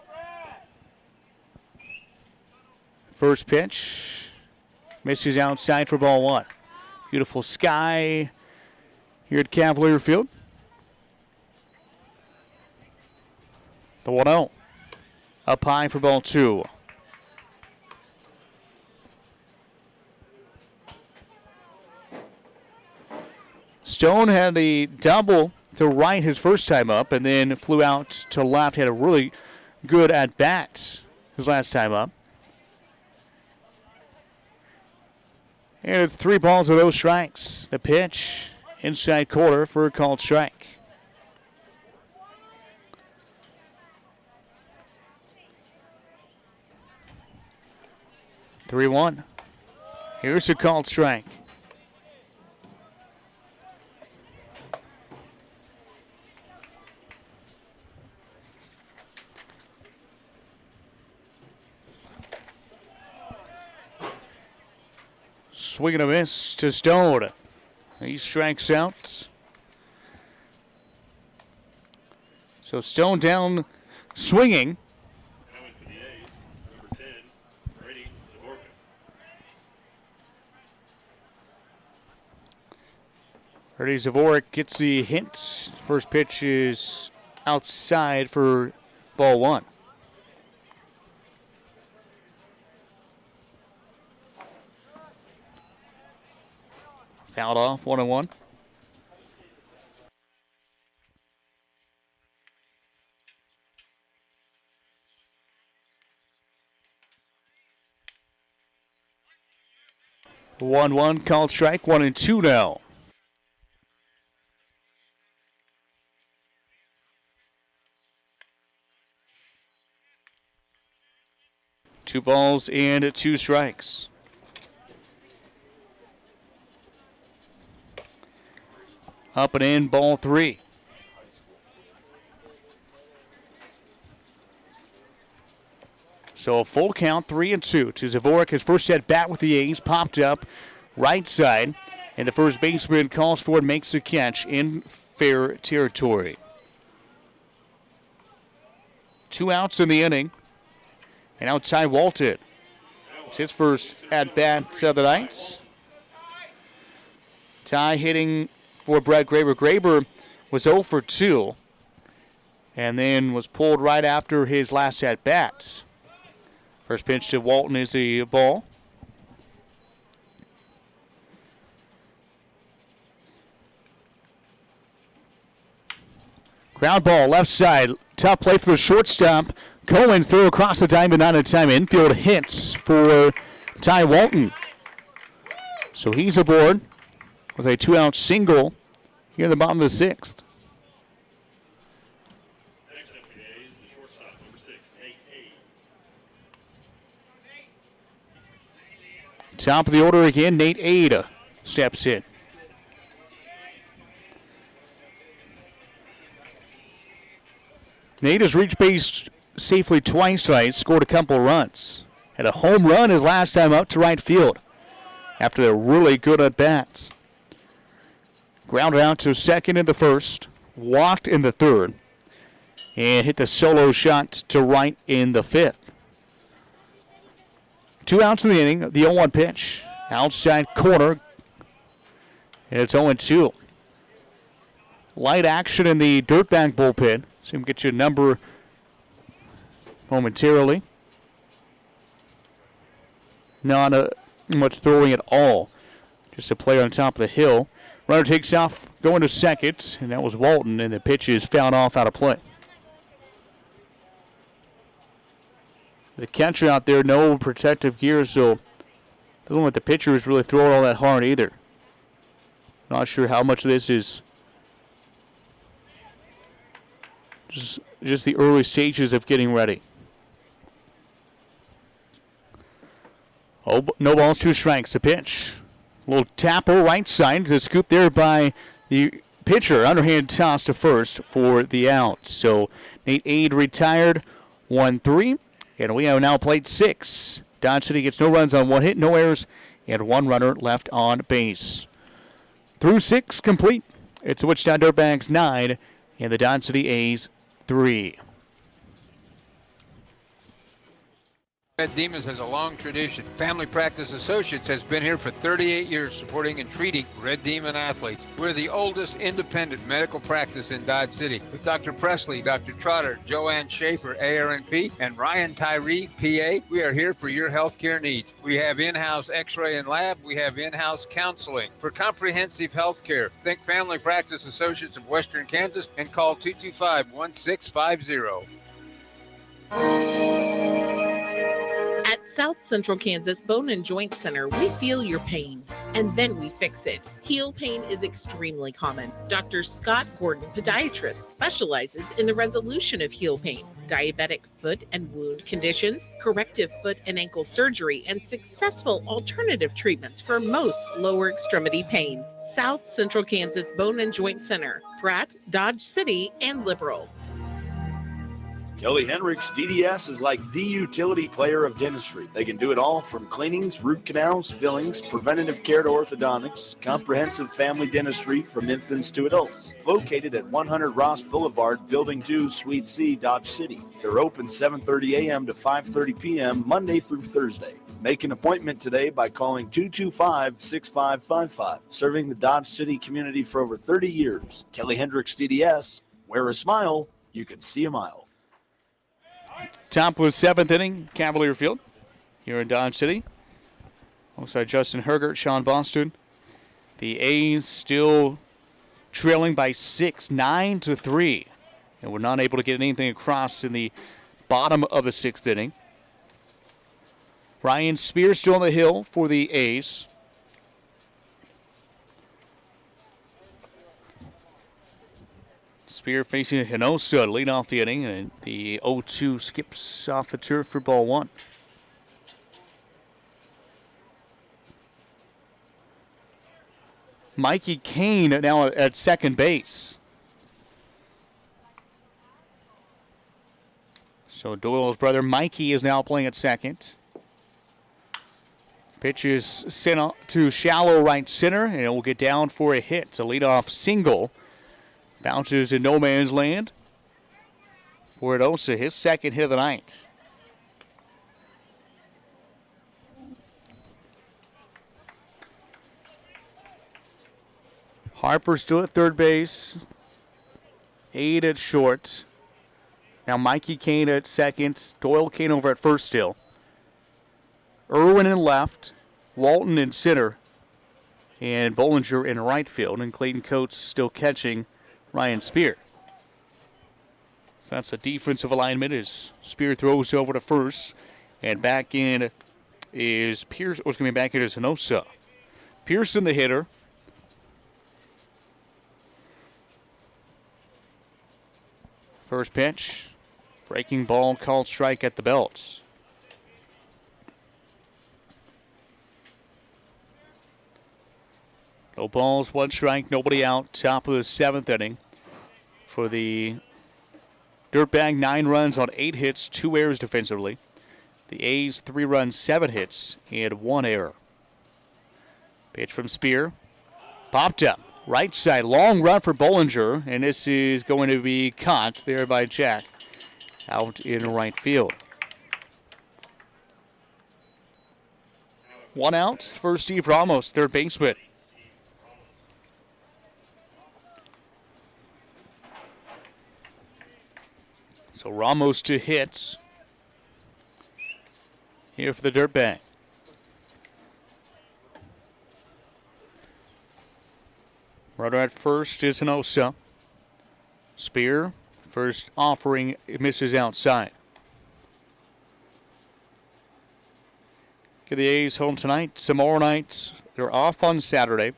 First pitch. Misses outside for ball 1. Beautiful sky here at Cavalier Field. The 1-0. up high for ball 2. Stone had a double to right his first time up and then flew out to left. Had a really good at-bat his last time up. And 3 balls with 0 strikes. The pitch, inside corner for a called strike. (3-1). Here's a called strike. Swing and a miss to Stone. He strikes out. So Stone down swinging. Coming for the A's, number 10, Brady Zavorka. Brady Zavorka gets the hint. First pitch is outside for ball 1. Fouled off, 1-1. One called strike, 1-2 now. Two balls and 2 strikes. Up and in, ball 3. So a full count, 3-2 to Zavorka. His first at bat with the A's, popped up right side, and the first baseman calls for it, makes a catch in fair territory. 2 outs in the inning, and outside Walton. It's his first at bat of the night. Ty hitting for Brett Graber. Graber was 0 for 2 and then was pulled right after his last at-bat. First pitch to Walton is the ball. Ground ball, left side. Tough play for the shortstop. Cohen throw across the diamond, not in time. Infield hits for Ty Walton. So he's aboard with a 2-out single here in the bottom of the 6th. Next up for the A's, the shortstop, number 6, Nate A. Top of the order again, Nate Ada steps in. Nate has reached base safely twice tonight, scored a couple runs. Had a home run his last time up to right field after they're really good at bats. Grounded out to second in the first, walked in the third, and hit the solo shot to right in the 5th. 2 outs in the inning, the 0-1 pitch, outside corner, and it's 0-2. Light action in the Dirtbag bullpen. See him get you a number momentarily. Not much throwing at all. Just a player on top of the hill. Runner takes off, going to second, and that was Walton, and the pitch is fouled off out of play. The catcher out there, no protective gear, so doesn't look like the pitcher is really throwing all that hard either. Not sure how much of this is just the early stages of getting ready. Oh, no balls, 2 strikes. The pitch. A little tapper right side. The scoop there by the pitcher. Underhand toss to first for the out. So Nate Ade retired, 1-3. And we have now played 6. Dodge City gets no runs on 1 hit, no errors, and 1 runner left on base. Through 6 complete. It's the Wichita Dirtbags 9 and the Dodge City A's 3. Red Demons has a long tradition. Family Practice Associates has been here for 38 years supporting and treating Red Demon athletes. We're the oldest independent medical practice in Dodge City with Dr. Presley, Dr. Trotter, Joanne Schaefer, ARNP, and Ryan Tyree, PA. We are here for your healthcare needs. We have in-house x-ray and lab. We have in-house counseling. For comprehensive healthcare, think Family Practice Associates of Western Kansas and call 225-1650. At South Central Kansas Bone and Joint Center, we feel your pain and then we fix it. Heel pain is extremely common. Dr. Scott Gordon, podiatrist, specializes in the resolution of heel pain, diabetic foot and wound conditions, corrective foot and ankle surgery, and successful alternative treatments for most lower extremity pain. South Central Kansas Bone and Joint Center, Pratt, Dodge City, and Liberal. Kelly Hendricks DDS is like the utility player of dentistry. They can do it all from cleanings, root canals, fillings, preventative care to orthodontics, comprehensive family dentistry from infants to adults. Located at 100 Ross Boulevard, Building 2, Suite C, Dodge City. They're open 7:30 a.m. to 5:30 p.m. Monday through Thursday. Make an appointment today by calling 225-6555. Serving the Dodge City community for over 30 years. Kelly Hendricks DDS. Wear a smile, you can see a mile. Top of the seventh inning, Cavalier Field here in Dodge City. Alongside Justin Hergert, Sean Boston. The A's still trailing by 6, 9-3. And we're not able to get anything across in the bottom of the sixth inning. Ryan Spear still on the hill for the A's. Spear facing Hinosa to lead off the inning, and the 0-2 skips off the turf for ball one. Mikey Kane now at second base. So Doyle's brother Mikey is now playing at second. Pitch is sent to shallow right center, and it will get down for a hit. A leadoff single. Bounces in no man's land. For Hinosa, his second hit of the night. Harper still at third base. Aid at short. Now Mikey Kane at second. Doyle Kane over at first still. Irwin in left. Walton in center. And Bollinger in right field. And Clayton Coates still catching Ryan Spear. So that's a defensive alignment as Spear throws over to first. And back in is Pierce. What's going to be back in is Hinosa. Pearson the hitter. First pitch. Breaking ball called strike at the belt. No balls, one strike, nobody out. Top of the seventh inning for the Dirtbag. 9 runs on 8 hits, 2 errors defensively. The A's 3 runs, 7 hits, and 1 error. Pitch from Spear. Popped up. Right side, long run for Bollinger, and this is going to be caught there by Jack out in right field. 1 out for Steve Ramos, third baseman. So Ramos to hits here for the Dirtbag. Runner at first is Hinosa. Spear, first offering, it misses outside. Get the A's home tonight. Tomorrow night, they're off on Saturday.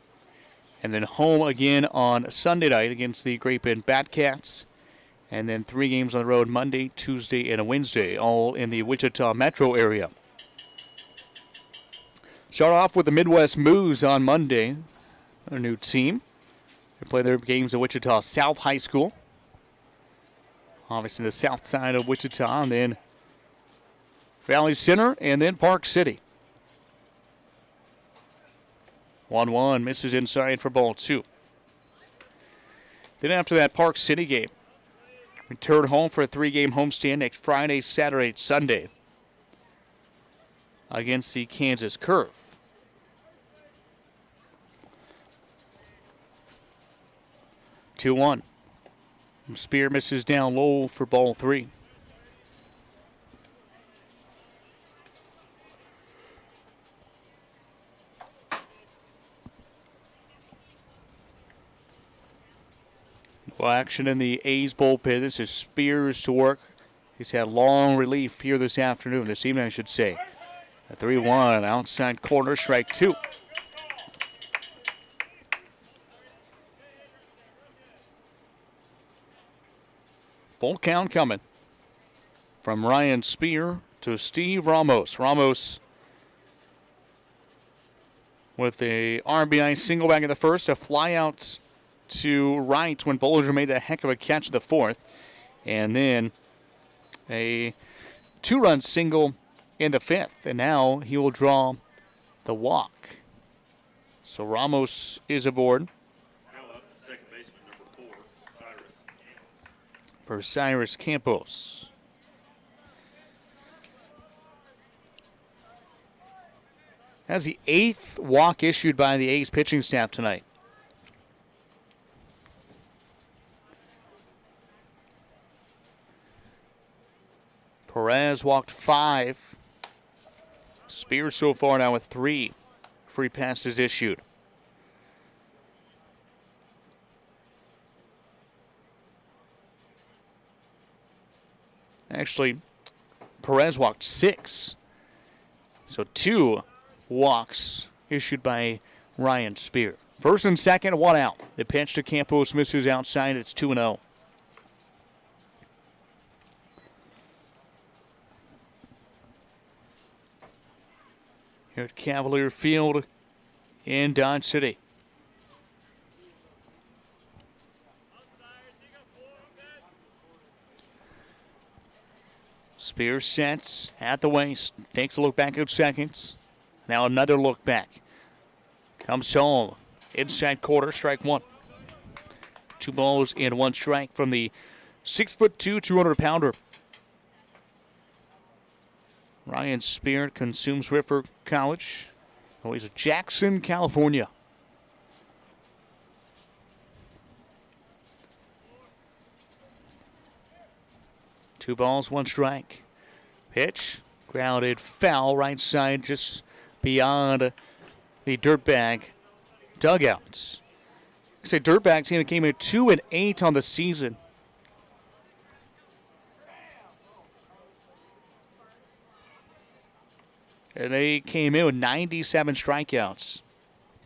And then home again on Sunday night against the Great Bend Batcats. And then 3 games on the road Monday, Tuesday, and a Wednesday, all in the Wichita metro area. Start off with the Midwest Moose on Monday, their new team. They play their games at Wichita South High School. Obviously the south side of Wichita, and then Valley Center, and then Park City. 1-1, misses inside for ball 2. Then after that Park City game, return home for a 3-game homestand next Friday, Saturday, Sunday. against the Kansas Curve. Two one. Spear misses down low for ball 3. Well, action in the A's bullpen. This is Spears to work. He's had long relief here this evening, I should say. A 3-1 outside corner, strike 2. Full count coming from Ryan Spear to Steve Ramos. Ramos with a RBI single back in the first, a fly out to right when Bollinger made a heck of a catch in the fourth, and then a 2-run single in the fifth, and now he will draw the walk. So Ramos is aboard Second baseman number 4, Cyrus. for Cyrus Campos. That's the 8th walk issued by the A's pitching staff tonight. Perez walked 5. Spears so far now with 3 free passes issued. Actually, Perez walked 6. So 2 walks issued by Ryan Spear. First and second, 1 out. The pitch to Campos misses outside. It's 2-0. Here at Cavalier Field in Dodge City. Spears sets at the waist, takes a look back at seconds. Now another look back. Comes home, inside quarter, strike 1. 2 balls and 1 strike from the 6'2", 200-pounder. Ryan Spear consumes River College. Oh, he's at Jackson, California. Two balls, 1 strike. Pitch, grounded foul right side just beyond the Dirtbag dugouts. I say Dirtbags team came in 2-8 on the season. And they came in with 97 strikeouts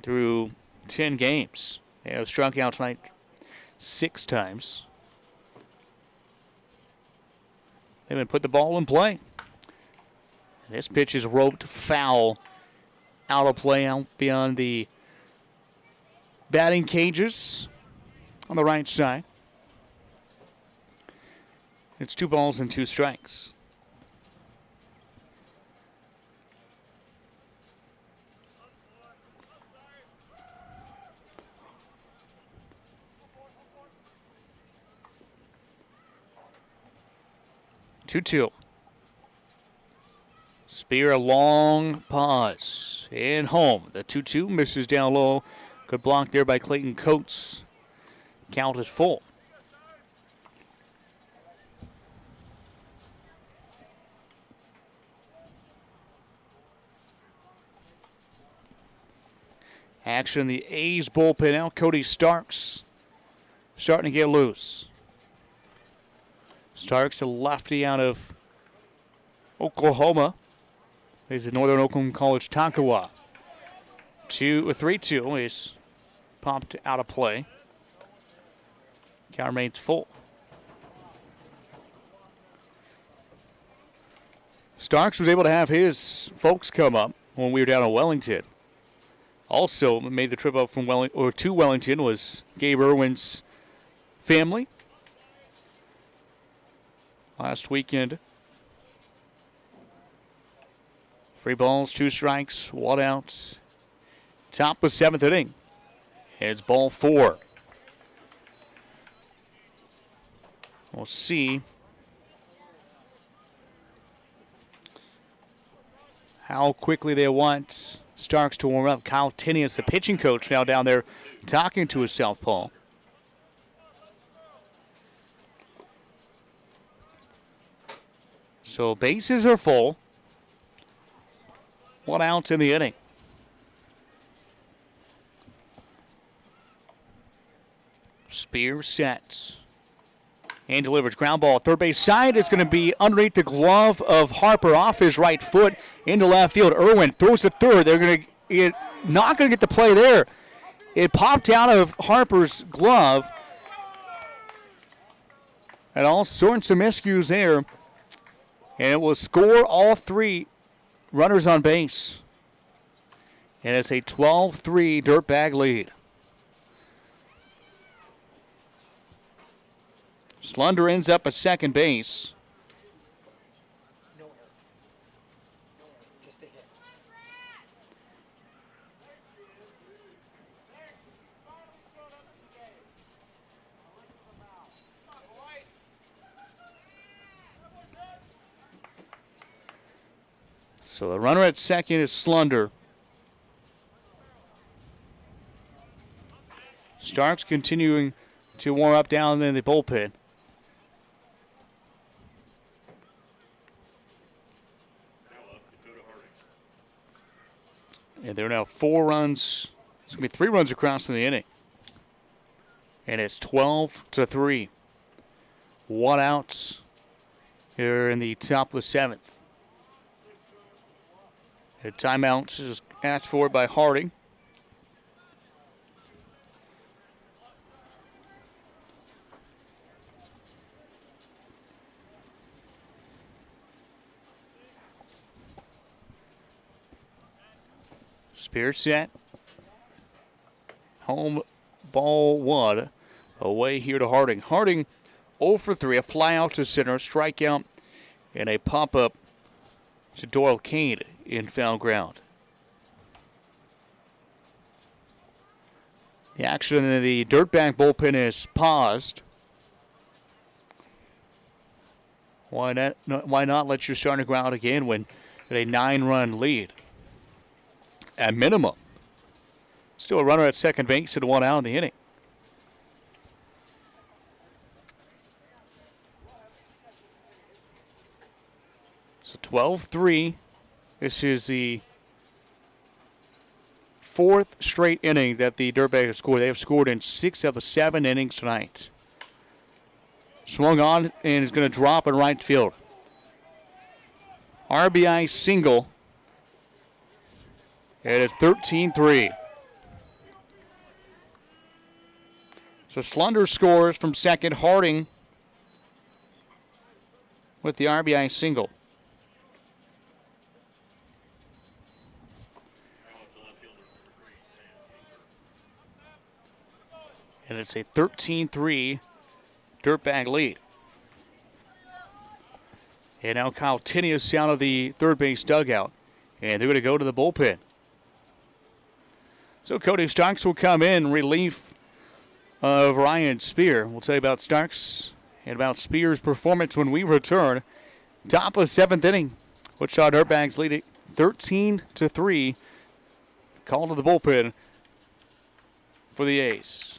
through 10 games. They have struck out tonight 6 times. They've been put the ball in play. This pitch is roped foul out of play, out beyond the batting cages on the right side. It's 2 balls and 2 strikes. Two. Spear, a long pause. And home. The 2-2 misses down low. Good block there by Clayton Coates. Count is full. Action in the A's bullpen now. Cody Starks starting to get loose. Starks, a lefty out of Oklahoma. He's at Northern Oklahoma College, Tonkawa. 3-2 is popped out of play. Count remains full. Starks was able to have his folks come up when we were down in Wellington. Also made the trip up from to Wellington was Gabe Irwin's family last weekend. 3 balls, 2 strikes, 1 out. Top of 7th inning. It's ball 4. We'll see how quickly they want Starks to warm up. Kyle Tinius, the pitching coach, now down there talking to his southpaw. So bases are full. 1 out in the inning. Spear sets. And delivers ground ball. Third base side is going to be underneath the glove of Harper off his right foot into left field. Irwin throws to third. They're going to not going to get the play there. It popped out of Harper's glove. And all sorts of miscues there. And it will score all 3 runners on base. And it's a 12-3 Dirtbag lead. Slunder ends up at second base. So the runner at second is Slunder. Starks continuing to warm up down in the bullpen. And there are now 4 runs. It's going to be 3 runs across in the inning. And it's 12-3. 1 out here in the top of the 7th. A timeout is asked for by Harding. Spear set. Home ball 1. Away here to Harding. Harding 0 for 3. A fly out to center. Strikeout. And a pop-up to Doyle Kane in foul ground. The action in the Dirtbag bullpen is paused. Why not let your starter go out again when at a 9-run lead? At minimum. Still a runner at second base and 1 out in the inning. So 12-3. This is the 4th straight inning that the Dirtbags have scored. They have scored in 6 of the 7 innings tonight. Swung on and is going to drop in right field. RBI single. And it's 13-3. So Slunder scores from second. Harding with the RBI single. And it's a 13-3 Dirtbag lead. And now Kyle Tinius out of the third base dugout. And they're going to go to the bullpen. So Cody Starks will come in relief of Ryan Spear. We'll tell you about Starks and about Spear's performance when we return. Top of 7th inning. Wichita Dirtbags leading 13-3. Call to the bullpen for the A's.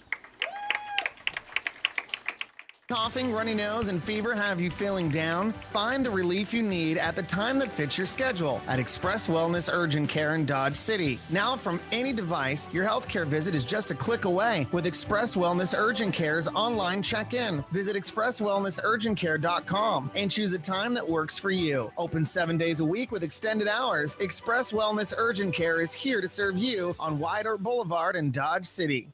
Coughing, runny nose, and fever have you feeling down? Find the relief you need at the time that fits your schedule at Express Wellness Urgent Care in Dodge City. Now from any device, your healthcare visit is just a click away with Express Wellness Urgent Care's online check-in. Visit expresswellnessurgentcare.com and choose a time that works for you. Open 7 days a week with extended hours. Express Wellness Urgent Care is here to serve you on Wide Earp Boulevard in Dodge City.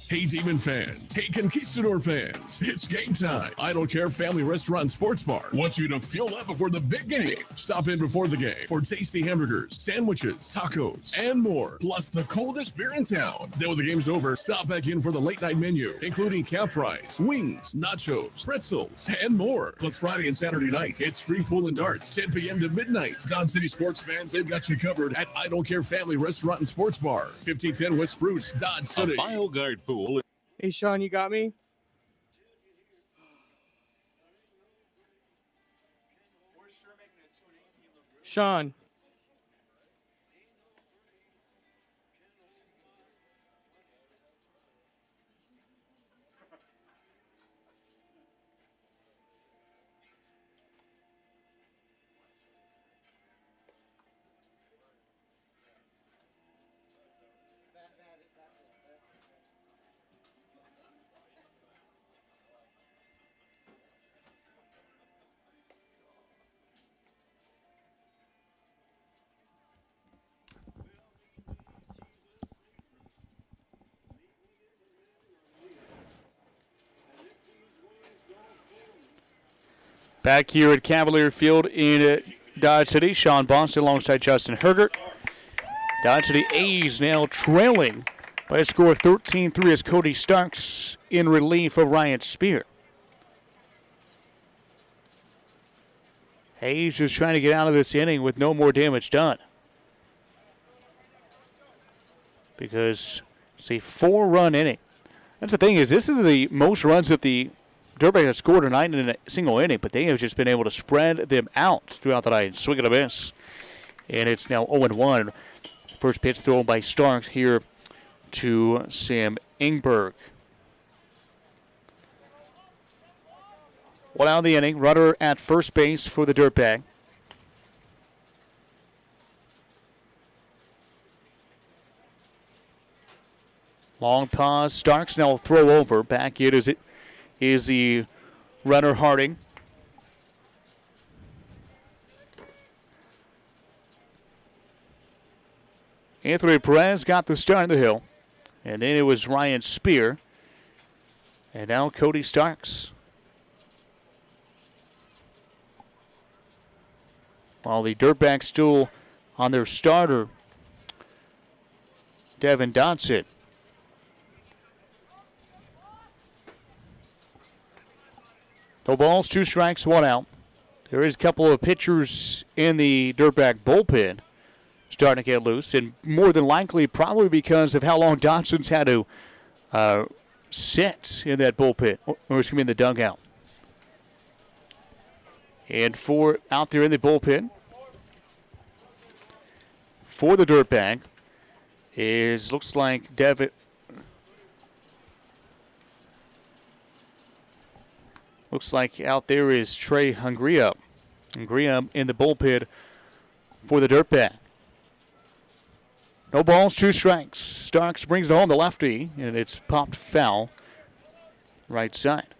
Hey, Demon fans. Hey, Conquistador fans. It's game time. I Don't Care Family Restaurant and Sports Bar wants you to fuel up before the big game. Stop in before the game for tasty hamburgers, sandwiches, tacos, and more. Plus the coldest beer in town. Then when the game's over, stop back in for the late night menu, including calf fries, wings, nachos, pretzels, and more. Plus Friday and Saturday nights, it's free pool and darts, 10 p.m. to midnight. Dodge City sports fans, they've got you covered at I Don't Care Family Restaurant and Sports Bar, 1510 West Spruce, Dodge City. A BioGuard pool. Hey, Sean, you got me? Sean, Back here at Cavalier Field in Dodge City, Sean Boston alongside Justin Hergert. Dodge City A's now trailing by a score of 13-3 as Cody Starks in relief of Ryan Spear. Hayes just trying to get out of this inning with no more damage done. Because it's a 4-run inning. That's the thing is, this is the most runs that the Dirtbags have scored tonight in a single inning, but they have just been able to spread them out throughout the night. Swing and a miss. And it's now 0-1. First pitch thrown by Starks here to Sam Ingberg. One out of the inning. Runner at first base for the Dirtbag. Long pause. Starks now will throw over. Back in is the runner Harding. Anthony Perez got the start on the hill. And then it was Ryan Spear. And now Cody Starks. While the Dirtbags still on their starter, Devin Dodson. No balls, 2 strikes, 1 out. There is a couple of pitchers in the Dirtbag bullpen starting to get loose, and more than likely probably because of how long Dodson's had to sit in that bullpen, or excuse me, in the dugout. And for out there in the bullpen for the Dirtbag looks like Devin. Looks like out there is Trey Hungria. Hungria in the bullpen for the Dirtbag. No balls, 2 strikes. Starks brings it home, the lefty, and it's popped foul right side.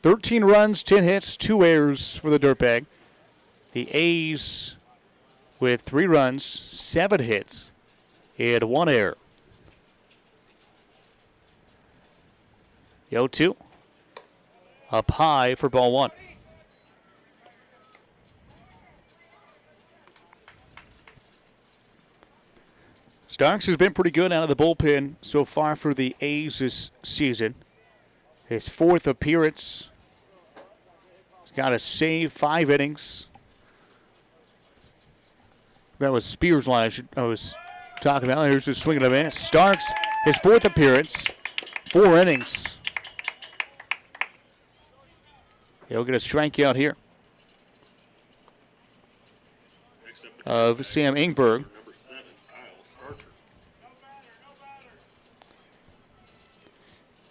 "13 runs, 10 hits, 2 errors for the Dirtbag. The A's with 3 runs, 7 hits, and 1 error. 0-2. Up high for ball 1. Starks has been pretty good out of the bullpen so far for the A's this season. His 4th appearance. He's got a save, 5 innings. That was Spears' line I was talking about. Here's the swing and a miss. Starks, his 4th appearance, 4 innings. He'll get a strikeout here of Sam Ingberg.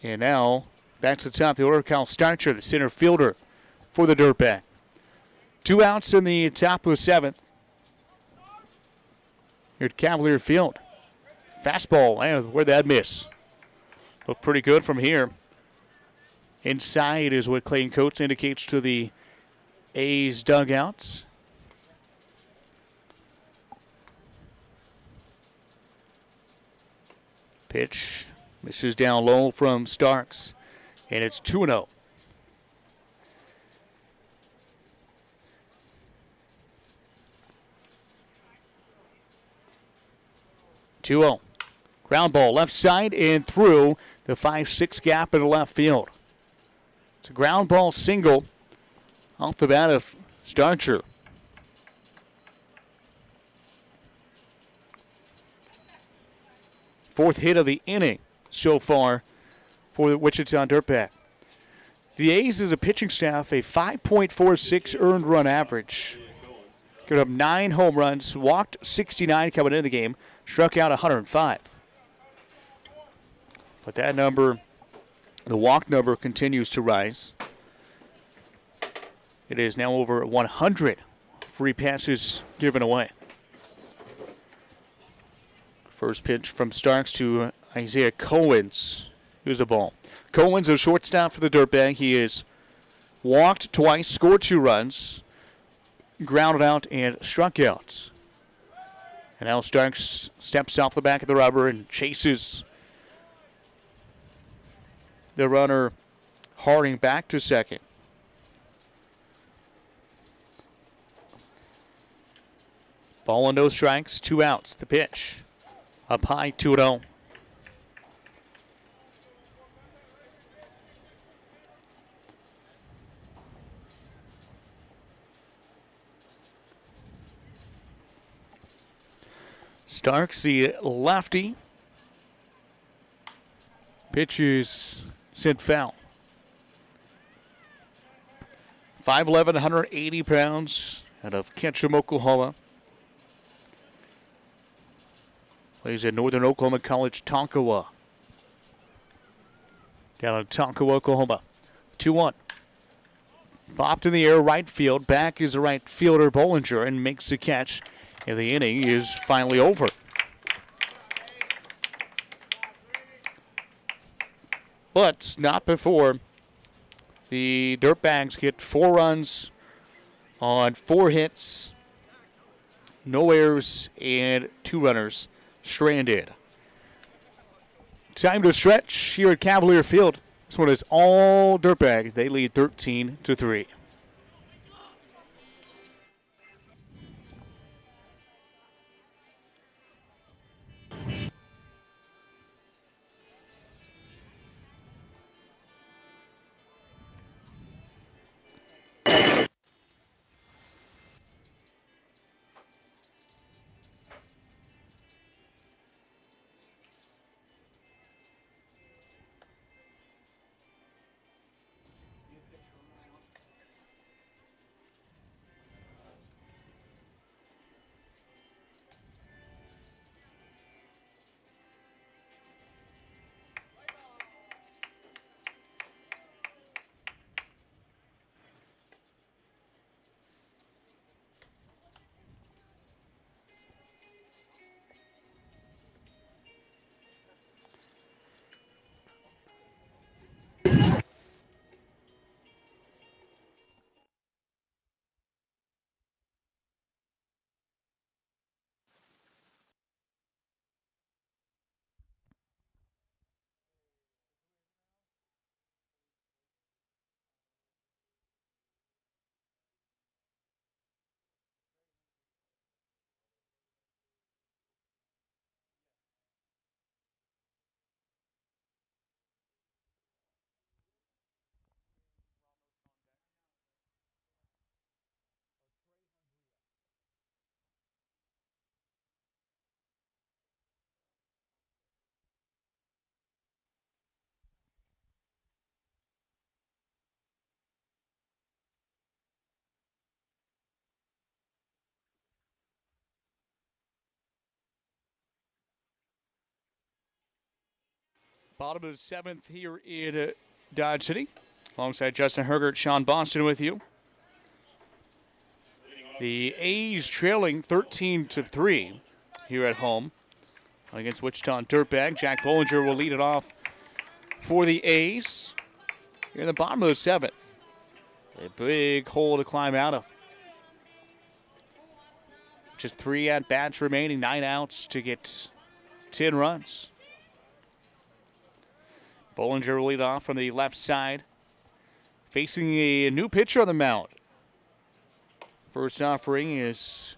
And now back to the top of the order, Kyle Starcher, the center fielder for the Dirtbag. 2 outs in the top of the 7th. Here at Cavalier Field. Fastball, man, where'd that miss? Looked pretty good from here. Inside is what Clayton Coates indicates to the A's dugouts. Pitch misses down low from Starks, and it's 2-0. Ground ball left side and through the 5-6 gap in the left field. It's a ground ball single off the bat of Starcher. Fourth hit of the inning so far for the Wichita Dirtbag. The A's as a pitching staff, a 5.46 earned run average. Giving up 9 home runs, walked 69 coming into the game, struck out 105. But that number, the walk number, continues to rise. It is now over 100 free passes given away. First pitch from Starks to Isaiah Coens. Here's the ball. Coens, a shortstop for the Dirtbag. He is walked twice, scored 2 runs, grounded out, and struck out. And now Starks steps off the back of the rubber and chases the runner Harding back to second. Ball and no strikes, 2 outs. The pitch. Up high, 2-0. Starks, the lefty. Pitch is sent foul. 5'11", 180 pounds, out of Ketchum, Oklahoma. Plays at Northern Oklahoma College, Tonkawa. Down in Tonkawa, Oklahoma. 2-1. Popped in the air, right field. Back is the right fielder, Bollinger, and makes the catch. And the inning is finally over. But not before the Dirtbags get 4 runs on 4 hits, no errors, and 2 runners stranded. Time to stretch here at Cavalier Field. This one is all Dirtbag. They lead 13-3. Bottom of the 7th here in Dodge City. Alongside Justin Hergert, Sean Boston with you. The A's trailing 13-3 here at home against Wichita Dirtbag. Jack Bollinger will lead it off for the A's. Here in the bottom of the 7th. A big hole to climb out of. Just 3 at-bats remaining, 9 outs to get 10 runs. Bollinger will lead off from the left side. Facing a new pitcher on the mound. First offering is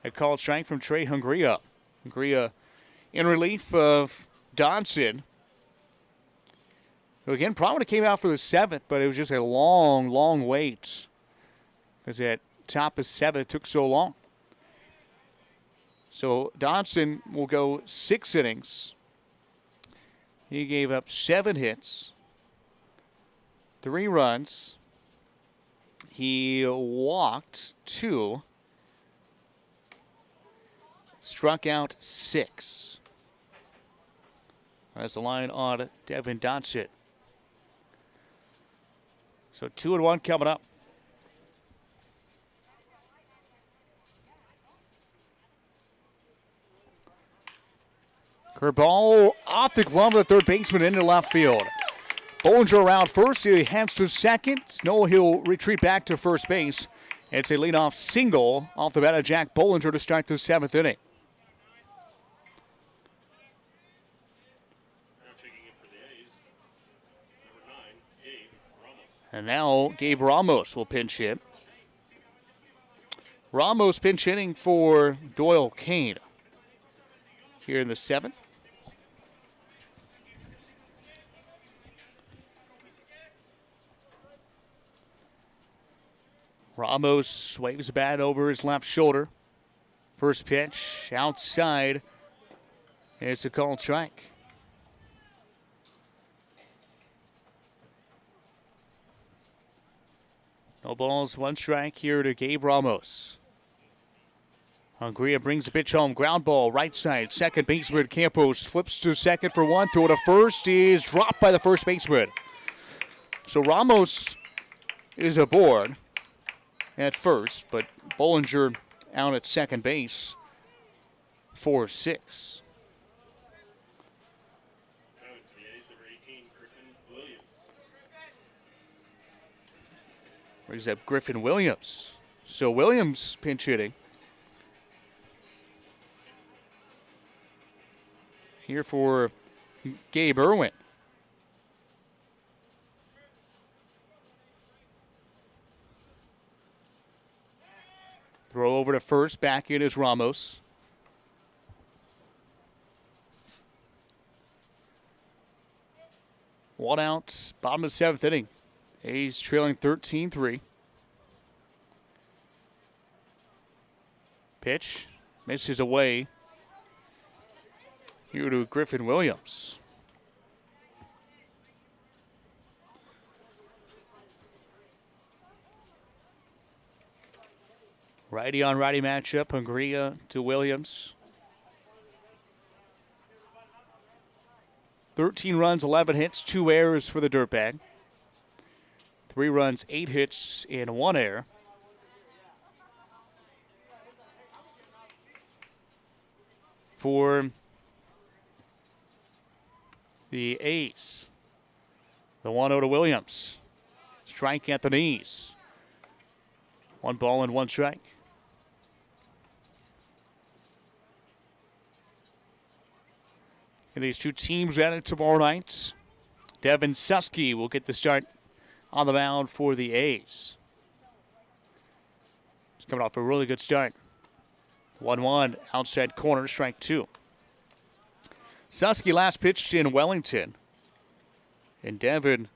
a called strike from Trey Hungria. Hungria in relief of Dodson, who again probably came out for the 7th, but it was just a long, long wait because at top of 7 it took so long. So Dodson will go 6 innings. He gave up 7 hits, 3 runs. He walked 2, struck out 6. That's the line on Devin Dodson. So 2-1 coming up. Curveball off the glove of the third baseman into left field. Bollinger around first. He heads to second. No, he'll retreat back to first base. It's a leadoff single off the bat of Jack Bollinger to start the 7th inning. And now Gabe Ramos will pinch hit. Ramos pinch hitting for Doyle Kane here in the 7th. Ramos waves a bat over his left shoulder. First pitch outside. It's a called strike. No balls, 1 strike here to Gabe Ramos. Hungria brings the pitch home. Ground ball, right side. Second baseman Campos flips to second for 1. Throw to first is dropped by the first baseman. So Ramos is aboard at first, but Bollinger out at second base for 6. Brings up Griffin Williams. So Williams pinch hitting. Here for Gabe Irwin. Throw over to first. Back in is Ramos. One out. Bottom of the 7th inning. A's trailing 13-3. Pitch. Misses away. Here to Griffin Williams. Righty on righty matchup. Hungria to Williams. 13 runs, 11 hits, 2 errors for the Dirtbag. 3 runs, 8 hits, and 1 error. For the A's. The 1-0 to Williams. Strike at the knees. 1 ball and 1 strike. And these two teams at it tomorrow night. Devin Susky will get the start on the mound for the A's. He's coming off a really good start. 1-1 outside corner, strike 2. Susky last pitched in Wellington. And Devin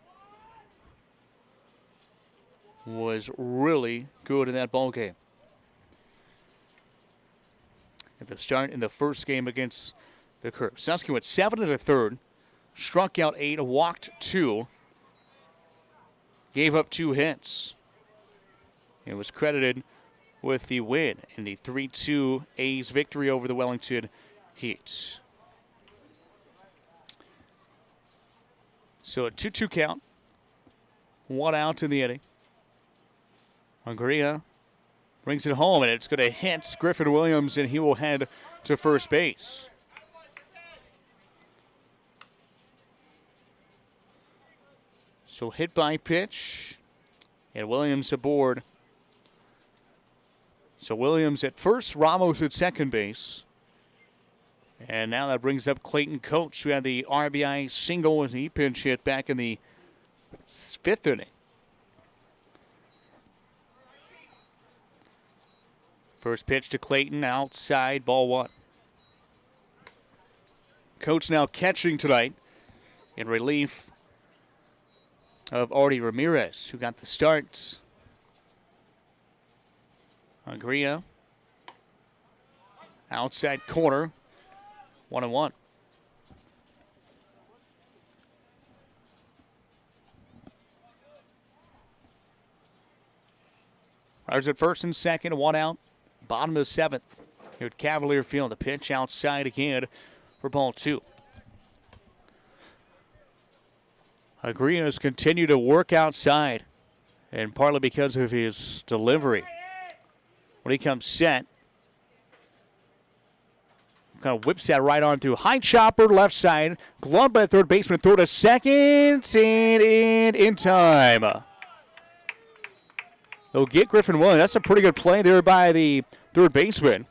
was really good in that ball game. At the start in the first game against the Curve. Susky went 7 1/3, struck out 8, walked 2, gave up 2 hits, and was credited with the win in the 3-2 A's victory over the Wellington Heat. So a 2-2 count, 1 out in the inning. Hungria brings it home, and it's going to hit Griffin Williams, and he will head to first base. So hit by pitch, and Williams aboard. So Williams at first, Ramos at second base. And now that brings up Clayton Coates, who had the RBI single as he pinch hit back in the 5th inning. First pitch to Clayton, outside, ball 1. Coates now catching tonight in relief of Artie Ramirez, who got the starts. Hungria, outside corner, 1-1. Runners at first and second, 1 out. Bottom of the 7th. Here at Cavalier Field, the pitch outside again for ball 2. Hungria has continued to work outside, and partly because of his delivery. When he comes set, kind of whips that right arm through. High chopper, left side. Glove by the third baseman. Throw to second, and in time. They'll get Griffin Williams. That's a pretty good play there by the third baseman.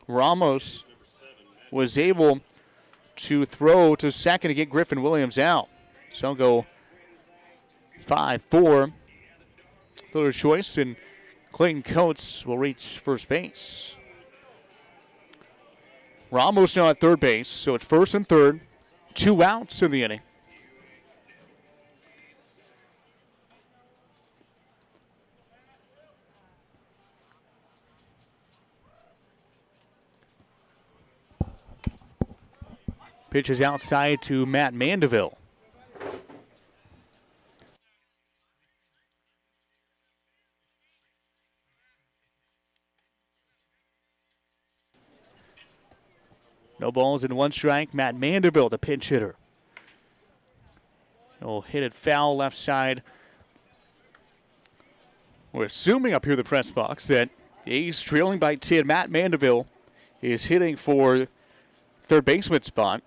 Ramos was able to throw to second to get Griffin Williams out. So go 5-4. Fielder's choice, and Clayton Coates will reach first base. Ramos now at third base, so it's first and third. 2 outs in the inning. Pitches outside to Matt Mandeville. No balls and 1 strike. Matt Mandeville, the pinch hitter. He'll hit it foul left side. We're assuming up here in the press box that the A's trailing by 10. Matt Mandeville is hitting for third baseman spot.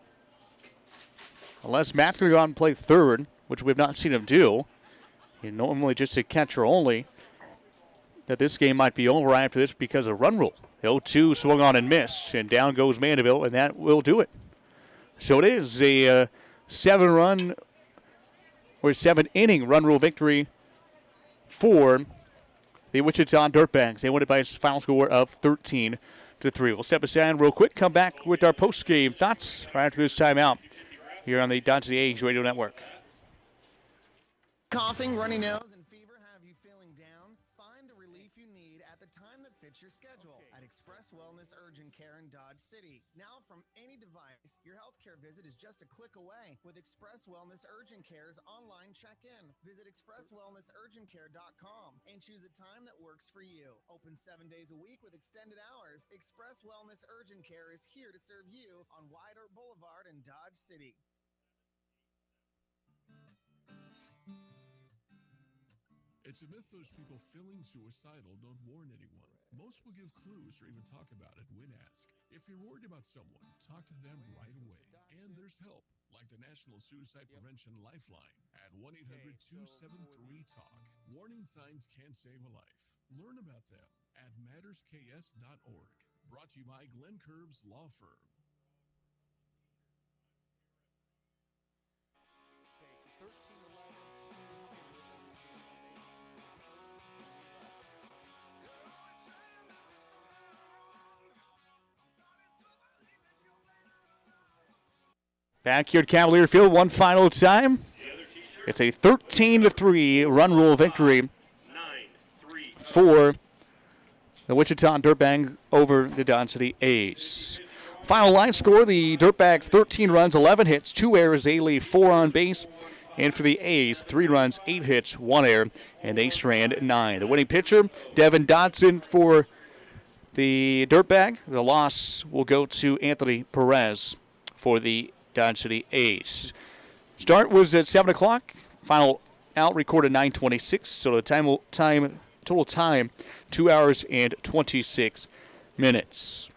Unless Matt's going to go out and play third, which we've not seen him do. And normally just a catcher only. That this game might be over after this because of run rule. The 0-2 swung on and missed, and down goes Mandeville, and that will do it. So it is a 7-inning run rule victory for the Wichita Dirtbags. They won it by a final score of 13-3. We'll step aside real quick, come back with our post-game thoughts right after this timeout here on the Dodge the A's Radio Network. Coughing, runny nose, and fever have you feeling down? Find the relief you need at the time that fits your schedule at Express Wellness Urgent Care in Dodge City. Now from any device, your healthcare visit is just a click away with Express Wellness Urgent Care's online check-in. Visit expresswellnessurgentcare.com and choose a time that works for you. Open 7 days a week with extended hours. Express Wellness Urgent Care is here to serve you on White Oak Boulevard in Dodge City. It's a myth those people feeling suicidal don't warn anyone. Most will give clues or even talk about it when asked. If you're worried about someone, talk to them right away. And there's help, like the National Suicide Prevention Lifeline at 1-800-273-TALK. Warning signs can save a life. Learn about them at mattersks.org. Brought to you by Glenn Curbs Law Firm. Back here at Cavalier Field one final time. It's a 13-3 run rule victory for the Wichita Dirtbag over the Dodge City A's. Final line score, the Dirtbags 13 runs, 11 hits, 2 errors, they leave 4 on base. And for the A's, 3 runs, 8 hits, 1 error, and they strand 9. The winning pitcher, Devin Dodson for the Dirtbag. The loss will go to Anthony Perez for the Dodge City A's. Start was at 7 o'clock. Final out recorded 9:26. So the total time 2 hours and 26 minutes.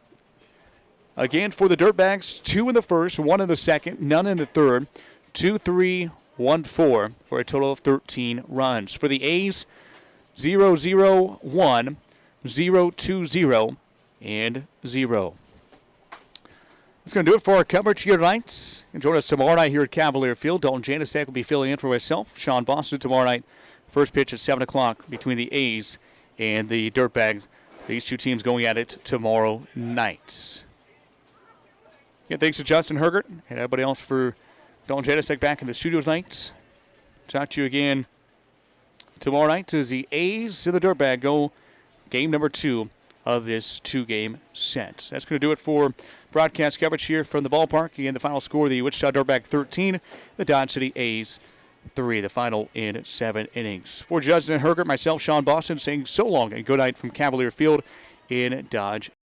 Again for the Dirtbags, 2 in the first, 1 in the second, none in the third. 2-3, 1-4 for a total of 13 runs. For the A's, 0-0-1, 0-2-0, and 0. That's going to do it for our coverage here tonight. And join us tomorrow night here at Cavalier Field. Dalton Janusek will be filling in for myself. Sean Boston tomorrow night. First pitch at 7 o'clock between the A's and the Dirtbags. These two teams going at it tomorrow night. Again, thanks to Justin Hergert and everybody else for Dalton Janusek back in the studio tonight. Talk to you again tomorrow night as the A's and the Dirtbag go game number 2 of this 2-game set. That's going to do it for broadcast coverage here from the ballpark. Again, the final score, the Wichita Dirtbag 13, the Dodge City A's 3, the final in 7 innings. For Justin Hergert, myself, Sean Boston, saying so long and good night from Cavalier Field in Dodge